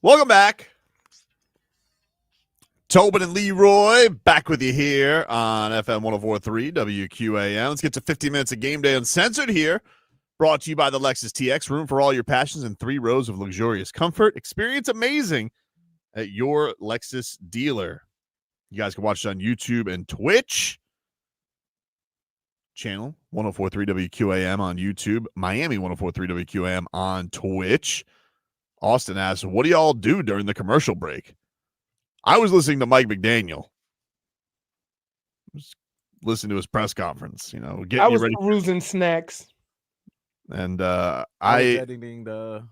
Welcome back. Tobin and Leroy back with you here on FM 104.3 WQAM. Let's get to 15 minutes of Game Day Uncensored here. Brought to you by the Lexus TX. Room for all your passions in 3 rows of luxurious comfort. Experience amazing at your Lexus dealer. You guys can watch it on YouTube and Twitch. Channel 104.3 WQAM on YouTube. Miami 104.3 WQAM on Twitch. Austin asks, what do y'all do during the commercial break? I was listening to Mike McDaniel. Just listening to his press conference, you know, getting I was ready. perusing snacks. And I was editing the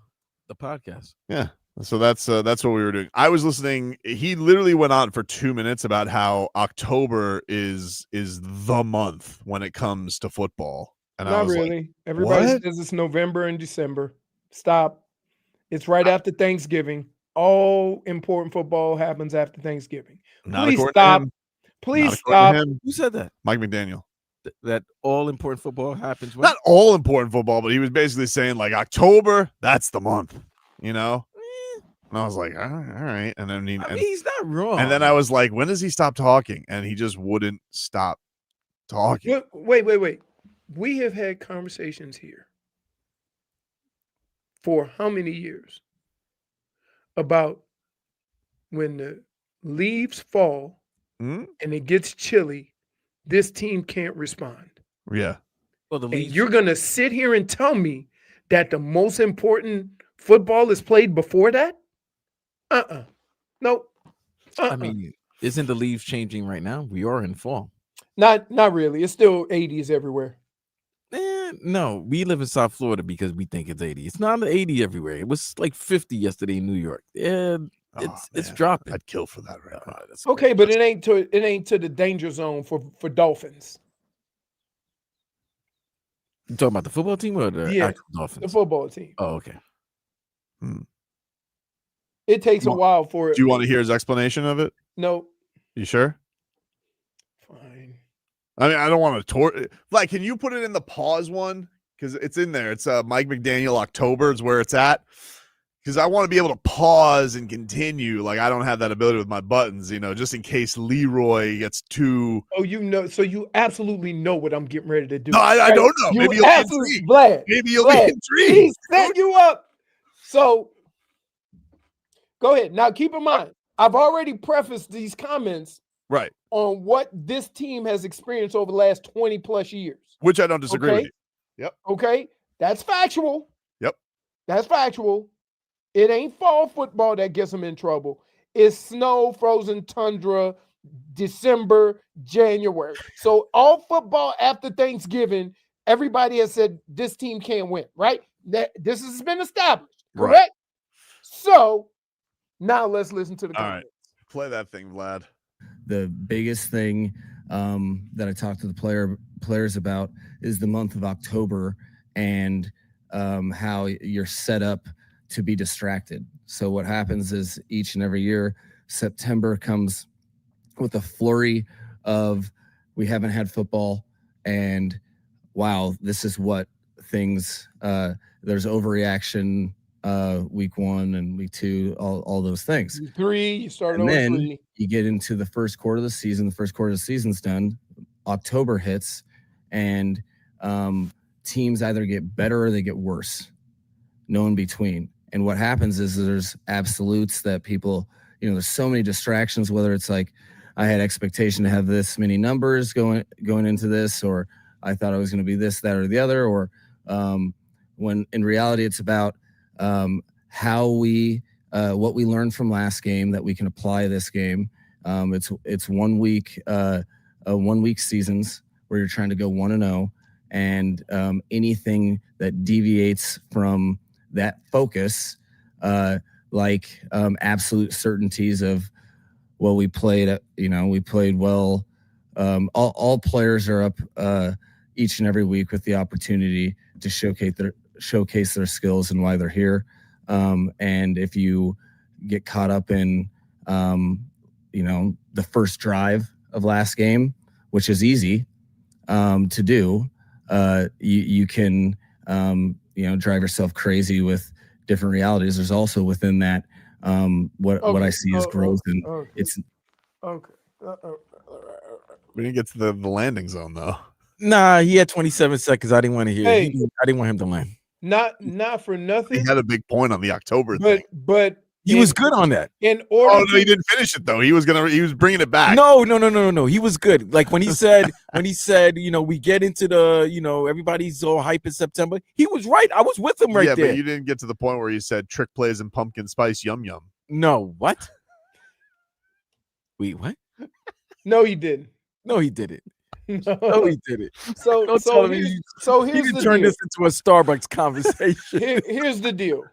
podcast. Yeah. So that's what we were doing. I was listening. He literally went on for 2 minutes about how October is the month when it comes to football. And I Not was really. like, Everybody what? says it's November and December. Stop. It's right after Thanksgiving. All important football happens after Thanksgiving. Not Please according to stop. him. Please Not according to stop. him. Who said that? Mike McDaniel. That all important football happens when? Not all important football, but he was basically saying like October, that's the month, you know? And I was like, all right. And then he's not wrong. And then I was like, when does he stop talking? And he just wouldn't stop talking. Wait. We have had conversations here for how many years about when the leaves fall and it gets chilly, this team can't respond. Yeah. Well, the And leaves, you're going to sit here and tell me that the most important football is played before that? Nope. I mean, isn't the leaves changing right now? We are in fall. Not really. It's still 80s everywhere. No, we live in South Florida because we think it's 80. It's not 80 everywhere. It was like 50 yesterday in New York. Yeah, it's dropping. I'd kill for that right now. Okay, but it ain't to the danger zone for Dolphins. You talking about the football team or the actual Dolphins? The football team. Oh, okay. It takes a while for it. Do you want to hear his explanation of it? No. You sure? Fine. I mean, I don't want to like, can you put it in the pause one? Because it's in there. It's Mike McDaniel October is where it's at. Because I want to be able to pause and continue. Like, I don't have that ability with my buttons, you know, just in case Leroy gets too. Oh, you know, so you absolutely know what I'm getting ready to do. No, I don't know. Maybe you'll be intrigued. Vlad, Maybe you'll be intrigued. He set you up. So go ahead. Now, keep in mind, I've already prefaced these comments right on what this team has experienced over the last 20 plus years. Which I don't disagree with you. Yep. Okay. That's factual. Yep. That's factual. It ain't fall football that gets them in trouble. It's snow, frozen tundra, December, January. So all football after Thanksgiving, everybody has said this team can't win, right? That this has been established, correct? Right. So now let's listen to the comments. All right. Play that thing, Vlad. The biggest thing that I talked to the players about is the month of October and how you're set up to be distracted. So what happens is each and every year, September comes with a flurry of we haven't had football and wow, this is what things, there's overreaction week 1 and week 2, all those things. Week 3, you start and over then 3. You get into the first quarter of the season. The first quarter of the season's done. October hits and teams either get better or they get worse. No in between. And what happens is there's absolutes that people, you know, there's so many distractions, whether it's like I had expectation to have this many numbers going into this, or I thought I was going to be this, that, or the other, or when in reality it's about how we what we learned from last game that we can apply this game. It's 1 week 1 week seasons where you're trying to go 1-0, and anything that deviates from that focus, like absolute certainties of, well, we played well. All players are up each and every week with the opportunity to showcase their skills and why they're here. And if you get caught up in, the first drive of last game, which is easy to do, you can, drive yourself crazy with different realities. There's also within that What I see is growth, and okay. it's Okay. We didn't get to the landing zone though. Nah, he had 27 seconds. I didn't want to hear. Hey. I didn't want him to land. Not for nothing. He had a big point on the October thing. But He was good on that. in order. Oh no, he didn't finish it though. He was bringing it back. No. He was good. Like when he said, we get into the, everybody's all hype in September. He was right. I was with him right there. Yeah, but you didn't get to the point where he said trick plays and pumpkin spice yum yum. No, what? Wait, what? No, he didn't. No, he didn't. No, he didn't. So Don't so tell me here's, you- so He here's didn't the turn deal. this into a Starbucks conversation. Here's the deal.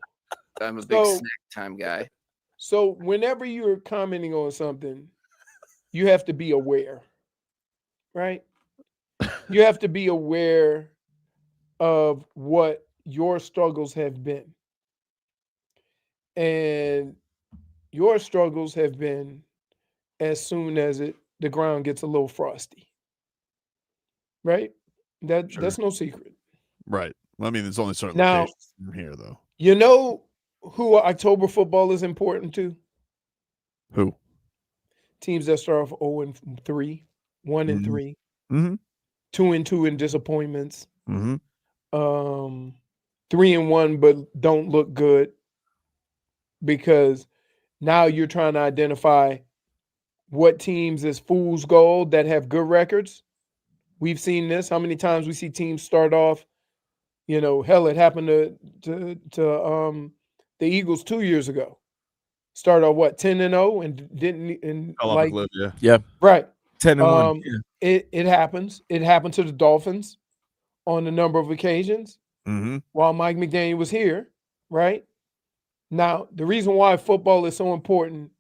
I'm a big So- snack time guy. So whenever you're commenting on something, you have to be aware, right? You have to be aware of what your struggles have been. And your struggles have been as soon as the ground gets a little frosty. Right? That's no secret. Right. Well, I mean, there's only certain Now- locations from here though. You know who October football is important to? Who? Teams that start off 0-3, 1-3, Mhm. 2-2 in disappointments, Mm-hmm. 3-1 but don't look good, because now you're trying to identify what teams is fool's gold that have good records. We've seen this. How many times we see teams start off, hell, it happened to the Eagles 2 years ago. Started off 10-0 and didn't and Fell off a like cliff, yeah. Yeah. right. 10-1. Yeah. It happens. It happened to the Dolphins on a number of occasions Mm-hmm. while Mike McDaniel was here, right? Now, the reason why football is so important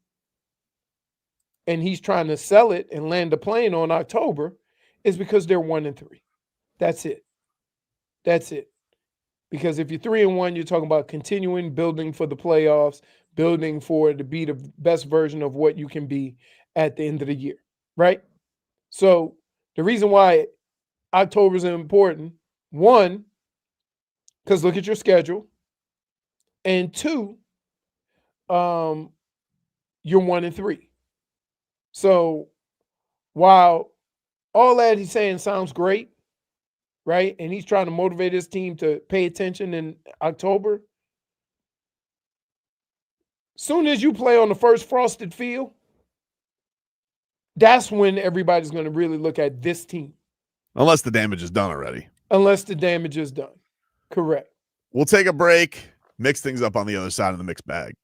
and he's trying to sell it and land the plane on October is because they're 1-3. That's it. That's it. Because if you're 3-1, you're talking about continuing building for the playoffs, building to be the best version of what you can be at the end of the year, right? So the reason why October is important, one, because look at your schedule, and two, you're 1-3. So while all that he's saying sounds great, right? And he's trying to motivate his team to pay attention in October. Soon as you play on the first frosted field, that's when everybody's going to really look at this team. Unless the damage is done already. Unless the damage is done. Correct. We'll take a break, mix things up on the other side of the mixed bag.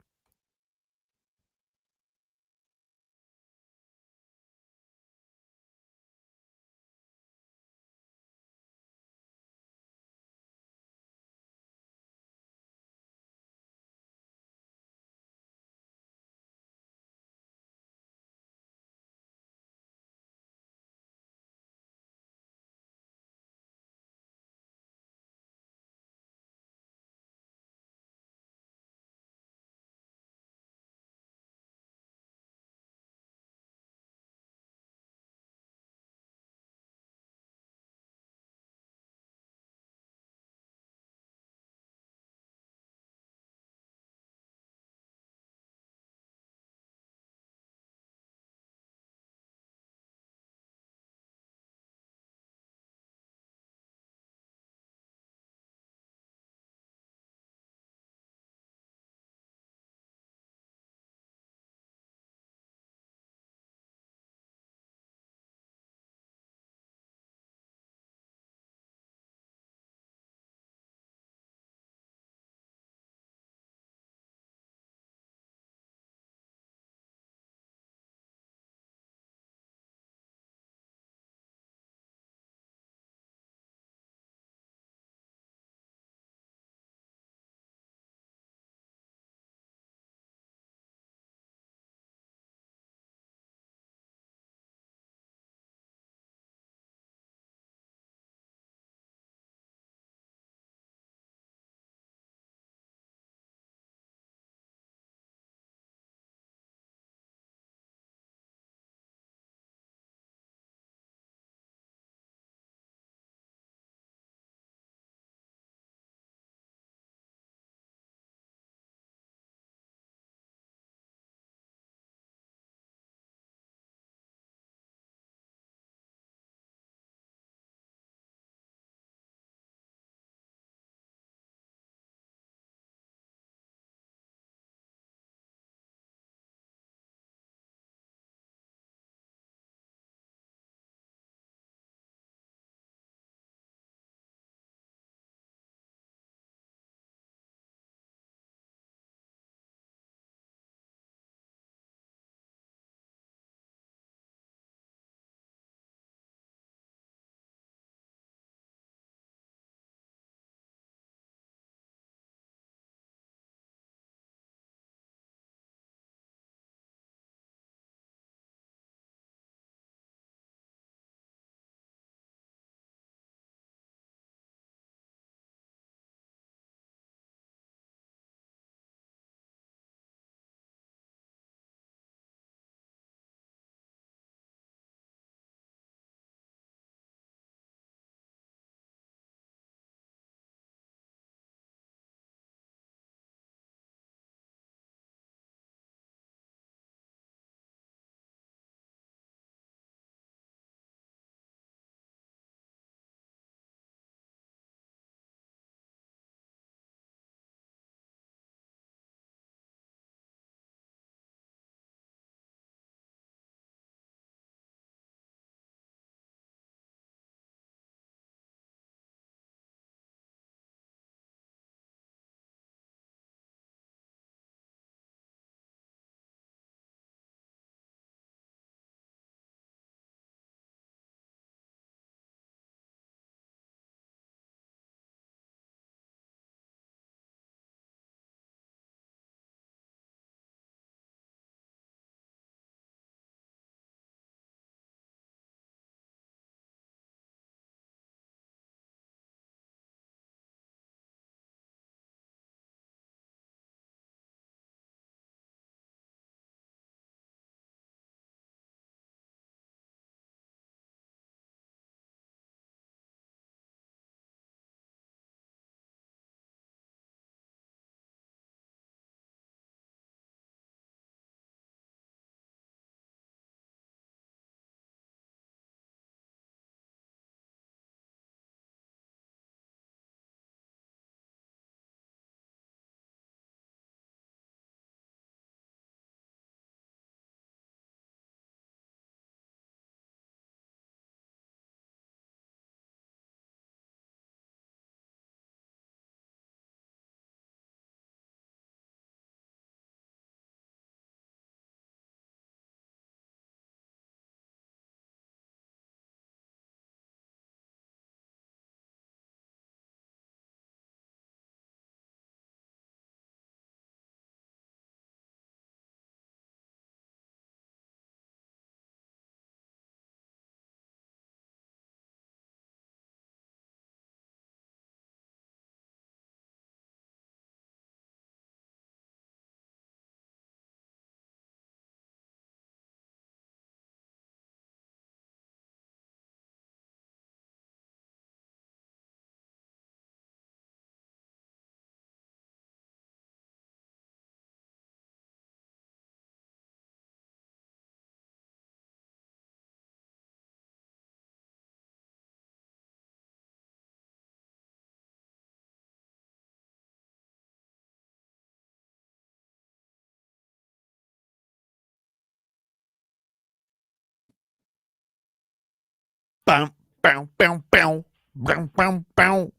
Bow, bow, bow, bow, bow, bow, bow.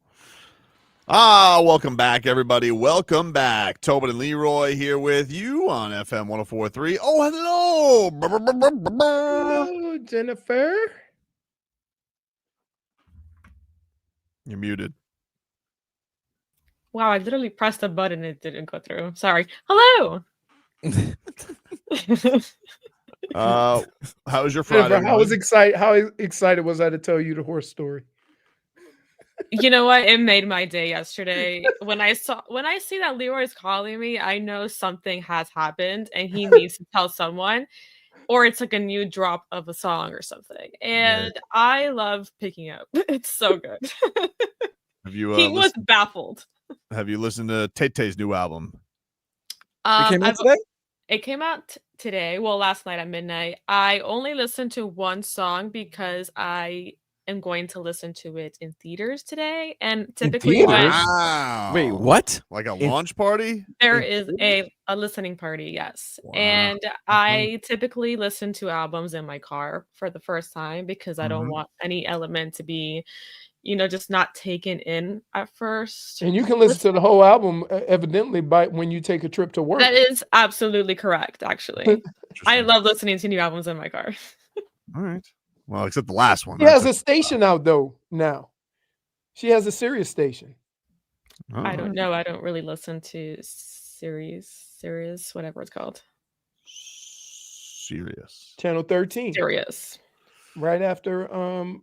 Welcome back, everybody. Welcome back. Tobin and Leroy here with you on FM 104.3. Oh, hello. Hello, Jennifer. You're muted. Wow, I literally pressed a button and it didn't go through. Sorry. Hello. How was your Friday? Jennifer, how excited was I to tell you the horse story? You know what? It made my day yesterday. When I see that Leroy's calling me, I know something has happened and he needs to tell someone, or it's like a new drop of a song or something. And I love picking up. It's so good. Have you? He was baffled. Have you listened to Tay-Tay's new album? It came out today? It came out today. Well, last night at midnight. I only listened to one song because I am going to listen to it in theaters today. And typically Wow. Wait, what? Like a launch party? there is a listening party, yes. Wow. And I typically listen to albums in my car for the first time because I don't want any element to be, just not taken in at first. And you can listen to the whole album, evidently, by when you take a trip to work. That is absolutely correct, actually. I love listening to new albums in my car. All right. Well, except the last one. She has a station out, though, now. She has a Sirius station. I don't know. I don't really listen to Sirius, whatever it's called. Sirius. Channel 13. Sirius. Right after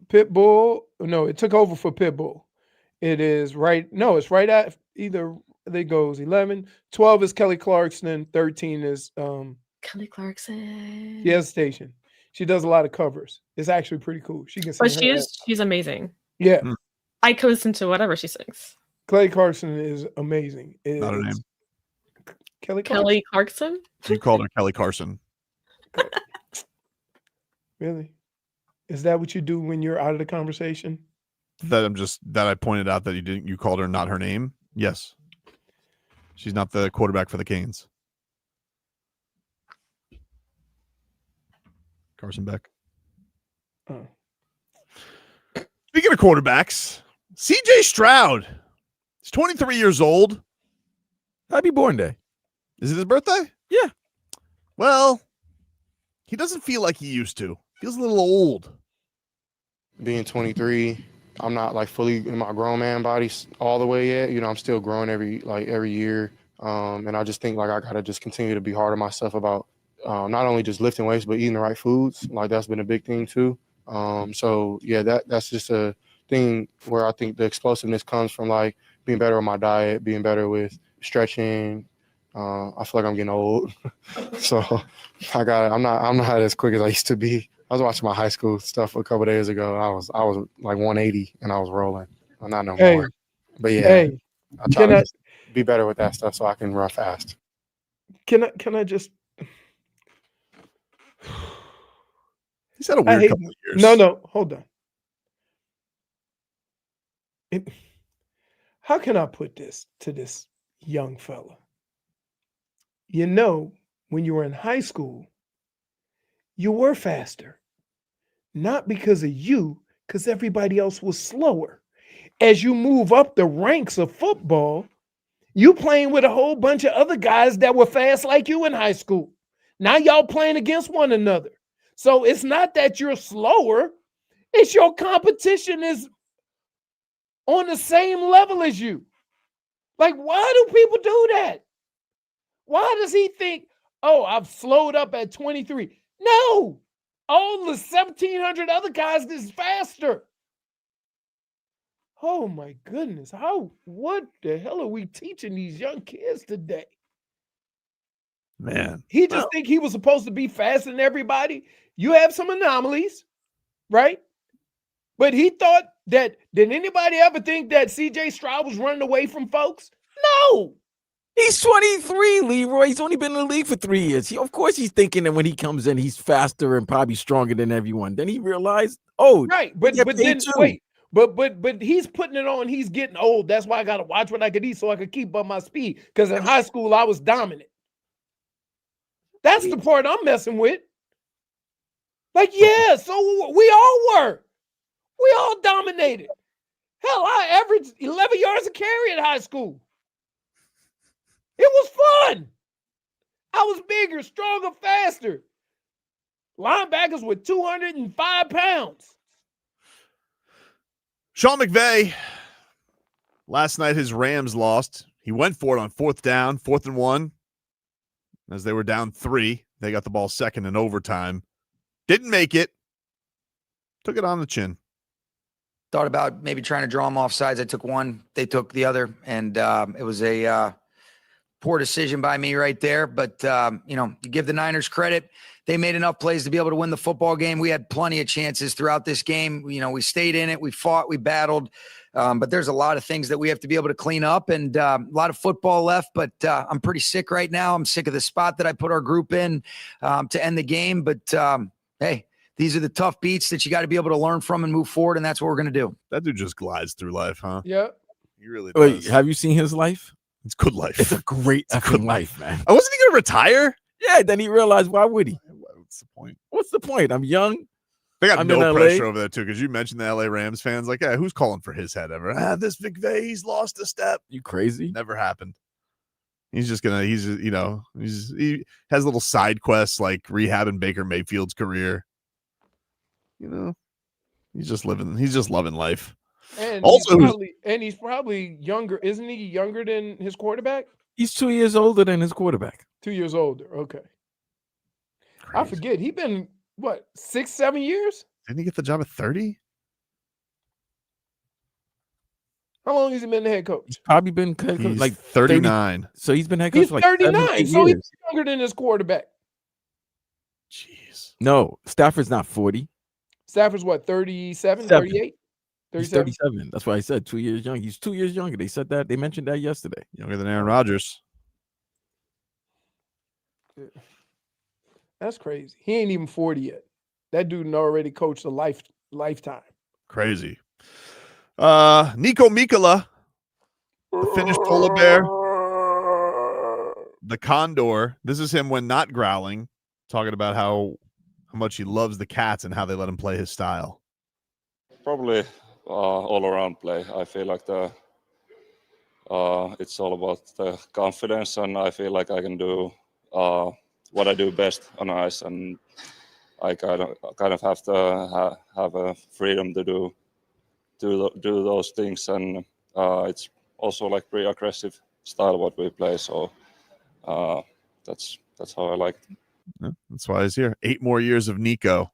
Pitbull. No, it took over for Pitbull. It's right after either it goes 11. 12 is Kelly Clarkson. 13 is Kelly Clarkson. She has a station. She does a lot of covers. It's actually pretty cool. She can sing. But she's amazing. Yeah. I could listen to whatever she sings. Kelly Clarkson is amazing. Not her name. Kelly Clarkson? You called her Kelly Carson. Really? Is that what you do when you're out of the conversation? That I pointed out that you called her not her name. Yes. She's not the quarterback for the Canes. Carson Beck. Oh. Speaking of quarterbacks, CJ Stroud. He's 23 years old. Happy born day. Is it his birthday? Yeah. Well, he doesn't feel like he used to. Feels a little old. Being 23, I'm not like fully in my grown man body all the way yet. I'm still growing every year. And I just think like I gotta just continue to be hard on myself about not only just lifting weights, but eating the right foods. Like that's been a big thing too. So yeah, that's just a thing where I think the explosiveness comes from like being better with my diet, being better with stretching. I feel like I'm getting old. So I'm not as quick as I used to be. I was watching my high school stuff a couple days ago. I was like 180 and I was rolling. I'm not no more. But yeah, I try to be better with that stuff so I can run fast. Can I just? He's had a weird couple of years. No, hold on. How can I put this to this young fella? When you were in high school, you were faster. Not because of you, because everybody else was slower. As you move up the ranks of football, you playing with a whole bunch of other guys that were fast like you in high school. Now y'all playing against one another. So it's not that you're slower. It's your competition is on the same level as you. Like, why do people do that? Why does he think, oh, I've slowed up at 23? No. All the 1,700 other guys is faster. Oh my goodness. What the hell are we teaching these young kids today? Man. He just think he was supposed to be faster than everybody. You have some anomalies, right? But he thought that, did anybody ever think that CJ Stroud was running away from folks? No. He's 23, Leroy. He's only been in the league for 3 years. Of course he's thinking that when he comes in, he's faster and probably stronger than everyone. Then he realized, right. But then wait. But he's putting it on. He's getting old. That's why I got to watch what I could eat so I could keep up my speed. Because in high school, I was dominant. That's the part I'm messing with. Like, yeah, so we all were. We all dominated. Hell, I averaged 11 yards a carry in high school. It was fun. I was bigger, stronger, faster. Linebackers were 205 pounds. Sean McVay, last night his Rams lost. He went for it on 4th down, 4th and 1. As they were down 3, they got the ball second in overtime. Didn't make it. Took it on the chin. Thought about maybe trying to draw them off sides. I took one, they took the other, and it was a poor decision by me right there. But, you give the Niners credit. They made enough plays to be able to win the football game. We had plenty of chances throughout this game. We stayed in it. We fought. We battled. But there's a lot of things that we have to be able to clean up, and a lot of football left. But I'm pretty sick right now. I'm sick of the spot that I put our group in to end the game. But, hey, these are the tough beats that you got to be able to learn from and move forward, and that's what we're going to do. That dude just glides through life, huh? Yeah. He really does. Wait, have you seen his life? It's good life. It's a great effing life, man. Oh, wasn't he going to retire? Yeah, then he realized, why would he? What's the point? What's the point? I'm young. They got I'm in no LA. pressure over there, too, because you mentioned the LA Rams fans. Like, yeah, who's calling for his head ever? This McVay, he's lost a step. You crazy? Never happened. He has little side quests like rehabbing Baker Mayfield's career. He's just loving life. And Also, he's probably younger. Isn't he younger than his quarterback? He's 2 years older than his quarterback. 2 years older. Okay. Crazy. I forget. He been, 6-7 years? Didn't he get the job at 30? How long has he been the head coach? He's probably been head coach, He's 39. 30, so he's been head coach He's for like 39, so years. he's younger than his quarterback. Jeez. No, Stafford's not 40. Stafford's 37, 38? He's 37. That's why I said 2 years young. He's 2 years younger. They said that. They mentioned that yesterday. Younger than Aaron Rodgers. That's crazy. He ain't even 40 yet. That dude already coached a lifetime. Crazy. Niko Mikkola, the Finnish polar bear, the condor. This is him when not growling, talking about how much he loves the cats and how they let him play his style. Probably all around play. I feel like it's all about the confidence, and I feel like I can do what I do best on ice, and I kind of have to have a freedom to do those things, and it's also like pretty aggressive style what we play. So that's how I like it. Yeah, that's why he's here. 8 more years of Niko.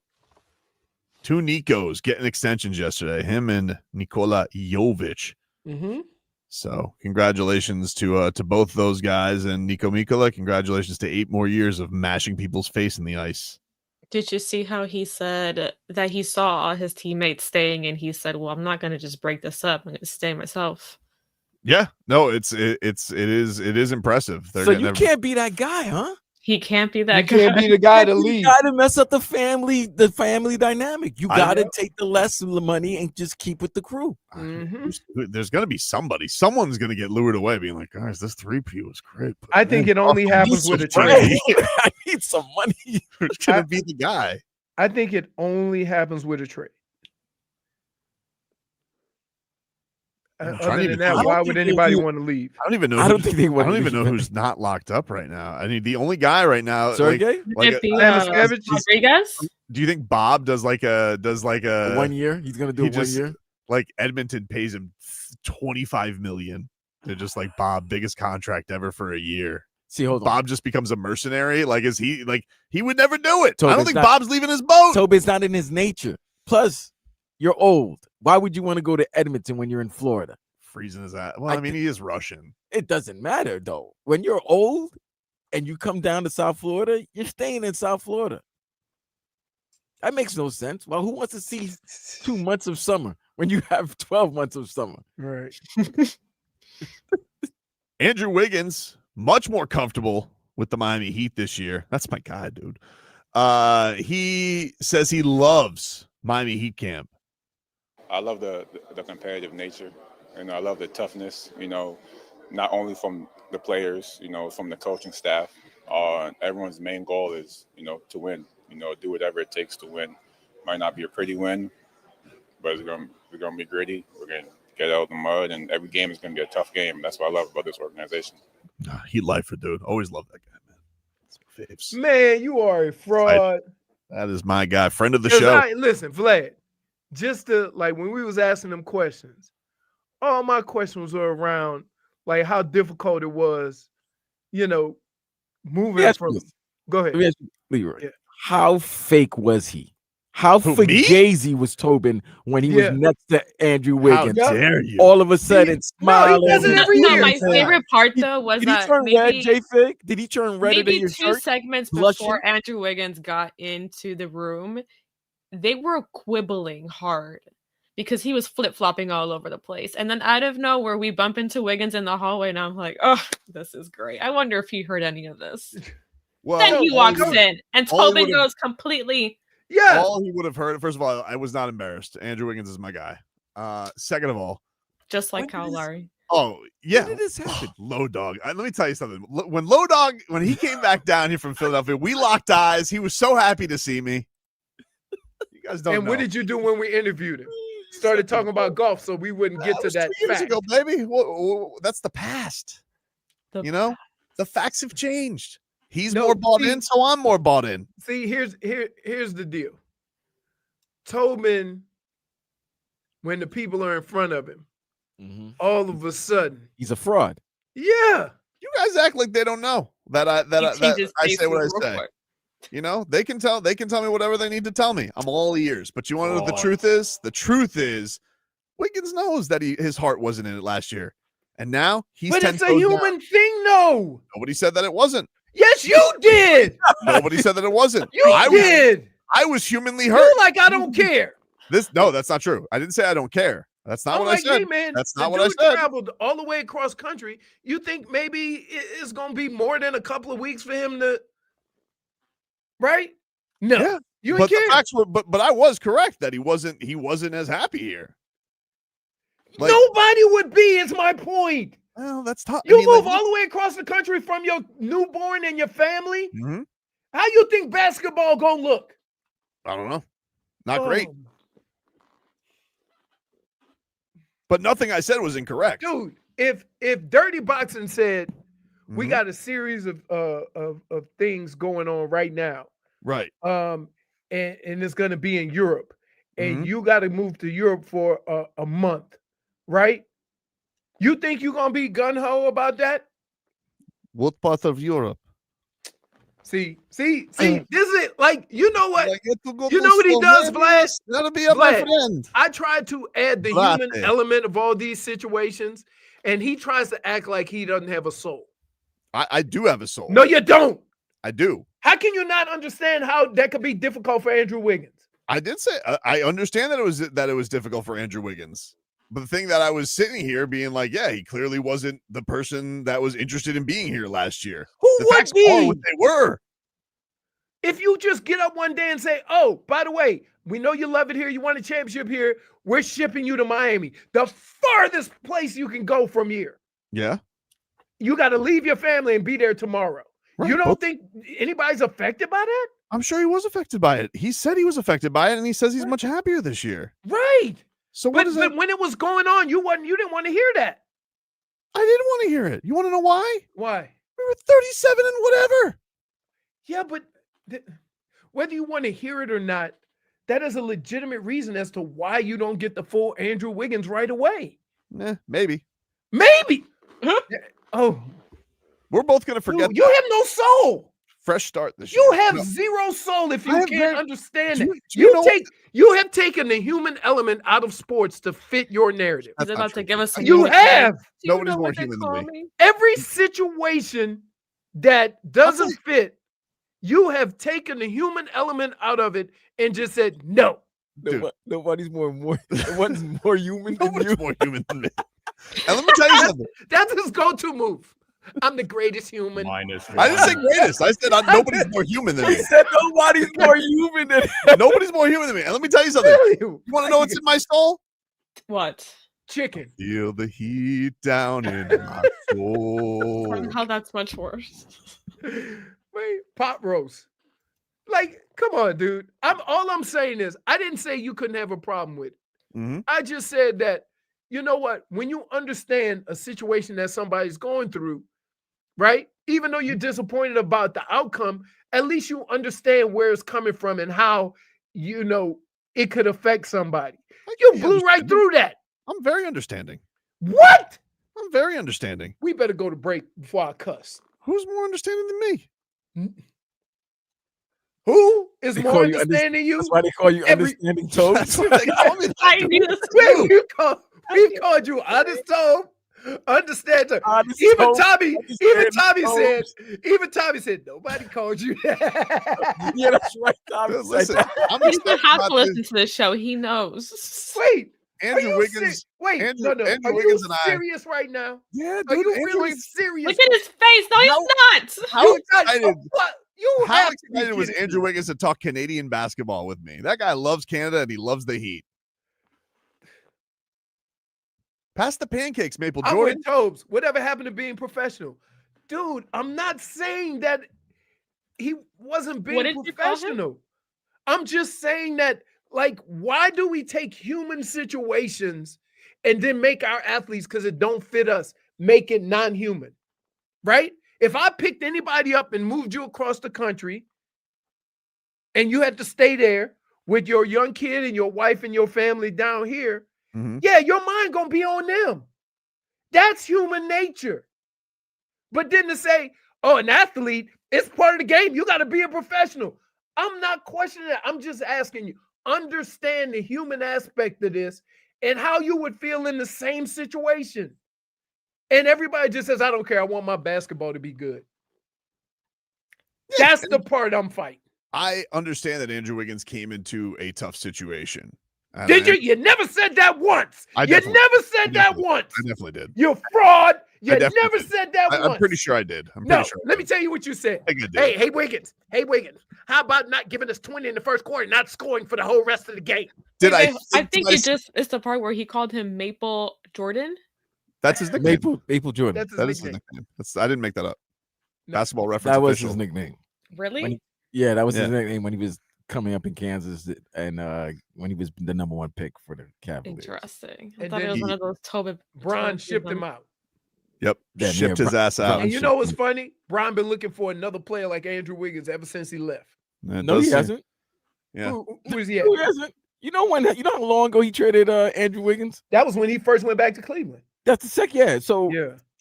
2 Nikos getting extensions yesterday. Him and Nikola Jovic. Mm-hmm. So congratulations to both those guys, and Niko Mikkola. Congratulations to 8 more years of mashing people's face in the ice. Did you see how he said that he saw all his teammates staying, and he said, "Well, I'm not going to just break this up. I'm going to stay myself." Yeah, no, it is impressive. So you can't be that guy, huh? He can't be that guy. Can't be the guy to lead. You got to mess up the family dynamic. You got to take the less of the money and just keep with the crew. Mm-hmm. There's going to be somebody. Someone's going to get lured away, being like, "Guys, this 3P was great." I think it only happens with a trade. I need some money. Who's going to be the guy? I think it only happens with a trade. Other than that, why would anybody want to leave? I don't even know. I don't think they would. I don't even know who's not locked up right now. I mean, the only guy right now, Sergey? like Rodriguez? do you think Bob does like a 1 year? He's gonna do it 1 year. Like Edmonton pays him $25 million to just like Bob, biggest contract ever for a year. See, hold on. Bob just becomes a mercenary. Like, is he like he would never do it? Toby, I don't think Bob's leaving his boat. Toby, it's not in his nature. Plus, you're old. Why would you want to go to Edmonton when you're in Florida? Freezing his ass. Well, I mean, he is Russian. It doesn't matter though. When you're old and you come down to South Florida, you're staying in South Florida. That makes no sense. Well, who wants to see 2 months of summer when you have 12 months of summer? Right. Andrew Wiggins, much more comfortable with the Miami Heat this year. That's my guy, dude. He says he loves Miami Heat camp. I love the competitive nature. I love the toughness, not only from the players, from the coaching staff. Everyone's main goal is, to win, do whatever it takes to win. Might not be a pretty win, but it's gonna be gritty. We're gonna get out of the mud, and every game is gonna be a tough game. That's what I love about this organization. He lifer, dude. Always love that guy, man. That's my faves. Man, you are a fraud. That is my guy, friend of the 'Cause show. listen, Vlad, just to like when we was asking them questions, all my questions were around like how difficult it was, moving Yes, from. please. Go ahead. Let me ask you, Leroy. Yeah. How fake was he? How fugazi was Tobin when he was next to Andrew Wiggins? How dare you? All of a sudden, smiling. My favorite part though was Did he that turn red, maybe, JFig? Did he turn red in maybe your two shirt? segments Blushing? before Andrew Wiggins got into the room, they were quibbling hard because he was flip-flopping all over the place. And then out of nowhere, we bump into Wiggins in the hallway, and I'm like, oh, this is great. I wonder if he heard any of this. Well, then he walks in, and all he Tobin would've- goes completely. Yeah. All he would have heard. First of all, I was not embarrassed. Andrew Wiggins is my guy. Second of all, Just like Kyle Lowry. oh yeah, when did this happen? Low Dog. Let me tell you something. When Low Dog, when he came back down here from Philadelphia, we locked eyes. He was so happy to see me. You guys don't And know. what did you do when we interviewed him? Started talking about golf, so we wouldn't get to was that 2 years fact. ago, baby. That's the past. The facts have changed. He's more bought in, so I'm more bought in. See, here's the deal. Tobin, when the people are in front of him, all of a sudden, He's a fraud. yeah. You guys act like they don't know that I say what I say. They can tell me whatever they need to tell me. I'm all ears. But you want to know what the truth is? The truth is Wiggins knows that his heart wasn't in it last year. And now he's But 10 it's a toes human down. thing, though. Nobody said that it wasn't. Yes, you did. Nobody said that it wasn't. You did. I was humanly hurt. You're like, I don't care. No, that's not true. I didn't say I don't care. That's not I'm what like, I said. hey, man, That's the not what I dude said. traveled all the way across country. You think maybe it's going to be more than a couple of weeks for him to, right? No, Yeah. you ain't But care. the facts were, but I was correct that he wasn't as happy here. Like, Nobody would be, is my point. well, that's tough. You move all the way across the country from your newborn and your family. Mhm. How you think basketball gonna look? I don't know. Not great. Oh, But nothing I said was incorrect. dude. If Dirty Boxing said we Mhm. got a series of things going on right now, Right. and it's gonna be in Europe, and Mhm. you got to move to Europe for a month, right? You think you're gonna be gun ho about that? What part of Europe? See, this is it. Like, you know what? I get to go You to know what he does, Slovenia? Vlad? Gotta be my Vlad, friend. I try to add the Vlad. human element of all these situations, and he tries to act like he doesn't have a soul. I do have a soul. No, you don't. I do. How can you not understand how that could be difficult for Andrew Wiggins? I did say I understand that it was difficult for Andrew Wiggins. But the thing that I was sitting here being like, yeah, he clearly wasn't the person that was interested in being here last year. Who The would facts are be? what they were. If you just get up one day and say, oh, by the way, we know you love it here, you won a championship here, we're shipping you to Miami, the farthest place you can go from here. Yeah. You got to leave your family and be there tomorrow. Right, You don't but- think anybody's affected by that? I'm sure he was affected by it. He said he was affected by it, and he says he's much happier this year. Right. So what But, is that? but when it was going on, you didn't want to hear that. I didn't want to hear it. You want to know why? Why? We were 37 and whatever. Yeah, but whether you want to hear it or not, that is a legitimate reason as to why you don't get the full Andrew Wiggins right away. Maybe. Maybe. Oh, We're both gonna forget. you have no soul. Fresh start this You year. have No. zero soul if I you have can't very- understand Do it. you- do you know- You have taken the human element out of sports to fit your narrative. He's about to give us. You have. Nobody's more human than me. Every situation that doesn't fit, you have taken the human element out of it and just said no. Nobody's more human than you. Nobody's more human than me. And let me tell you something. That's his go-to move. I'm the greatest human. I didn't say greatest. I said nobody's more human than me. He said nobody's more human than Nobody's more human than me. And let me tell you something. You want to know what's in my soul? What? Chicken. Feel the heat down in my soul. How that's much worse. Wait, pot roast. Like, come on, dude. All I'm saying is, I didn't say you couldn't have a problem with it. I just said that, you know what? When you understand a situation that somebody's going through, right? Even though you're disappointed about the outcome, at least you understand where it's coming from and how, it could affect somebody. You blew right through that. I'm very understanding. What? I'm very understanding. We better go to break before I cuss. Who's more understanding than me? Who is They more call you understanding than you? That's why they call you understanding Toby. That's what they call me. I knew this. We called you honest Tobe. Understand her. Honest Even Tobe, Tommy understanding said nobody called you that. Yeah, that's right. Tommy Listen, said that. I'm He doesn't excited have about to listen this. to the show. He knows. Wait, Andrew Wiggins. Wait, Andrew Andrew Wiggins you and I. serious right now? Yeah, Are dude. you Andrew really Wiggins- serious? Look at his face. No, he's not. How excited? You How have to be excited was kidding Andrew me. Wiggins to talk Canadian basketball with me? That guy loves Canada and he loves the Heat. Pass the pancakes, Maple I'm Jordan. with Tobes. Whatever happened to being professional? Dude, I'm not saying that he wasn't What being did you call him? professional. I'm just saying that, like, why do we take human situations and then make our athletes, because it don't fit us, make it non-human, right? If I picked anybody up and moved you across the country and you had to stay there with your young kid and your wife and your family down here, yeah, your mind gonna be on them. That's human nature. But then to say, oh, an athlete, it's part of the game. You got to be a professional. I'm not questioning that. I'm just asking you, understand the human aspect of this and how you would feel in the same situation. And everybody just says, I don't care. I want my basketball to be good. That's the part I'm fighting. I understand that Andrew Wiggins came into a tough situation. And Did you? You never said that once. I You definitely- never I said that definitely- once. I definitely did. You fraud. You I definitely never did. said that once. I'm pretty sure I did. I'm No, pretty sure. let me tell you what you said. I think I did. Hey, Wiggins. Hey, Wiggins. How about not giving us 20 in the first quarter, not scoring for the whole rest of the game? I think you just, it's the part where he called him Maple Jordan. That's his nickname. Maple Jordan. That's his That is his nickname. nickname. I didn't make that up. Basketball reference. That was official. his nickname. Really? Yeah, that was his Yeah. nickname when he was coming up in Kansas and when he was the #1 pick for the Cavaliers. Interesting. I And thought it then was one of those Tobin. Bron shipped him out. Yep. Yeah, Shipped yeah, his ass out. And you know what's funny? Bron been looking for another player like Andrew Wiggins ever since he left. It No, does he seem- hasn't. Yeah. Who is he at? Who hasn't? You know how long ago he traded Andrew Wiggins? That was when he first went back to Cleveland. That's the second. Yeah. So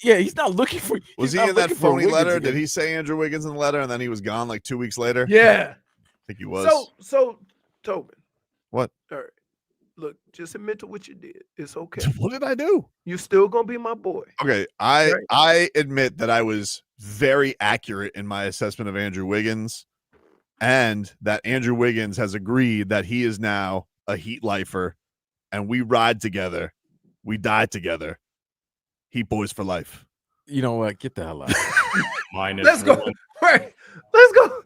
yeah, he's not looking for. Was he's he not in that looking for phony Wiggins letter? again. Did he say Andrew Wiggins in the letter and then he was gone like 2 weeks later? Yeah. I think he was. So Tobin, What? all right. Look, just admit to what you did. It's okay. What did I do? You still gonna be my boy. Okay, I admit that I was very accurate in my assessment of Andrew Wiggins, and that Andrew Wiggins has agreed that he is now a Heat lifer, and we ride together, we die together. Heat boys for life. You know what? Get the hell out. Mine is Let's go. one. Right. Let's go.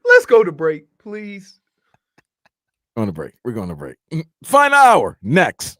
Let's go to break, please. On a break. We're going to break. Final hour next.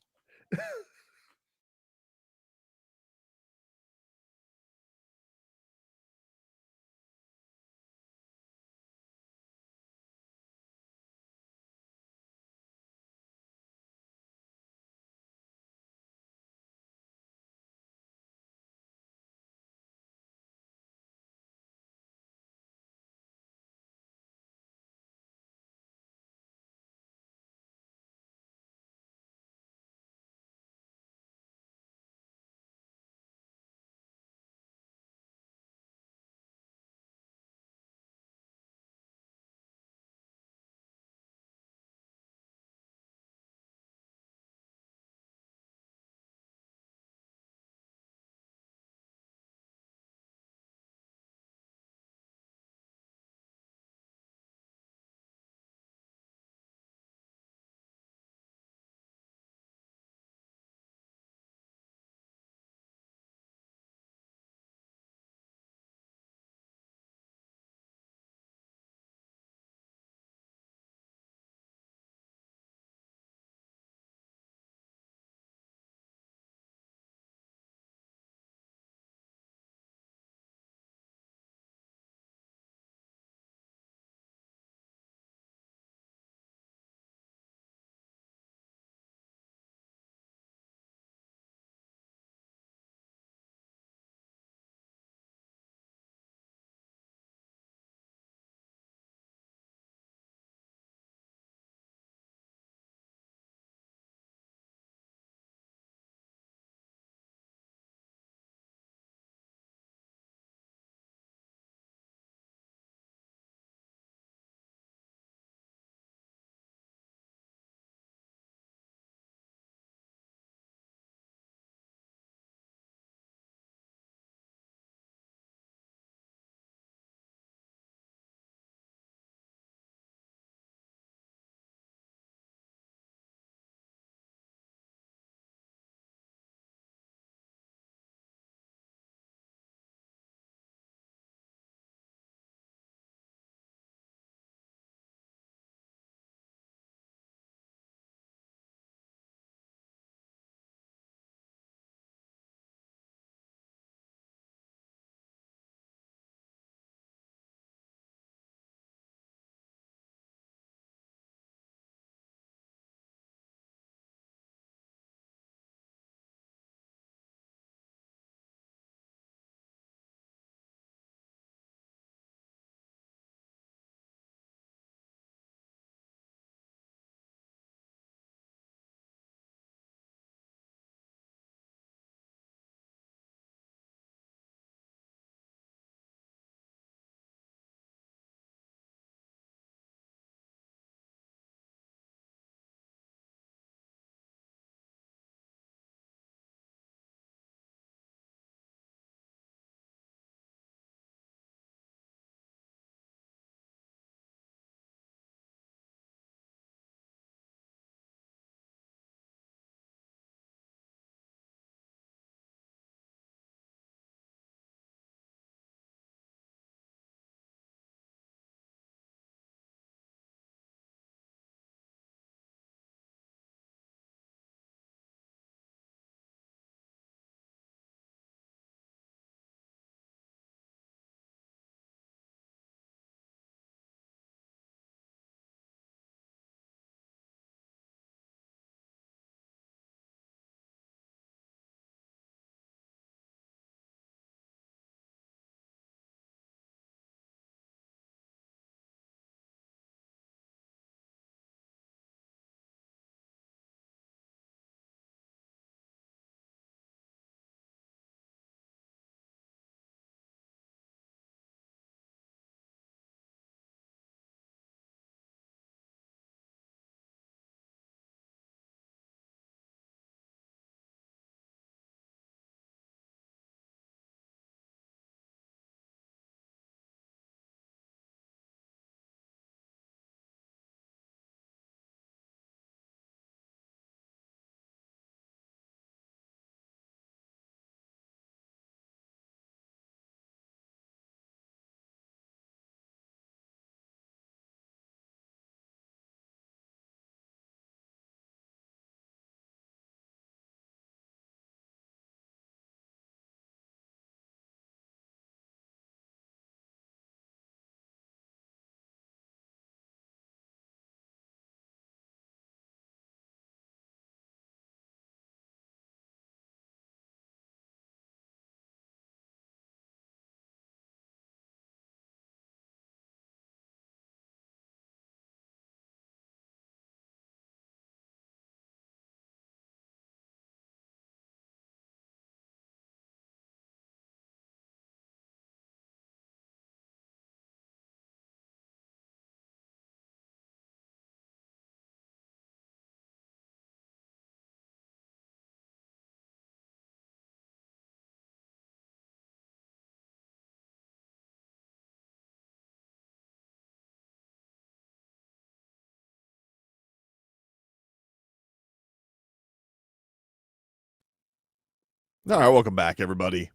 All right, welcome back, everybody.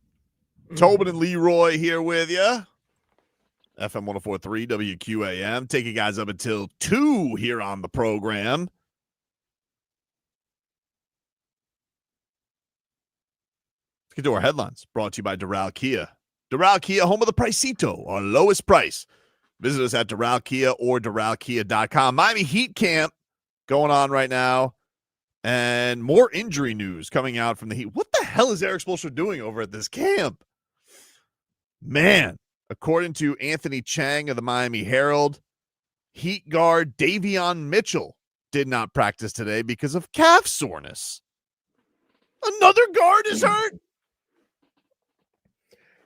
Tobin and Leroy here with you. FM 104.3 WQAM. Take you guys up until 2 here on the program. Let's get to our headlines. Brought to you by Doral Kia. Doral Kia, home of the Pricito, our lowest price. Visit us at Doral Kia or DoralKia.com. Miami Heat camp going on right now. And more injury news coming out from the Heat. What the hell is Eric Spoelstra doing over at this camp? Man, according to Anthony Chang of the Miami Herald, Heat guard Davion Mitchell did not practice today because of calf soreness. Another guard is hurt.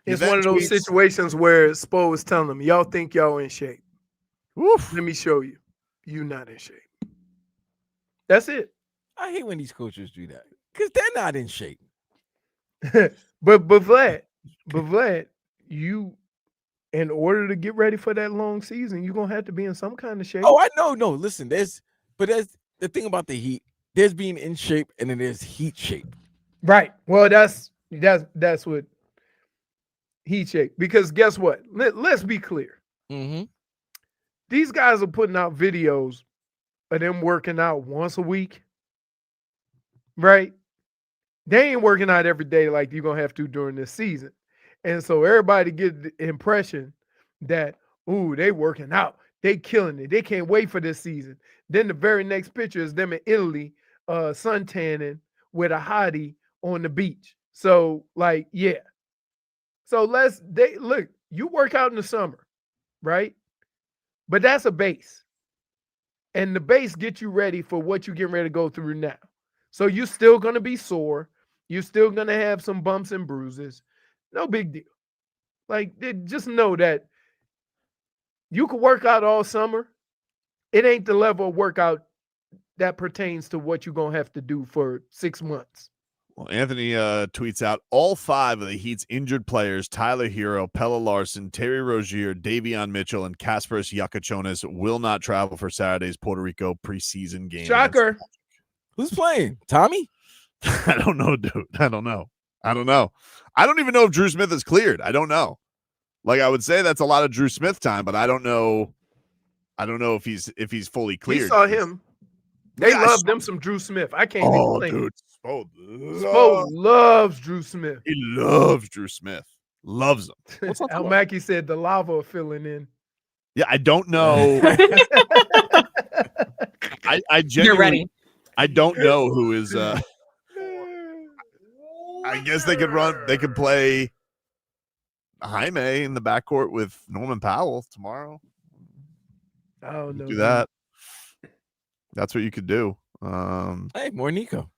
It's one of those situations where Spo was telling them, y'all think y'all in shape. Oof. Let me show you. You not in shape. That's it. I hate when these coaches do that because they're not in shape. but Vlad, you, in order to get ready for that long season, you're gonna have to be in some kind of shape. Oh, I know. No, listen, there's the thing about the Heat. There's being in shape and then there's heat shape. Right. Well, that's what heat shape. Because guess what? Let's be clear. Mm-hmm. These guys are putting out videos of them working out once a week. Right? They ain't working out every day like you're gonna have to during this season. And so everybody get the impression that, ooh, they working out. They killing it. They can't wait for this season. Then the very next picture is them in Italy, suntanning with a hottie on the beach. So, like, yeah. So look, you work out in the summer, right? But that's a base. And the base gets you ready for what you're getting ready to go through now. So you're still going to be sore. You're still going to have some bumps and bruises. No big deal. Like, just know that you can work out all summer. It ain't the level of workout that pertains to what you're going to have to do for 6 months. Well, Anthony tweets out all 5 of the Heat's injured players, Tyler Hero, Pella Larson, Terry Rozier, Davion Mitchell, and Kasparas Yakachonis will not travel for Saturday's Puerto Rico preseason game. Shocker. Who's playing? Tommy? I don't know, dude. I don't know. I don't even know if Drew Smith is cleared. I don't know. Like, I would say that's a lot of Drew Smith time, but I don't know. I don't know if he's fully cleared. You saw him. They love them some Drew Smith. I can't even complain. Dude. Spo loves Drew Smith. He loves Drew Smith. Loves him. Al Mackey said the lava filling in. Yeah, I don't know. I genuinely, You're ready. I don't know who is. I guess they could play Jaime in the backcourt with Norman Powell tomorrow. Oh no, do that. That's what you could do. Hey, more Niko.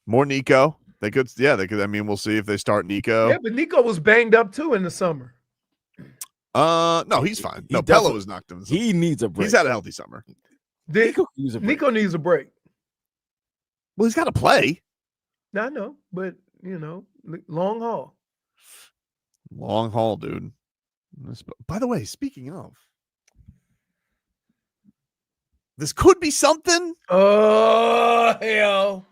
More Niko. They could. I mean, we'll see if they start Niko. Yeah, but Niko was banged up too in the summer. No, he's fine. No, Pella was knocked him. He needs a break. He's had a healthy summer. Niko needs a break. Well, he's got to play. I know, but long haul. Long haul, dude. By the way, speaking of, this could be something. Oh, hell.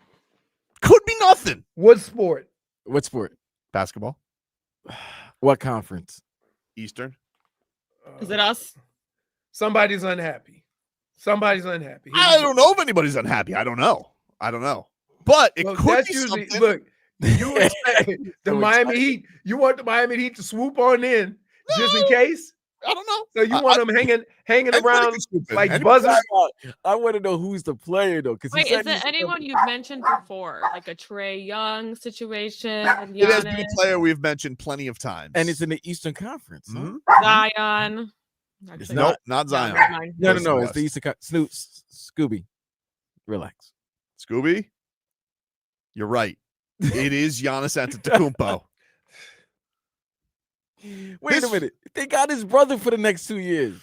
Could be nothing. What sport? What sport? Basketball. What conference? Eastern. Is it us? Somebody's unhappy. I don't know if anybody's unhappy. I don't know. But it could be something. Look, you expect the Miami Heat. You want the Miami Heat to swoop on in just in case? I don't know. So you want them hanging around like buzzers? I want to know who's the player though. Wait, is it anyone you've mentioned before, like a Trey Young situation? It has been a player we've mentioned plenty of times, and it's in the Eastern Conference. Mm-hmm. Zion. Nope, not Zion. No. It's the Eastern Scooby. Relax, Scooby. You're right. It is Giannis Antetokounmpo. Wait a minute. They got his brother for the next 2 years.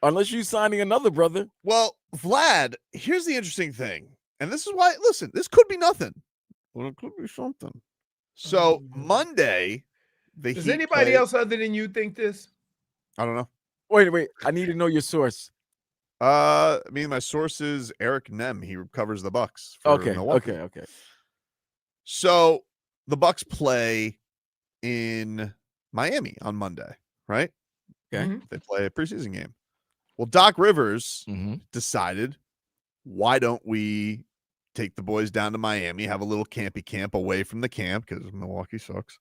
Unless you're signing another brother. Well, Vlad, here's the interesting thing. And this is why, listen, this could be nothing. Well, it could be something. So Monday, does anybody else other than you think this? I don't know. Wait. I need to know your source. I mean, my source is Eric Nem. He covers the Bucks. For Milwaukee. Okay. So the Bucks play in Miami on Monday, right? Okay. They play a preseason game. Well, Doc Rivers decided, why don't we take the boys down to Miami, have a little campy camp away from the camp because Milwaukee sucks.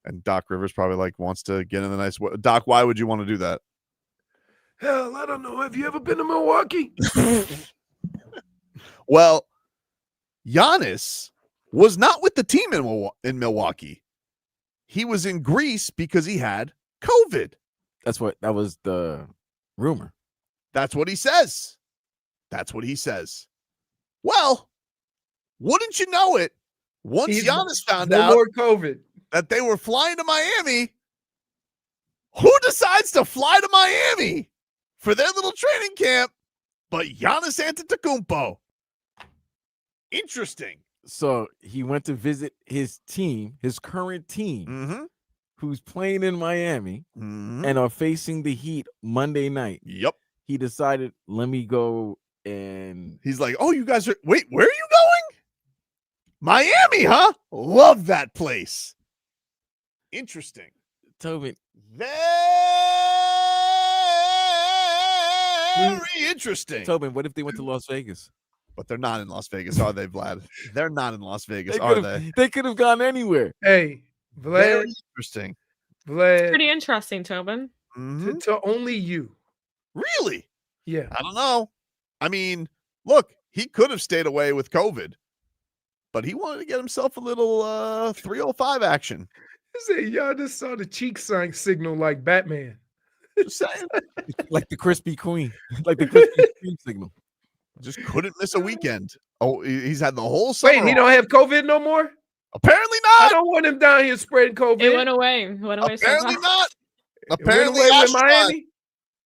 And Doc Rivers probably wants to get in the nice way. Doc, why would you want to do that? Hell, I don't know. Have you ever been to Milwaukee? Well, Giannis was not with the team in Milwaukee. He was in Greece because he had COVID. That was the rumor. That's what he says. Well, wouldn't you know it? Once Giannis found out more COVID that they were flying to Miami, who decides to fly to Miami for their little training camp but Giannis Antetokounmpo? Interesting. So he went to visit his team, his current team, who's playing in Miami and are facing the Heat Monday night. Yep. He decided, let me go, and he's like, oh, you guys are, wait, where are you going? Miami, huh? Love that place. Interesting. Tobin. Very interesting. Tobin, what if they went to Las Vegas? But they're not in Las Vegas, are they, Vlad? They're not in Las Vegas, are they? They could have gone anywhere. Hey, Vlad. Very interesting. Vlad. Pretty interesting, Tobin. To only you. Really? Yeah. I don't know. I mean, look, he could have stayed away with COVID, but he wanted to get himself a little 305 action. He said, y'all just saw the cheek sign signal like Batman. Just saying. Like the Krispy Kreme. Like the Krispy Kreme signal. Just couldn't miss a weekend. Oh, he's had the whole summer. Wait, he don't have COVID no more? Apparently not. I don't want him down here spreading COVID. It went away. Apparently somehow. not. It Apparently went away with Asstron. Miami.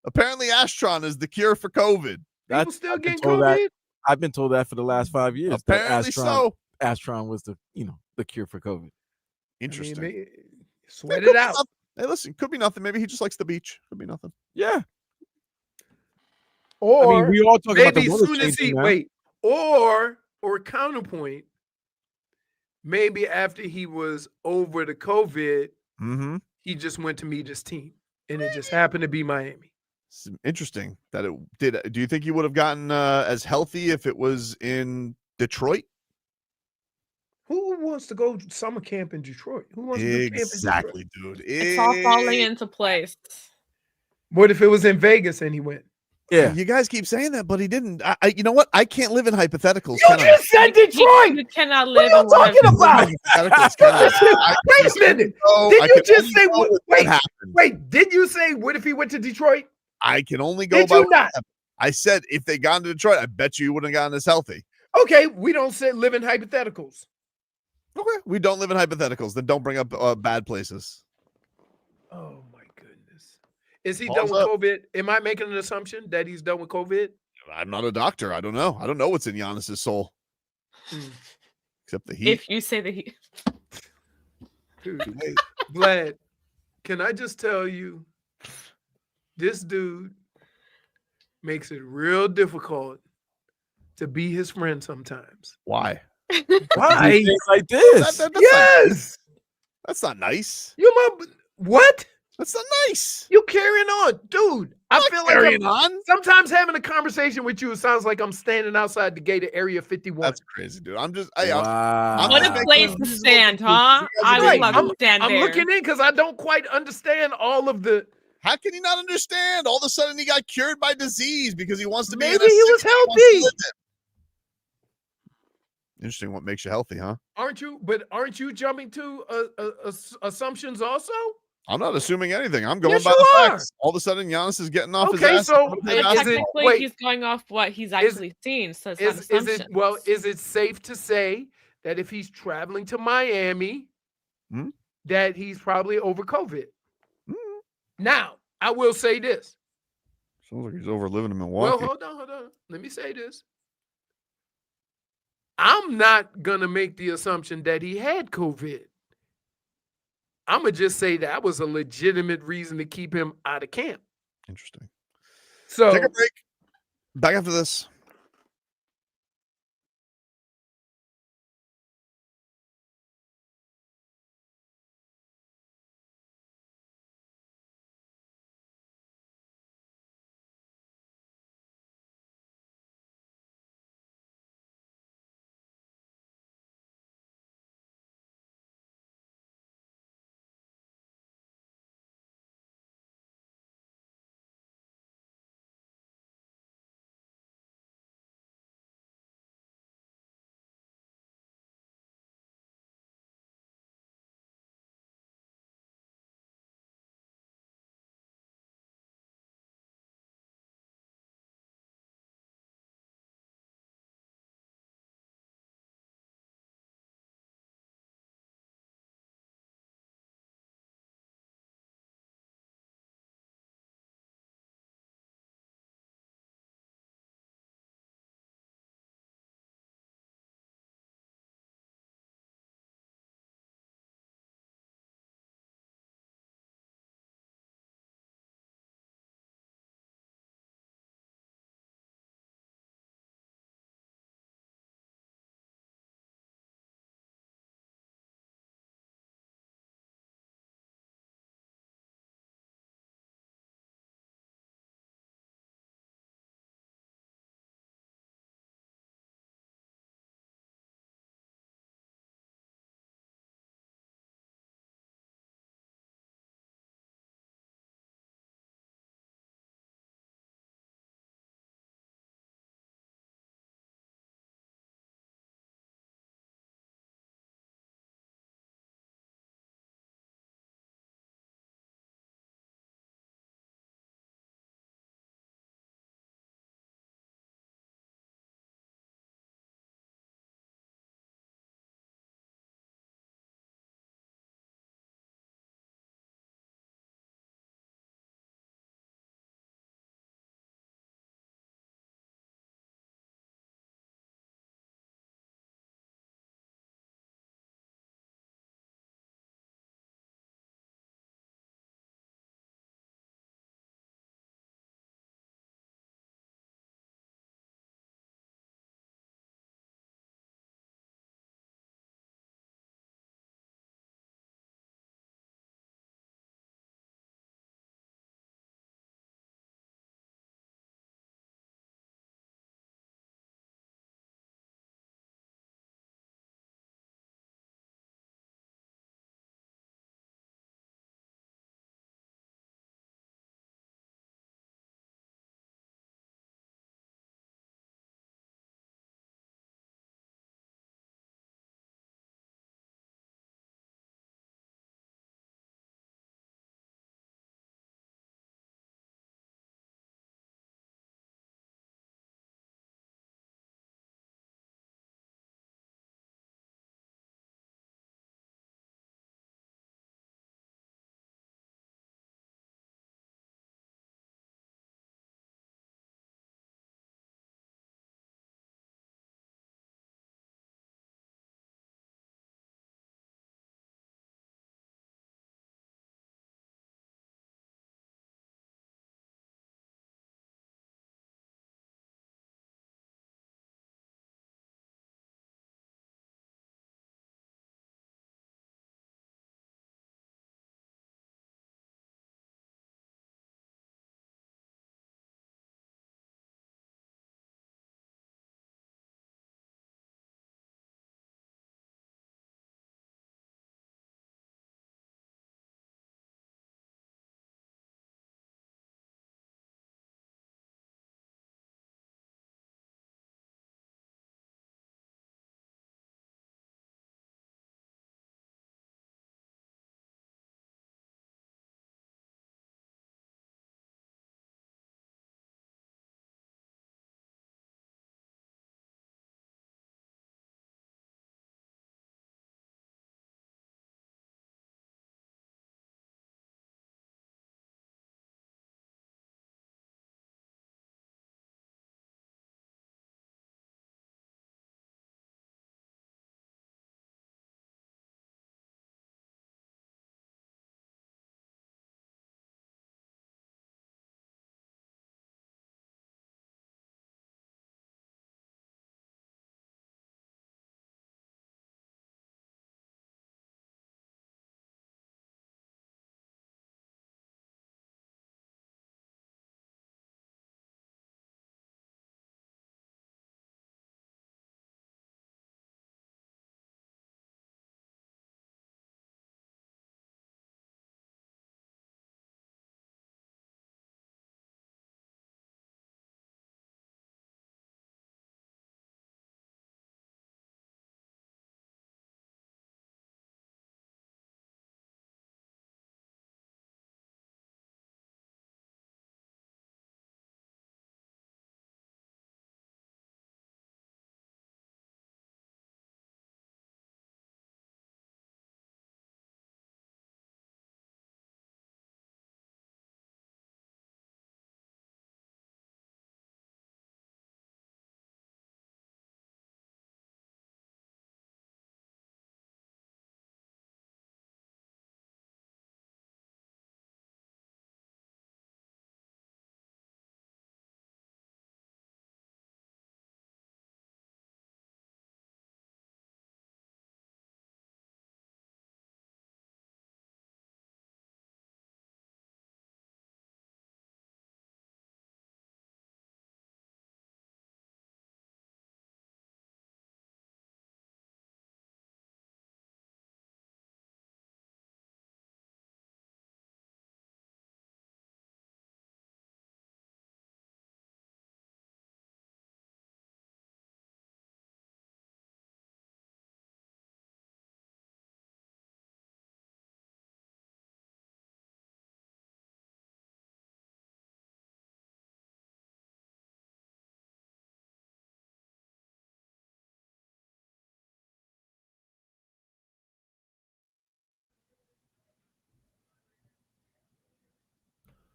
Apparently Asstron is the cure for COVID. People still getting told that- COVID? I've been told that for the last 5 years. Apparently so. Asstron was the cure for COVID. Interesting. Sweat it out. Hey, listen, could be nothing. Maybe he just likes the beach. Could be nothing. Yeah. Or we all talk about maybe the as weather soon as he changing now. wait, or counterpoint, maybe after he was over the COVID, he just went to meet his team, and it just happened to be Miami. It's interesting that it did. Do you think he would have gotten as healthy if it was in Detroit? Who wants to go summer camp in Detroit? Who wants to do camp in Detroit? Exactly, dude. It's all falling into place. What if it was in Vegas and he went? Yeah. You guys keep saying that, but he didn't. You know what? I can't live in hypotheticals. You just said Detroit. You cannot What live are in you talking about? Hypotheticals, can I? Wait a minute. Did you just say wait? Did you say what if he went to Detroit? I can only go Did by you what not? happened. I said if they got to Detroit, I bet you wouldn't have gotten as healthy. Okay, we don't say live in hypotheticals. Okay, we don't live in hypotheticals. Then don't bring up bad places. Oh my goodness. Is he Balls done with up. COVID? Am I making an assumption that he's done with COVID? I'm not a doctor. I don't know. I don't know what's in Giannis's soul. Except the heat. If you say that he Dude, Vlad, can I just tell you, this dude makes it real difficult to be his friend sometimes. Why? Why? Things like this. Yes. That's not nice. You what? That's not nice. You carrying on, dude. I feel like carrying on. Sometimes having a conversation with you, it sounds like I'm standing outside the gate of Area 51. That's crazy, dude. I'm just. Wow. what a place to stand, huh? I would love to stand I'm there. looking in because I don't quite understand all of the. How can he not understand? All of a sudden, he got cured by disease because he wants to be. Maybe he was healthy. Interesting. What makes you healthy, huh? Aren't you jumping to assumptions also? I'm not assuming anything. I'm going Yes, by you the are. facts. All of a sudden, Giannis is getting off his Okay, ass. so But is it- technically, wait. he's going off what he's actually seen. So it's not Is assumptions. it safe to say that if he's traveling to Miami, that he's probably over COVID? Now, I will say this. Sounds like he's over living in Well, Milwaukee. hold on. Let me say this. I'm not gonna make the assumption that he had COVID. I'm gonna just say that was a legitimate reason to keep him out of camp. Interesting. So Take a break. Back after this.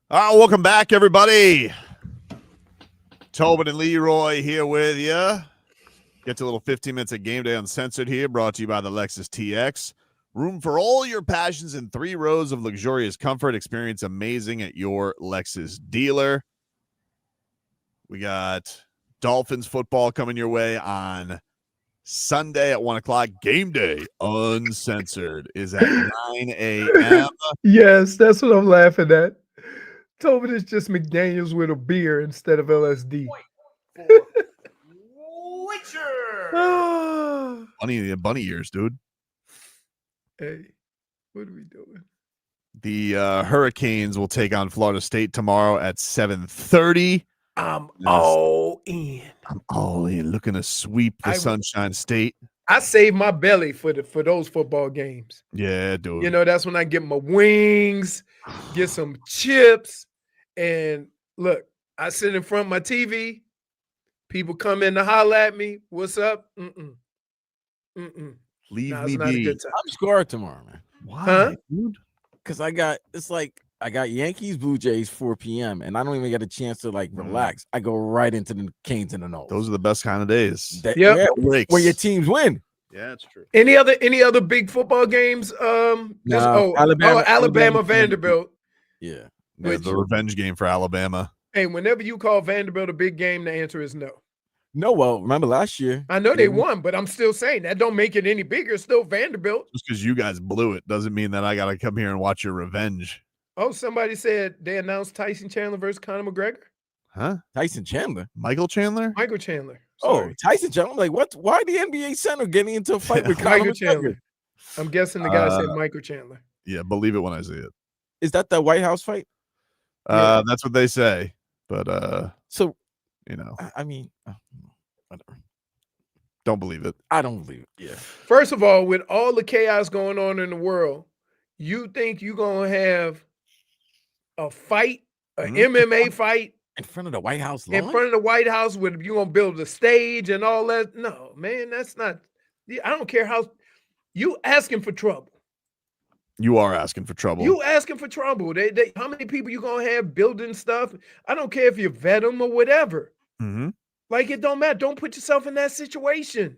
All right, welcome back, everybody. Tobin and Leroy here with you. Get to a little 15 minutes of Game Day Uncensored here, brought to you by the Lexus TX. Room for all your passions in 3 rows of luxurious comfort. Experience amazing at your Lexus dealer. We got Dolphins football coming your way on Sunday at 1 o'clock. Game Day Uncensored is at 9 a.m. Yes, that's what I'm laughing at. Tobin is just McDaniels with a beer instead of LSD. Bunny ears, dude. Hey, what are we doing? The Hurricanes will take on Florida State tomorrow at 7:30. I'm all in. I'm all in. Looking to sweep the Sunshine State. I save my belly for those football games. Yeah, dude. You know, that's when I get my wings, get some chips, and look, I sit in front of my TV. People come in to holler at me. What's up? Leave me be. I'm scored tomorrow, man. Why, dude? Because I got Yankees, Blue Jays, 4 p.m. and I don't even get a chance to relax. I go right into the Canes and the Knowles. Those are the best kind of days. Yep. Where your teams win. Yeah, that's true. Any other big football games? Alabama, Vanderbilt. Yeah. Yeah, the revenge game for Alabama. Hey, whenever you call Vanderbilt a big game, the answer is no. No, well, remember last year. I know they won, but I'm still saying that don't make it any bigger. It's still Vanderbilt. Just because you guys blew it doesn't mean that I got to come here and watch your revenge. Oh, somebody said they announced Tyson Chandler versus Conor McGregor. Huh? Tyson Chandler? Michael Chandler? Michael Chandler. Oh, Tyson Chandler. I'm like, what? Why the NBA center getting into a fight with Michael Conor Chandler? McGregor? I'm guessing the guy said Michael Chandler. Yeah, believe it when I see it. Is that the White House fight? That's what they say. But so I mean, whatever. Don't believe it. I don't believe it. Yeah. First of all, with all the chaos going on in the world, you think you're gonna have a fight, an MMA fight in front of the White House? In front of the White House, with you gonna build a stage and all that? No, man, that's not. I don't care how you asking for trouble. You are asking for trouble. You asking for trouble. They how many people you gonna have building stuff? I don't care if you vet them or whatever. Mm-hmm. Like, it don't matter. Don't put yourself in that situation.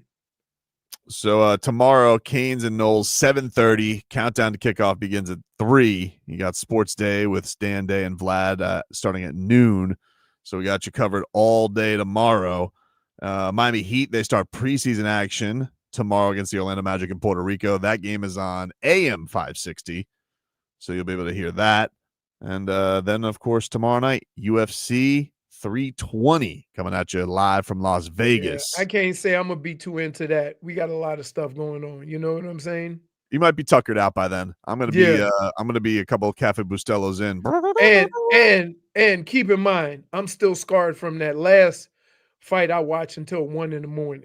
So tomorrow, Canes and Knowles, 7:30. Countdown to kickoff begins at 3. You got Sports Day with Stan Day and Vlad starting at noon. So we got you covered all day tomorrow. Miami Heat, they start preseason action tomorrow against the Orlando Magic in Puerto Rico. That game is on AM 560. So you'll be able to hear that. And then, of course, tomorrow night, UFC 320 coming at you live from Las Vegas. Yeah, I can't say I'm gonna be too into that. We got a lot of stuff going on. You know what I'm saying? You might be tuckered out by then. I'm gonna be a couple of Cafe Bustelos in. And keep in mind, I'm still scarred from that last fight I watched until 1 a.m.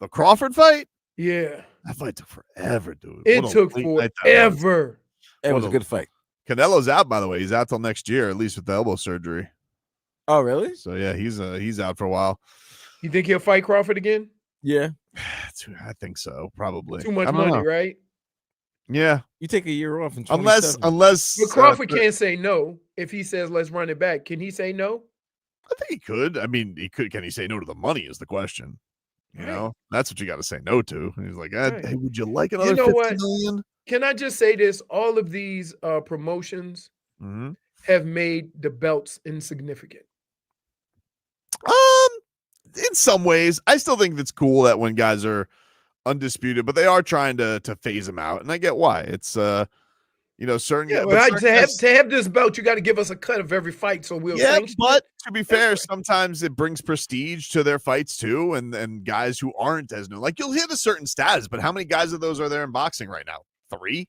The Crawford fight? Yeah. That fight took forever, dude. It took forever. It was a good fight. Canelo's out, by the way. He's out till next year, at least with the elbow surgery. Oh, really? So yeah, he's out for a while. You think he'll fight Crawford again? Yeah. I think so, probably. Too much money, right? Yeah. You take a year off in unless But Crawford can't say no if he says let's run it back. Can he say no? I think he could. I mean, he could. Can he say no to the money is the question. You know, that's what you got to say no to. And he's like, hey, would you like another $50 million? Can I just say this? All of these promotions have made the belts insignificant. In some ways, I still think it's cool that when guys are undisputed, but they are trying to phase them out, and I get why. It's certain. To have this belt, you got to give us a cut of every fight, so we'll. Yeah, but to be fair, sometimes it brings prestige to their fights too, and guys who aren't as new, like you'll hit a certain status, but how many guys of those are there in boxing right now? 3,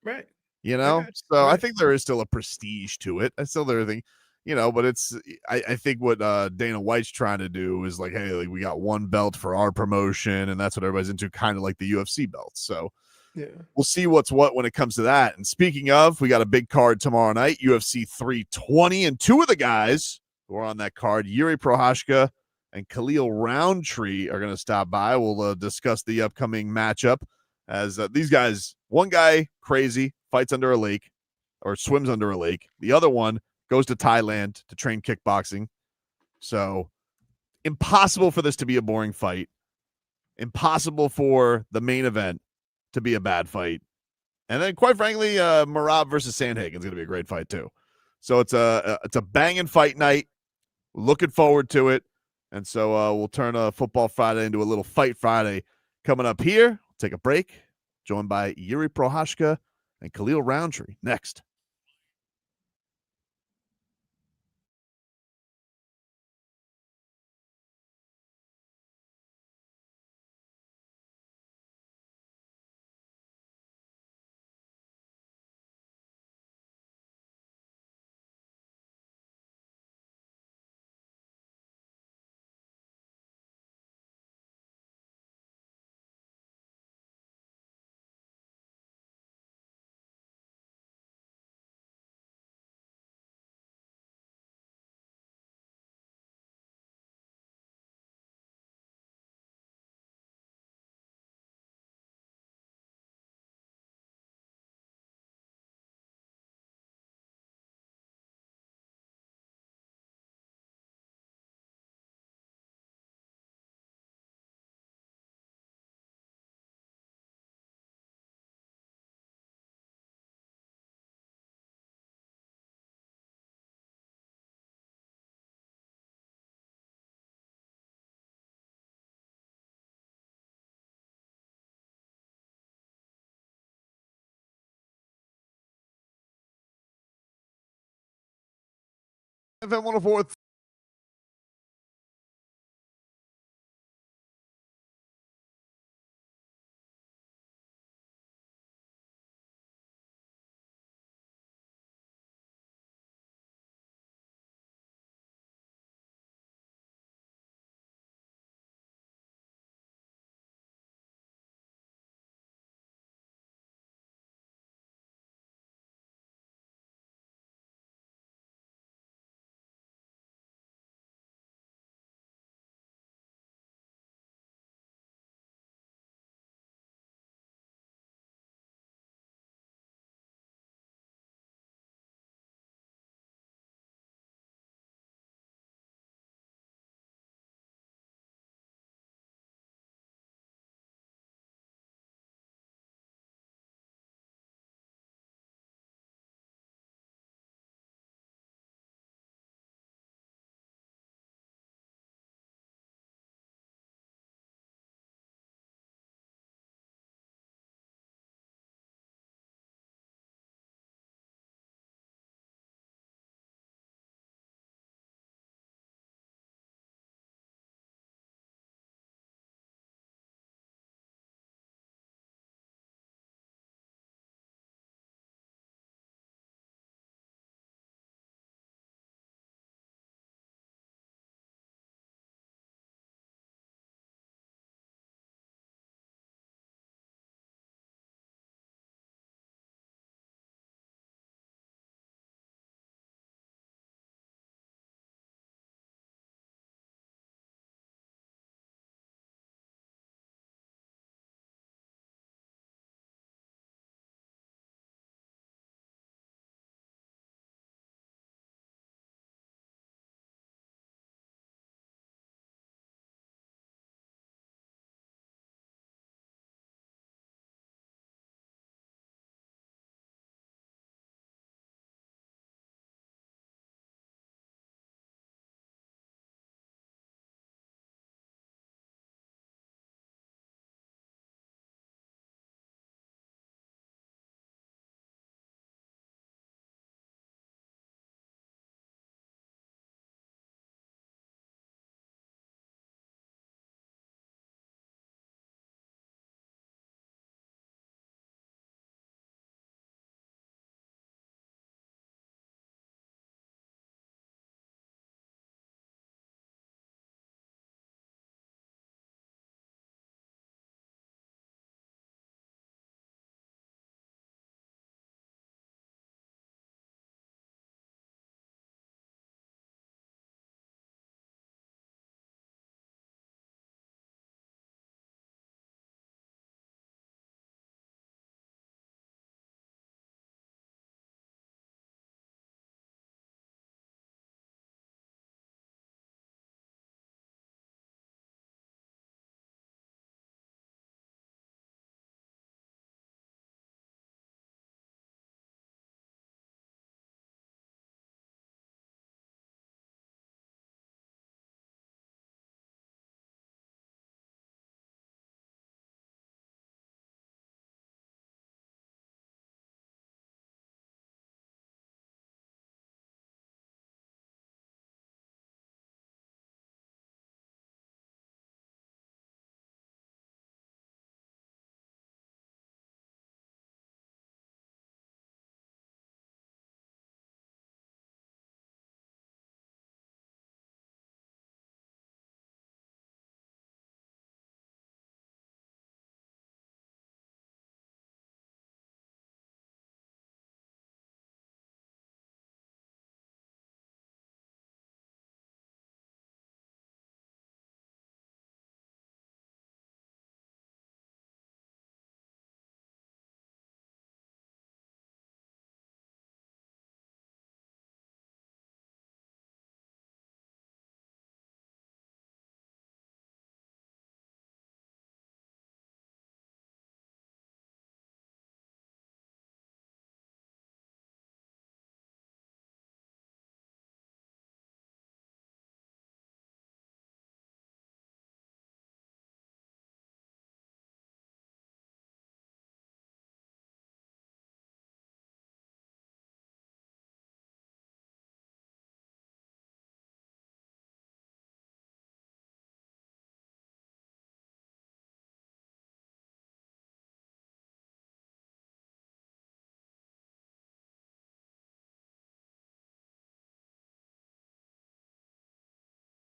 right? You know, so I think there is still a prestige to it. I still there think. But it's I think what Dana White's trying to do is like, hey, like we got one belt for our promotion, and that's what everybody's into, kind of like the UFC belts. So yeah, we'll see what's what when it comes to that. And speaking of, we got a big card tomorrow night, UFC 320, and 2 of the guys who are on that card, Yuri Prohashka and Khalil Roundtree, are going to stop by. We'll discuss the upcoming matchup as these guys, one guy crazy, fights under a lake or swims under a lake. The other one goes to Thailand to train kickboxing. So impossible for this to be a boring fight. Impossible for the main event to be a bad fight. And then, quite frankly, Marab versus Sandhagen is going to be a great fight too. So it's a banging fight night. Looking forward to it. And so we'll turn a Football Friday into a little Fight Friday coming up here. Take a break. Joined by Yuri Prohashka and Khalil Roundtree next. FM 104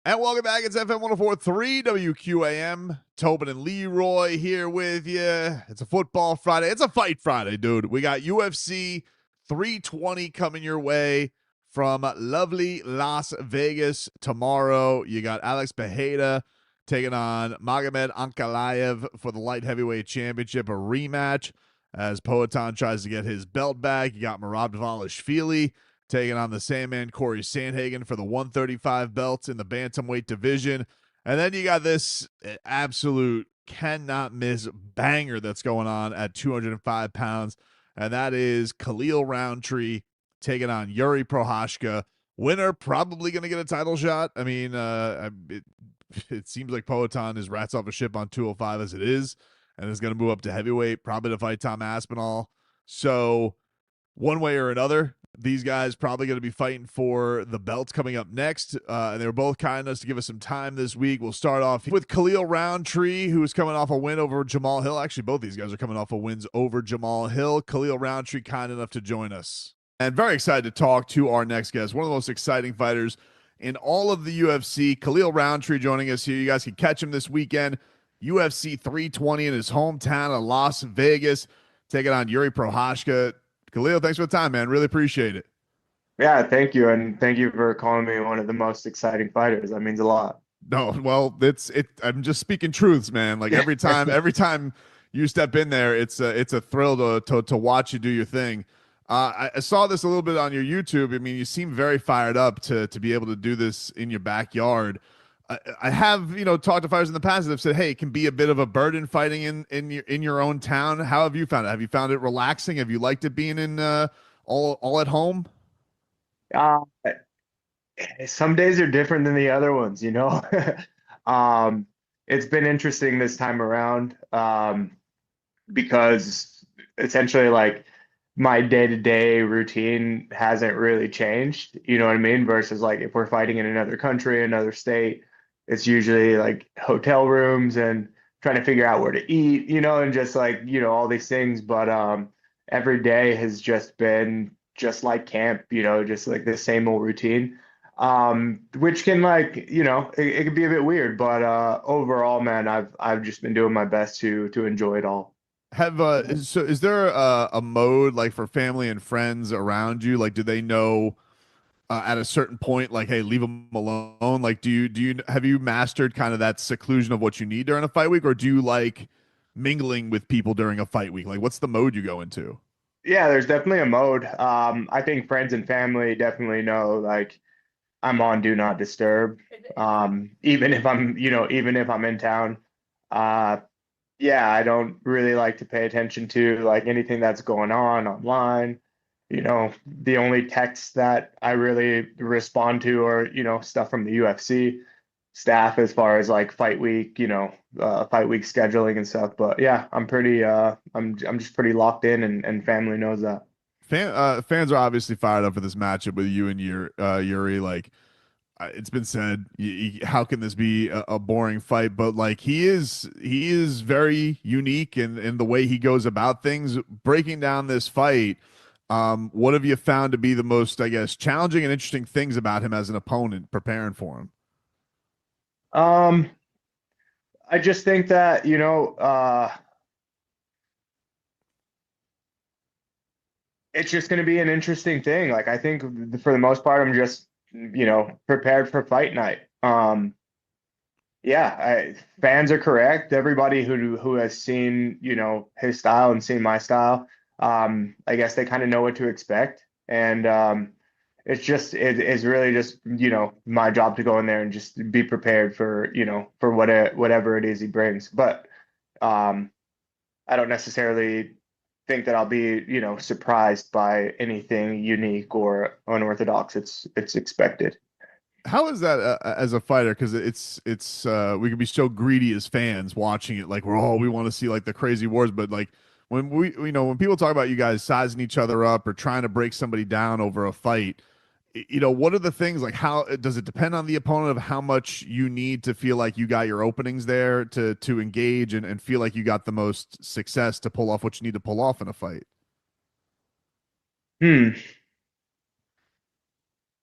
And welcome back. It's FM 104.3 WQAM. Tobin and Leroy here with you. It's a football Friday. It's a fight Friday, dude. We got UFC 320 coming your way from lovely Las Vegas tomorrow. You got Alex Bejeda taking on Magomed Ankalaev for the light heavyweight championship, a rematch as Poatan tries to get his belt back. You got Merab Dvalishvili taking on the Sandman Corey Sandhagen for the 135 belts in the bantamweight division. And then you got this absolute cannot miss banger that's going on at 205 pounds, and that is Khalil Roundtree taking on Yuri Prohashka. Winner probably going to get a title shot. I mean, it seems like Poatan is rats off a ship on 205 as it is, and is going to move up to heavyweight, probably to fight Tom Aspinall. So one way or another, these guys probably going to be fighting for the belts coming up next. And they were both kind enough to give us some time this week. We'll start off with Khalil Roundtree, who is coming off a win over Jamal Hill. Actually, both these guys are coming off of wins over Jamal Hill. Khalil Roundtree kind enough to join us. And very excited to talk to our next guest, one of the most exciting fighters in all of the UFC. Khalil Roundtree joining us here. You guys can catch him this weekend, UFC 320 in his hometown of Las Vegas, taking on Yuri Prohashka. Khalil, thanks for the time, man. Really appreciate it. Yeah, thank you. And thank you for calling me one of the most exciting fighters. That means a lot. No, well, I'm just speaking truths, man. Like every time you step in there, it's a thrill to watch you do your thing. I saw this a little bit on your YouTube. I mean, you seem very fired up to be able to do this in your backyard. I have, talked to fighters in the past that have said, hey, it can be a bit of a burden fighting in your own town. How have you found it? Have you found it relaxing? Have you liked it being in all at home? Some days are different than the other ones, It's been interesting this time around because essentially like my day-to-day routine hasn't really changed, you know what I mean? Versus like if we're fighting in another country, another state, it's usually like hotel rooms and trying to figure out where to eat, and just like, all these things. But every day has just been just like camp, just like the same old routine, which can like, it can be a bit weird. But overall, man, I've just been doing my best to enjoy it all. So is there a mode like for family and friends around you? Like, do they know at a certain point, like, hey, leave them alone? Like, have you mastered kind of that seclusion of what you need during a fight week, or do you like mingling with people during a fight week? Like, what's the mode you go into? Yeah, there's definitely a mode. I think friends and family definitely know, like, I'm on do not disturb. Even if I'm in town. Yeah, I don't really like to pay attention to like anything that's going on online. The only texts that I really respond to are, stuff from the UFC staff as far as like fight week, fight week scheduling and stuff. But yeah, I'm pretty, I'm just pretty locked in, and family knows that. Fans are obviously fired up for this matchup with you and Yuri. Like, it's been said, how can this be a boring fight? But like he is very unique in the way he goes about things. Breaking down this fight, what have you found to be the most, I guess, challenging and interesting things about him as an opponent preparing for him? I just think that, it's just going to be an interesting thing. Like, I think for the most part, I'm just, prepared for fight night. Yeah, fans are correct. Everybody who has seen, his style and seen my style, I guess they kind of know what to expect. And it's really just, my job to go in there and just be prepared for, for whatever it is he brings. But I don't necessarily think that I'll be, surprised by anything unique or unorthodox. It's expected. How is that as a fighter? Because it's we can be so greedy as fans watching it. Like we want to see like the crazy wars, but like when when people talk about you guys sizing each other up or trying to break somebody down over a fight, what are the things, like how does it depend on the opponent of how much you need to feel like you got your openings there to engage and feel like you got the most success to pull off what you need to pull off in a fight?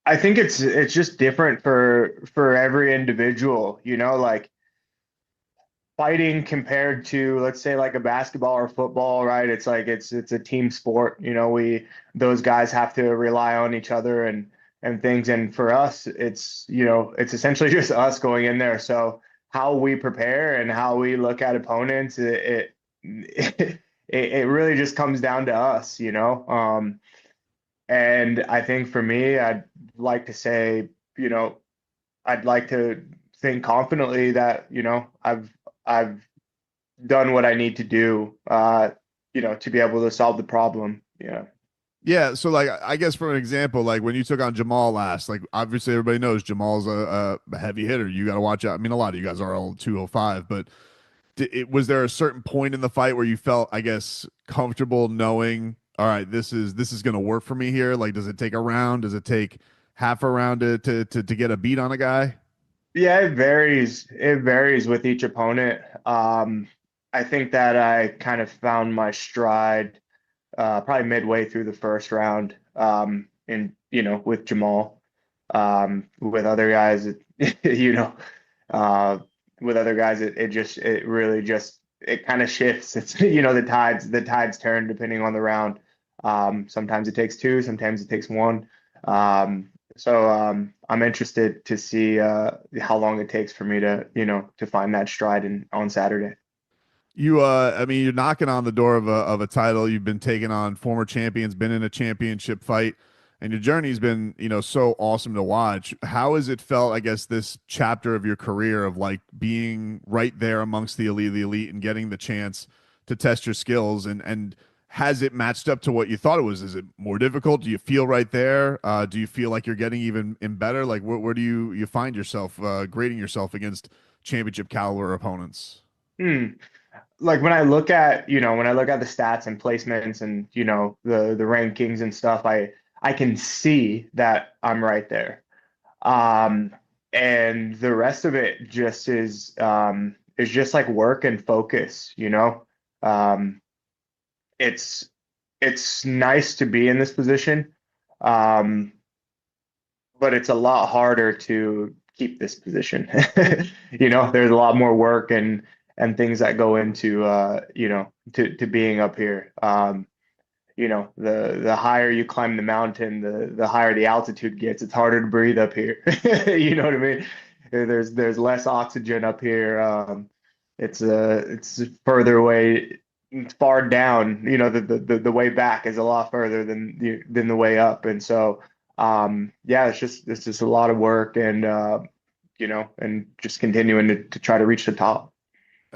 I think it's just different for every individual, like fighting compared to, let's say, like a basketball or football, right? It's like it's a team sport. Those guys have to rely on each other and things. And for us, it's essentially just us going in there. So how we prepare and how we look at opponents, it really just comes down to us. And I think for me, I'd like to say, I'd like to think confidently that, I've done what I need to do, to be able to solve the problem. Yeah. Yeah, so like I guess for an example, like when you took on Jamal last, like obviously everybody knows Jamal's a heavy hitter. You got to watch out. I mean, a lot of you guys are all 205, but was there a certain point in the fight where you felt, I guess, comfortable knowing, all right, this is going to work for me here? Like, does it take a round? Does it take half a round to get a beat on a guy? Yeah, it varies. It varies with each opponent. I think that I kind of found my stride probably midway through the first round, with Jamal. With other guys, with other guys, it really just kind of shifts. It's the tides turn depending on the round. Sometimes it takes two, sometimes it takes one. So I'm interested to see how long it takes for me to find that stride on Saturday. I mean, you're knocking on the door of a title. You've been taking on former champions, been in a championship fight, and your journey's been, so awesome to watch. How has it felt, I guess, this chapter of your career of like being right there amongst the elite and getting the chance to test your skills, and has it matched up to what you thought it was? Is it more difficult? Do you feel right there? Do you feel like you're getting even better? Like where do you find yourself grading yourself against championship caliber opponents? Like when I look at the stats and placements and the rankings and stuff, I can see that I'm right there. And the rest of it just is just like work and focus. It's nice to be in this position, but it's a lot harder to keep this position. There's a lot more work and things that go into to being up here. The higher you climb the mountain, the higher the altitude gets. It's harder to breathe up here. You know what I mean? There's less oxygen up here. It's further away, far down. The way back is a lot further than the way up, and so it's just a lot of work and and just continuing to try to reach the top.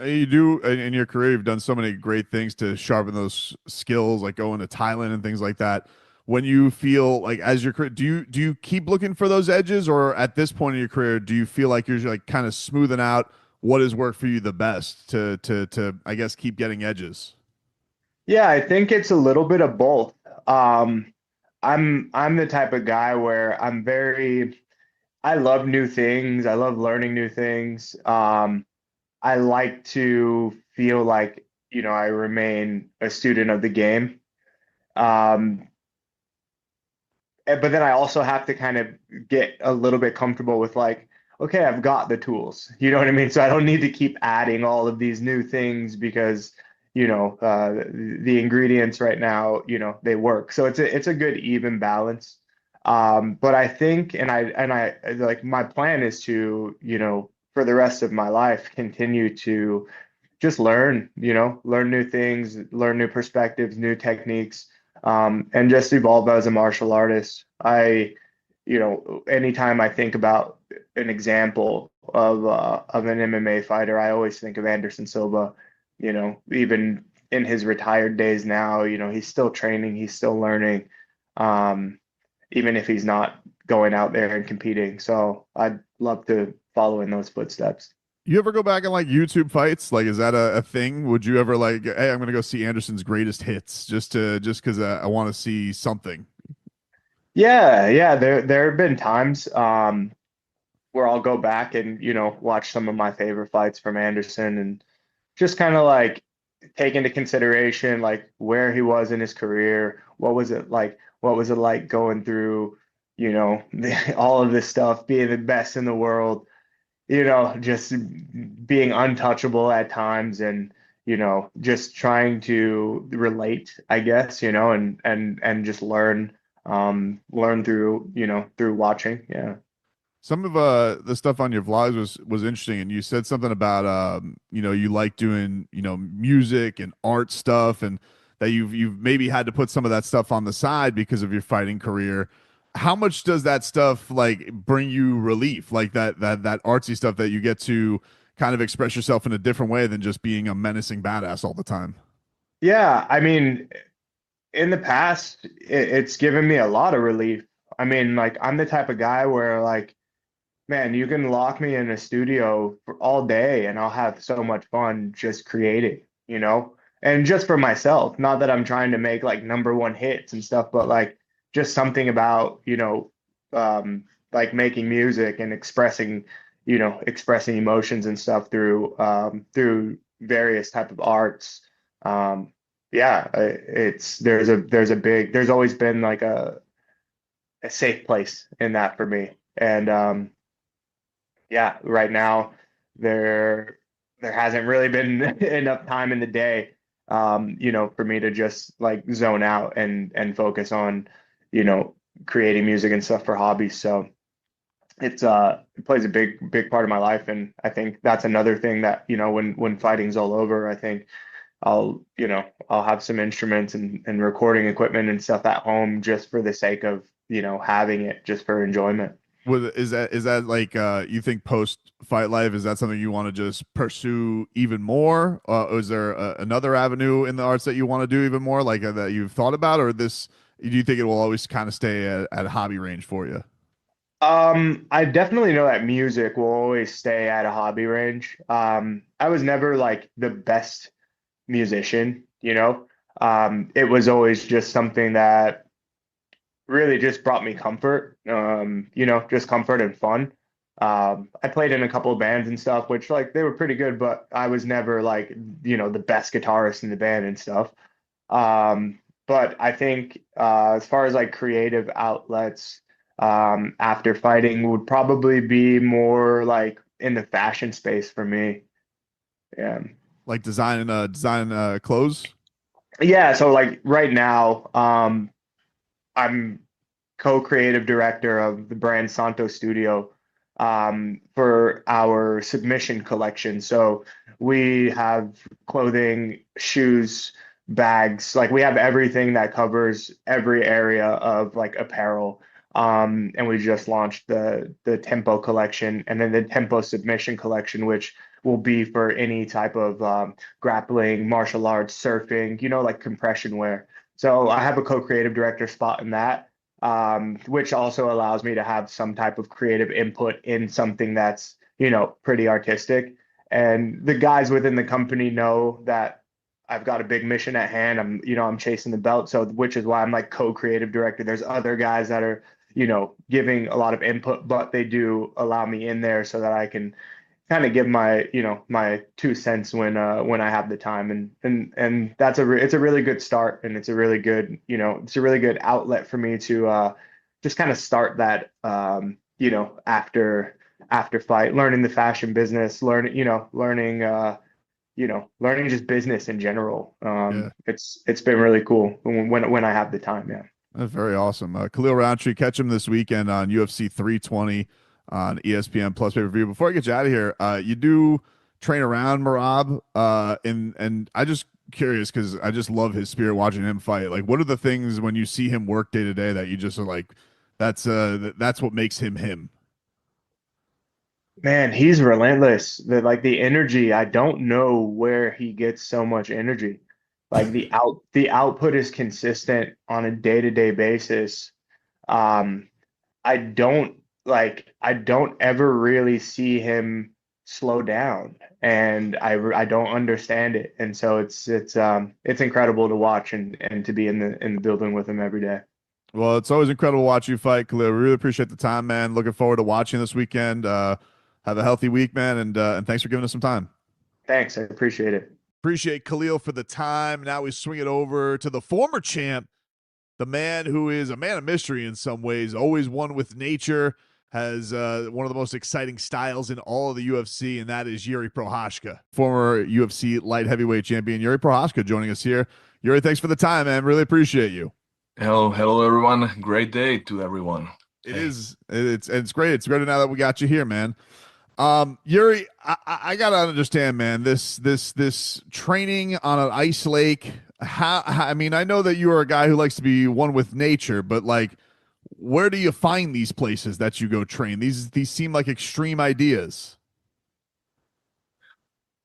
You do in your career, you've done so many great things to sharpen those skills, like going to Thailand and things like that. When you feel like as your career, do you keep looking for those edges, or at this point in your career, do you feel like you're like kind of smoothing out what has worked for you the best to I guess keep getting edges? Yeah, I think it's a little bit of both. I'm the type of guy where I love new things. I love learning new things. I like to feel like, I remain a student of the game. But then I also have to kind of get a little bit comfortable with like, okay, I've got the tools, you know what I mean? So I don't need to keep adding all of these new things because, the ingredients right now, they work. So it's a good even balance. But I think, and I like my plan is to, for the rest of my life, continue to just learn new things, learn new perspectives, new techniques, and just evolve as a martial artist. Anytime I think about an example of an MMA fighter, I always think of Anderson Silva. Even in his retired days now, he's still training, he's still learning, even if he's not going out there and competing. So I'd love to follow in those footsteps. You ever go back and like YouTube fights? Like, is that a thing? Would you ever like, hey, I'm going to go see Anderson's greatest hits just because I want to see something? Yeah. There have been times where I'll go back and, watch some of my favorite fights from Anderson and just kind of like take into consideration like where he was in his career. What was it like going through, all of this stuff, being the best in the world, just being untouchable at times, and just trying to relate, I guess, and just learn through through watching. Yeah. Some of the stuff on your vlogs was interesting, and you said something about you like doing music and art stuff, and that you've maybe had to put some of that stuff on the side because of your fighting career. How much does that stuff like bring you relief, like that artsy stuff, that you get to kind of express yourself in a different way than just being a menacing badass all the time? Yeah, I mean, in the past, it's given me a lot of relief. I mean, like, I'm the type of guy where, like, man, you can lock me in a studio for all day and I'll have so much fun just creating, and just for myself. Not that I'm trying to make like #1 hits and stuff, but like just something about, like making music and expressing emotions and stuff through various type of arts. Yeah, there's always been like a safe place in that for me. And yeah, right now there hasn't really been enough time in the day, for me to just like zone out and focus on, creating music and stuff for hobbies. So it plays a big part of my life. And I think that's another thing that, when fighting's all over, I think I'll have some instruments and recording equipment and stuff at home just for the sake of, having it just for enjoyment. Is that like you think post fight life, is that something you want to just pursue even more? Is there another avenue in the arts that you want to do even more, like that you've thought about, or do you think it will always kind of stay at hobby range for you? I definitely know that music will always stay at a hobby range. I was never like the best musician, it was always just something that really just brought me comfort, just comfort and fun. I played in a couple of bands and stuff, which like they were pretty good, but I was never like, the best guitarist in the band and stuff. But I think as far as like creative outlets, after fighting would probably be more like in the fashion space for me. Yeah. Like design clothes? Yeah, so like right now, I'm co-creative director of the brand Santo Studio, for our submission collection. So we have clothing, shoes, bags, like we have everything that covers every area of like apparel. And we just launched the Tempo collection, and then the Tempo submission collection, which will be for any type of grappling, martial arts, surfing, like compression wear. So I have a co-creative director spot in that, which also allows me to have some type of creative input in something that's, pretty artistic. And the guys within the company know that I've got a big mission at hand. I'm chasing the belt. So, which is why I'm like co-creative director. There's other guys that are, giving a lot of input, but they do allow me in there so that I can kind of give my, my 2 cents when I have the time. And that's it's a really good start. And it's a really good, it's a really good outlet for me to just kind of start that, after fight, learning the fashion business, learning just business in general. It's been really cool when I have the time. Yeah. That's very awesome. Khalil Roundtree, catch him this weekend on UFC 320 on ESPN Plus pay-per-view. Before I get you out of here, you do train around Merab, and I just curious because I just love his spirit watching him fight. Like, what are the things when you see him work day to day that you just are like, that's what makes him him? Man, he's relentless. The energy, I don't know where he gets so much energy. Like the output is consistent on a day-to-day basis. I don't ever really see him slow down, and I don't understand it. And so it's incredible to watch and to be in the building with him every day. Well, it's always incredible to watch you fight, Khalil. We really appreciate the time, man. Looking forward to watching this weekend. Have a healthy week, man, and thanks for giving us some time. Thanks, I appreciate it. Appreciate Khalil for the time. Now we swing it over to the former champ, the man who is a man of mystery in some ways, always one with nature, has one of the most exciting styles in all of the UFC, and that is Yuri Prochazka, former UFC light heavyweight champion. Yuri Prochazka joining us here. Yuri, thanks for the time, man. Really appreciate you. Hello, everyone. Great day to everyone. It's great. It's great now that we got you here, man. Yuri, I gotta understand, man. This training on an ice lake. I mean, I know that you are a guy who likes to be one with nature, but like, where do you find these places that you go train? These seem like extreme ideas.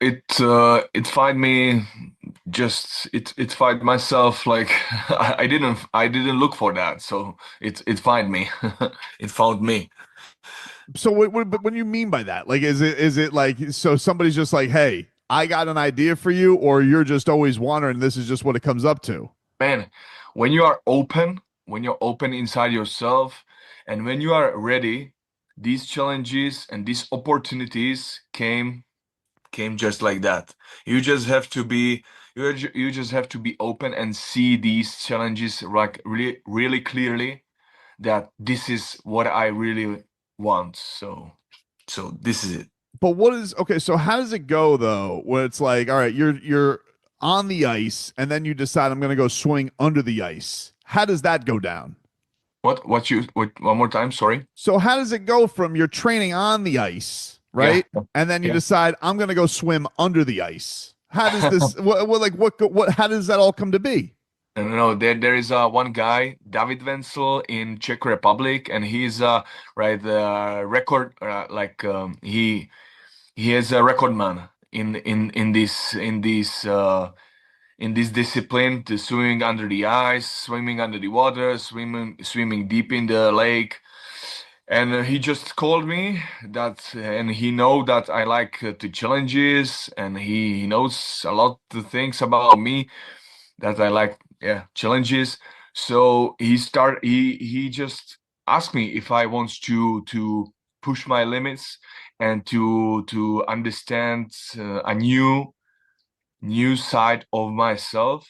It find me it find myself like I didn't look for that, so it find me. It found me. So what do you mean by that? Like, is it like, so somebody's just like, hey, I got an idea for you, or you're just always wondering, this is just what it comes up to? Man, when you're open inside yourself, and when you are ready, these challenges and these opportunities came just like that. You just have to be open and see these challenges like really clearly, that this is what I really want. So this is it. But okay, so how does it go though, where it's like, all right, you're on the ice and then you decide, I'm going to go swing under the ice. How does that go down? What one more time, sorry? So how does it go from your training on the ice, right? Yeah. And then you Yeah. decide, I'm going to go swim under the ice. How does this what how does that all come to be? No, there is one guy, David Wenzel, in Czech Republic, and he's record he is a record man in this discipline, to swimming under the ice, swimming under the water, swimming deep in the lake. And he just called me and he know that I like the challenges, and he knows a lot of things about me that I like, challenges. So he just asked me if I want to push my limits and to understand a new side of myself.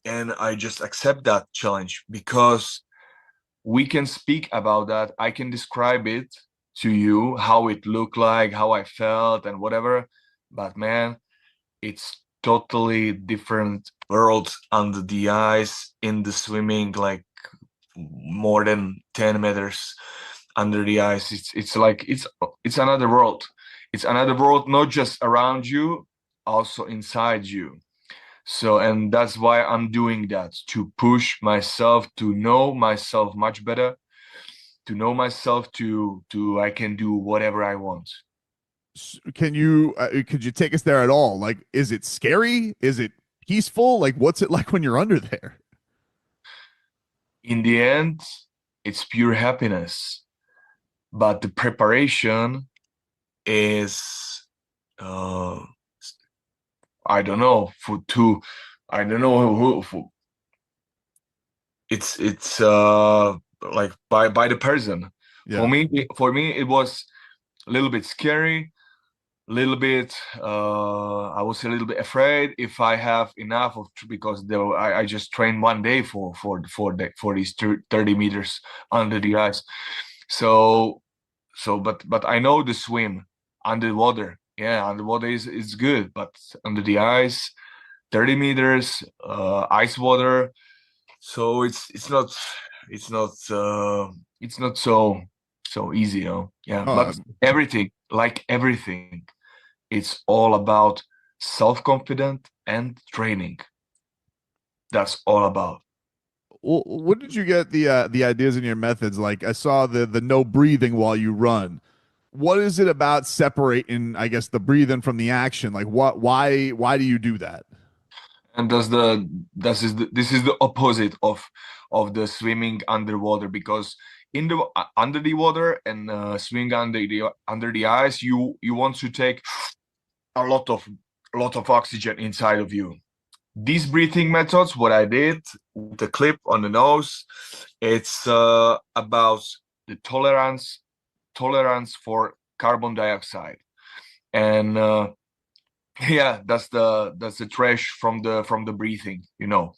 And I just accept that challenge, because we can speak about that. I can describe it to you, how it looked like, how I felt and whatever. But man, it's totally different world under the ice, in the swimming, like more than 10 meters under the ice. It's like it's another world. It's another world, not just around you, also inside you. So, and that's why I'm doing that, to push myself, to know myself much better, to know myself, to I can do whatever I want. Could you take us there at all? Like, is it scary? Is it peaceful? Like, what's it like when you're under there? In the end, it's pure happiness, but the preparation is I don't know it's like by the person. Yeah. For me it was a little bit scary, a little bit I was a little bit afraid if I have enough because I just trained one day for these 30 meters under the ice. So but I know the swim underwater. Yeah, underwater is good, but under the ice, 30 meters, ice water. So it's not so easy, you know. Yeah, but everything, it's all about self-confidence and training. That's all about. Well, what did you get the ideas in your methods? Like, I saw the no breathing while you run. What is it about separating, I guess, the breathing from the action? Like, why do you do that? And this is the opposite of the swimming underwater, because in the under the water and swimming under the ice, you want to take a lot of oxygen inside of you. These breathing methods, what I did with the clip on the nose, it's about the tolerance for carbon dioxide, and yeah, that's the trash from the breathing, you know.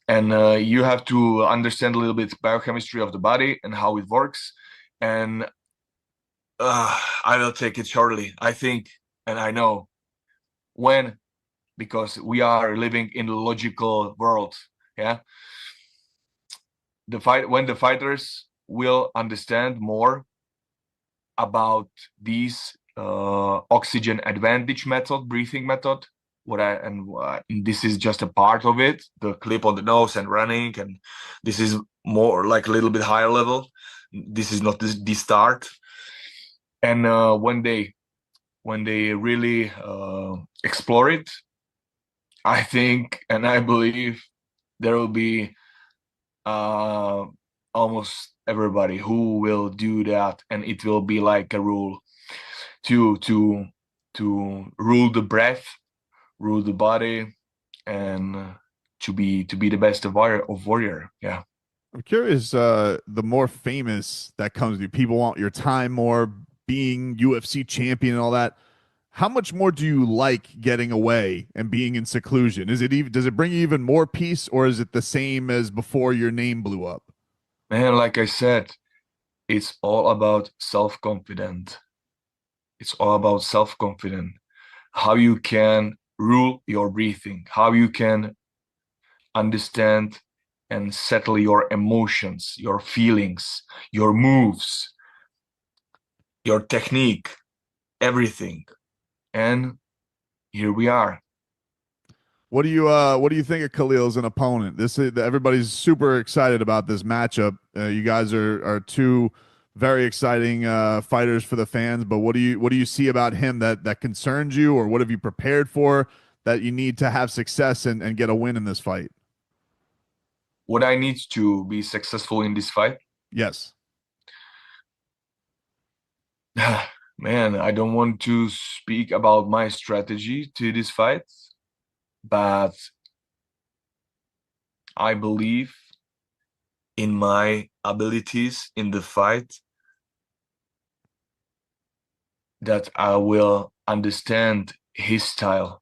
and you have to understand a little bit biochemistry of the body and how it works. And I will take it shortly. I think, and I know when, because we are living in a logical world. Yeah. When the fighters will understand more about these oxygen advantage method, breathing method, this is just a part of it, the clip on the nose and running, and this is more like a little bit higher level. This is not the start. And when they really explore it, I think and I believe there will be almost everybody who will do that, and it will be like a rule to rule the breath, rule the body, and to be the best of warrior. Yeah. I'm curious, the more famous that comes to you, people want your time more, being UFC champion and all that. How much more do you like getting away and being in seclusion? Does it bring you even more peace, or is it the same as before your name blew up? Man, like I said, it's all about self-confidence. It's all about self-confidence. How you can rule your breathing, how you can understand and settle your emotions, your feelings, your moves, your technique, everything. And here we are. What do you think of Khalil as an opponent? Everybody's super excited about this matchup. You guys are two very exciting fighters for the fans, but what do you see about him that concerns you, or what have you prepared for that you need to have success and get a win in this fight? What I need to be successful in this fight? Yes. Man, I don't want to speak about my strategy to this fight, but I believe in my abilities in the fight, that I will understand his style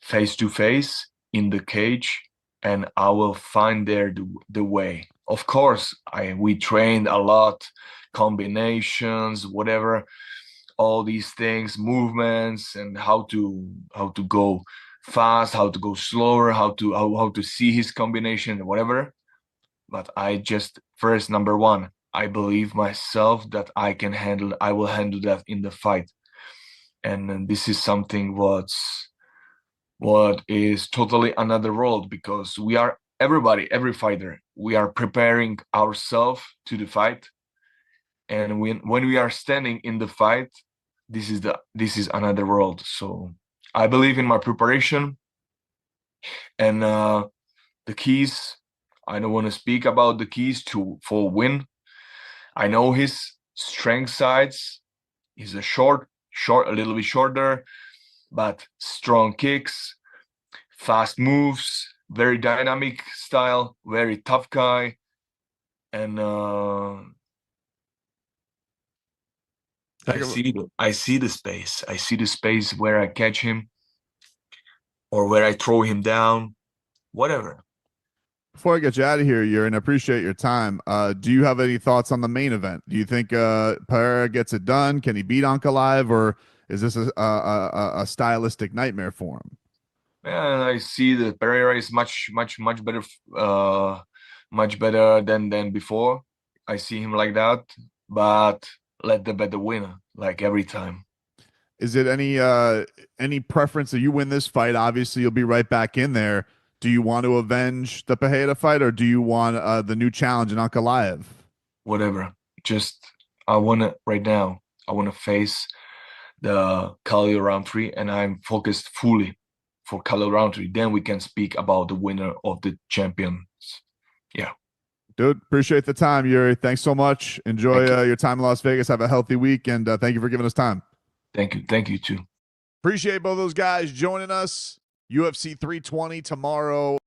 face to face in the cage, and I will find there the way. Of course, we trained a lot, combinations, whatever, all these things, movements, and how to go fast, how to go slower, how to see his combination, whatever. But I just, first, number one, I believe myself that I will handle that in the fight. And this is something what is totally another world, because we are every fighter, we are preparing ourselves to the fight. And when we are standing in the fight, this is another world. So I believe in my preparation, and the keys, I don't want to speak about the keys for win. I know his strength sides. He's a a little bit shorter, but strong kicks, fast moves, very dynamic style, very tough guy. And I see the space. I see the space where I catch him or where I throw him down, whatever. Before I get you out of here, Yurin, I appreciate your time. Do you have any thoughts on the main event? Do you think Pereira gets it done? Can he beat Ankalaev, or is this a stylistic nightmare for him? Man, I see that Pereira is much better than before. I see him like that, but let the better win, like every time. Is it any preference that you win this fight? Obviously, you'll be right back in there. Do you want to avenge the Pereira fight, or do you want the new challenge in Ankalaev? Whatever. Just I want to face the Khalil round 3, and I'm focused fully for Khalil round 3. Then we can speak about the winner of the champions. Yeah. Dude, appreciate the time, Yuri. Thanks so much. Enjoy your time in Las Vegas. Have a healthy week, and thank you for giving us time. Thank you. Thank you, too. Appreciate both those guys joining us. UFC 320 tomorrow.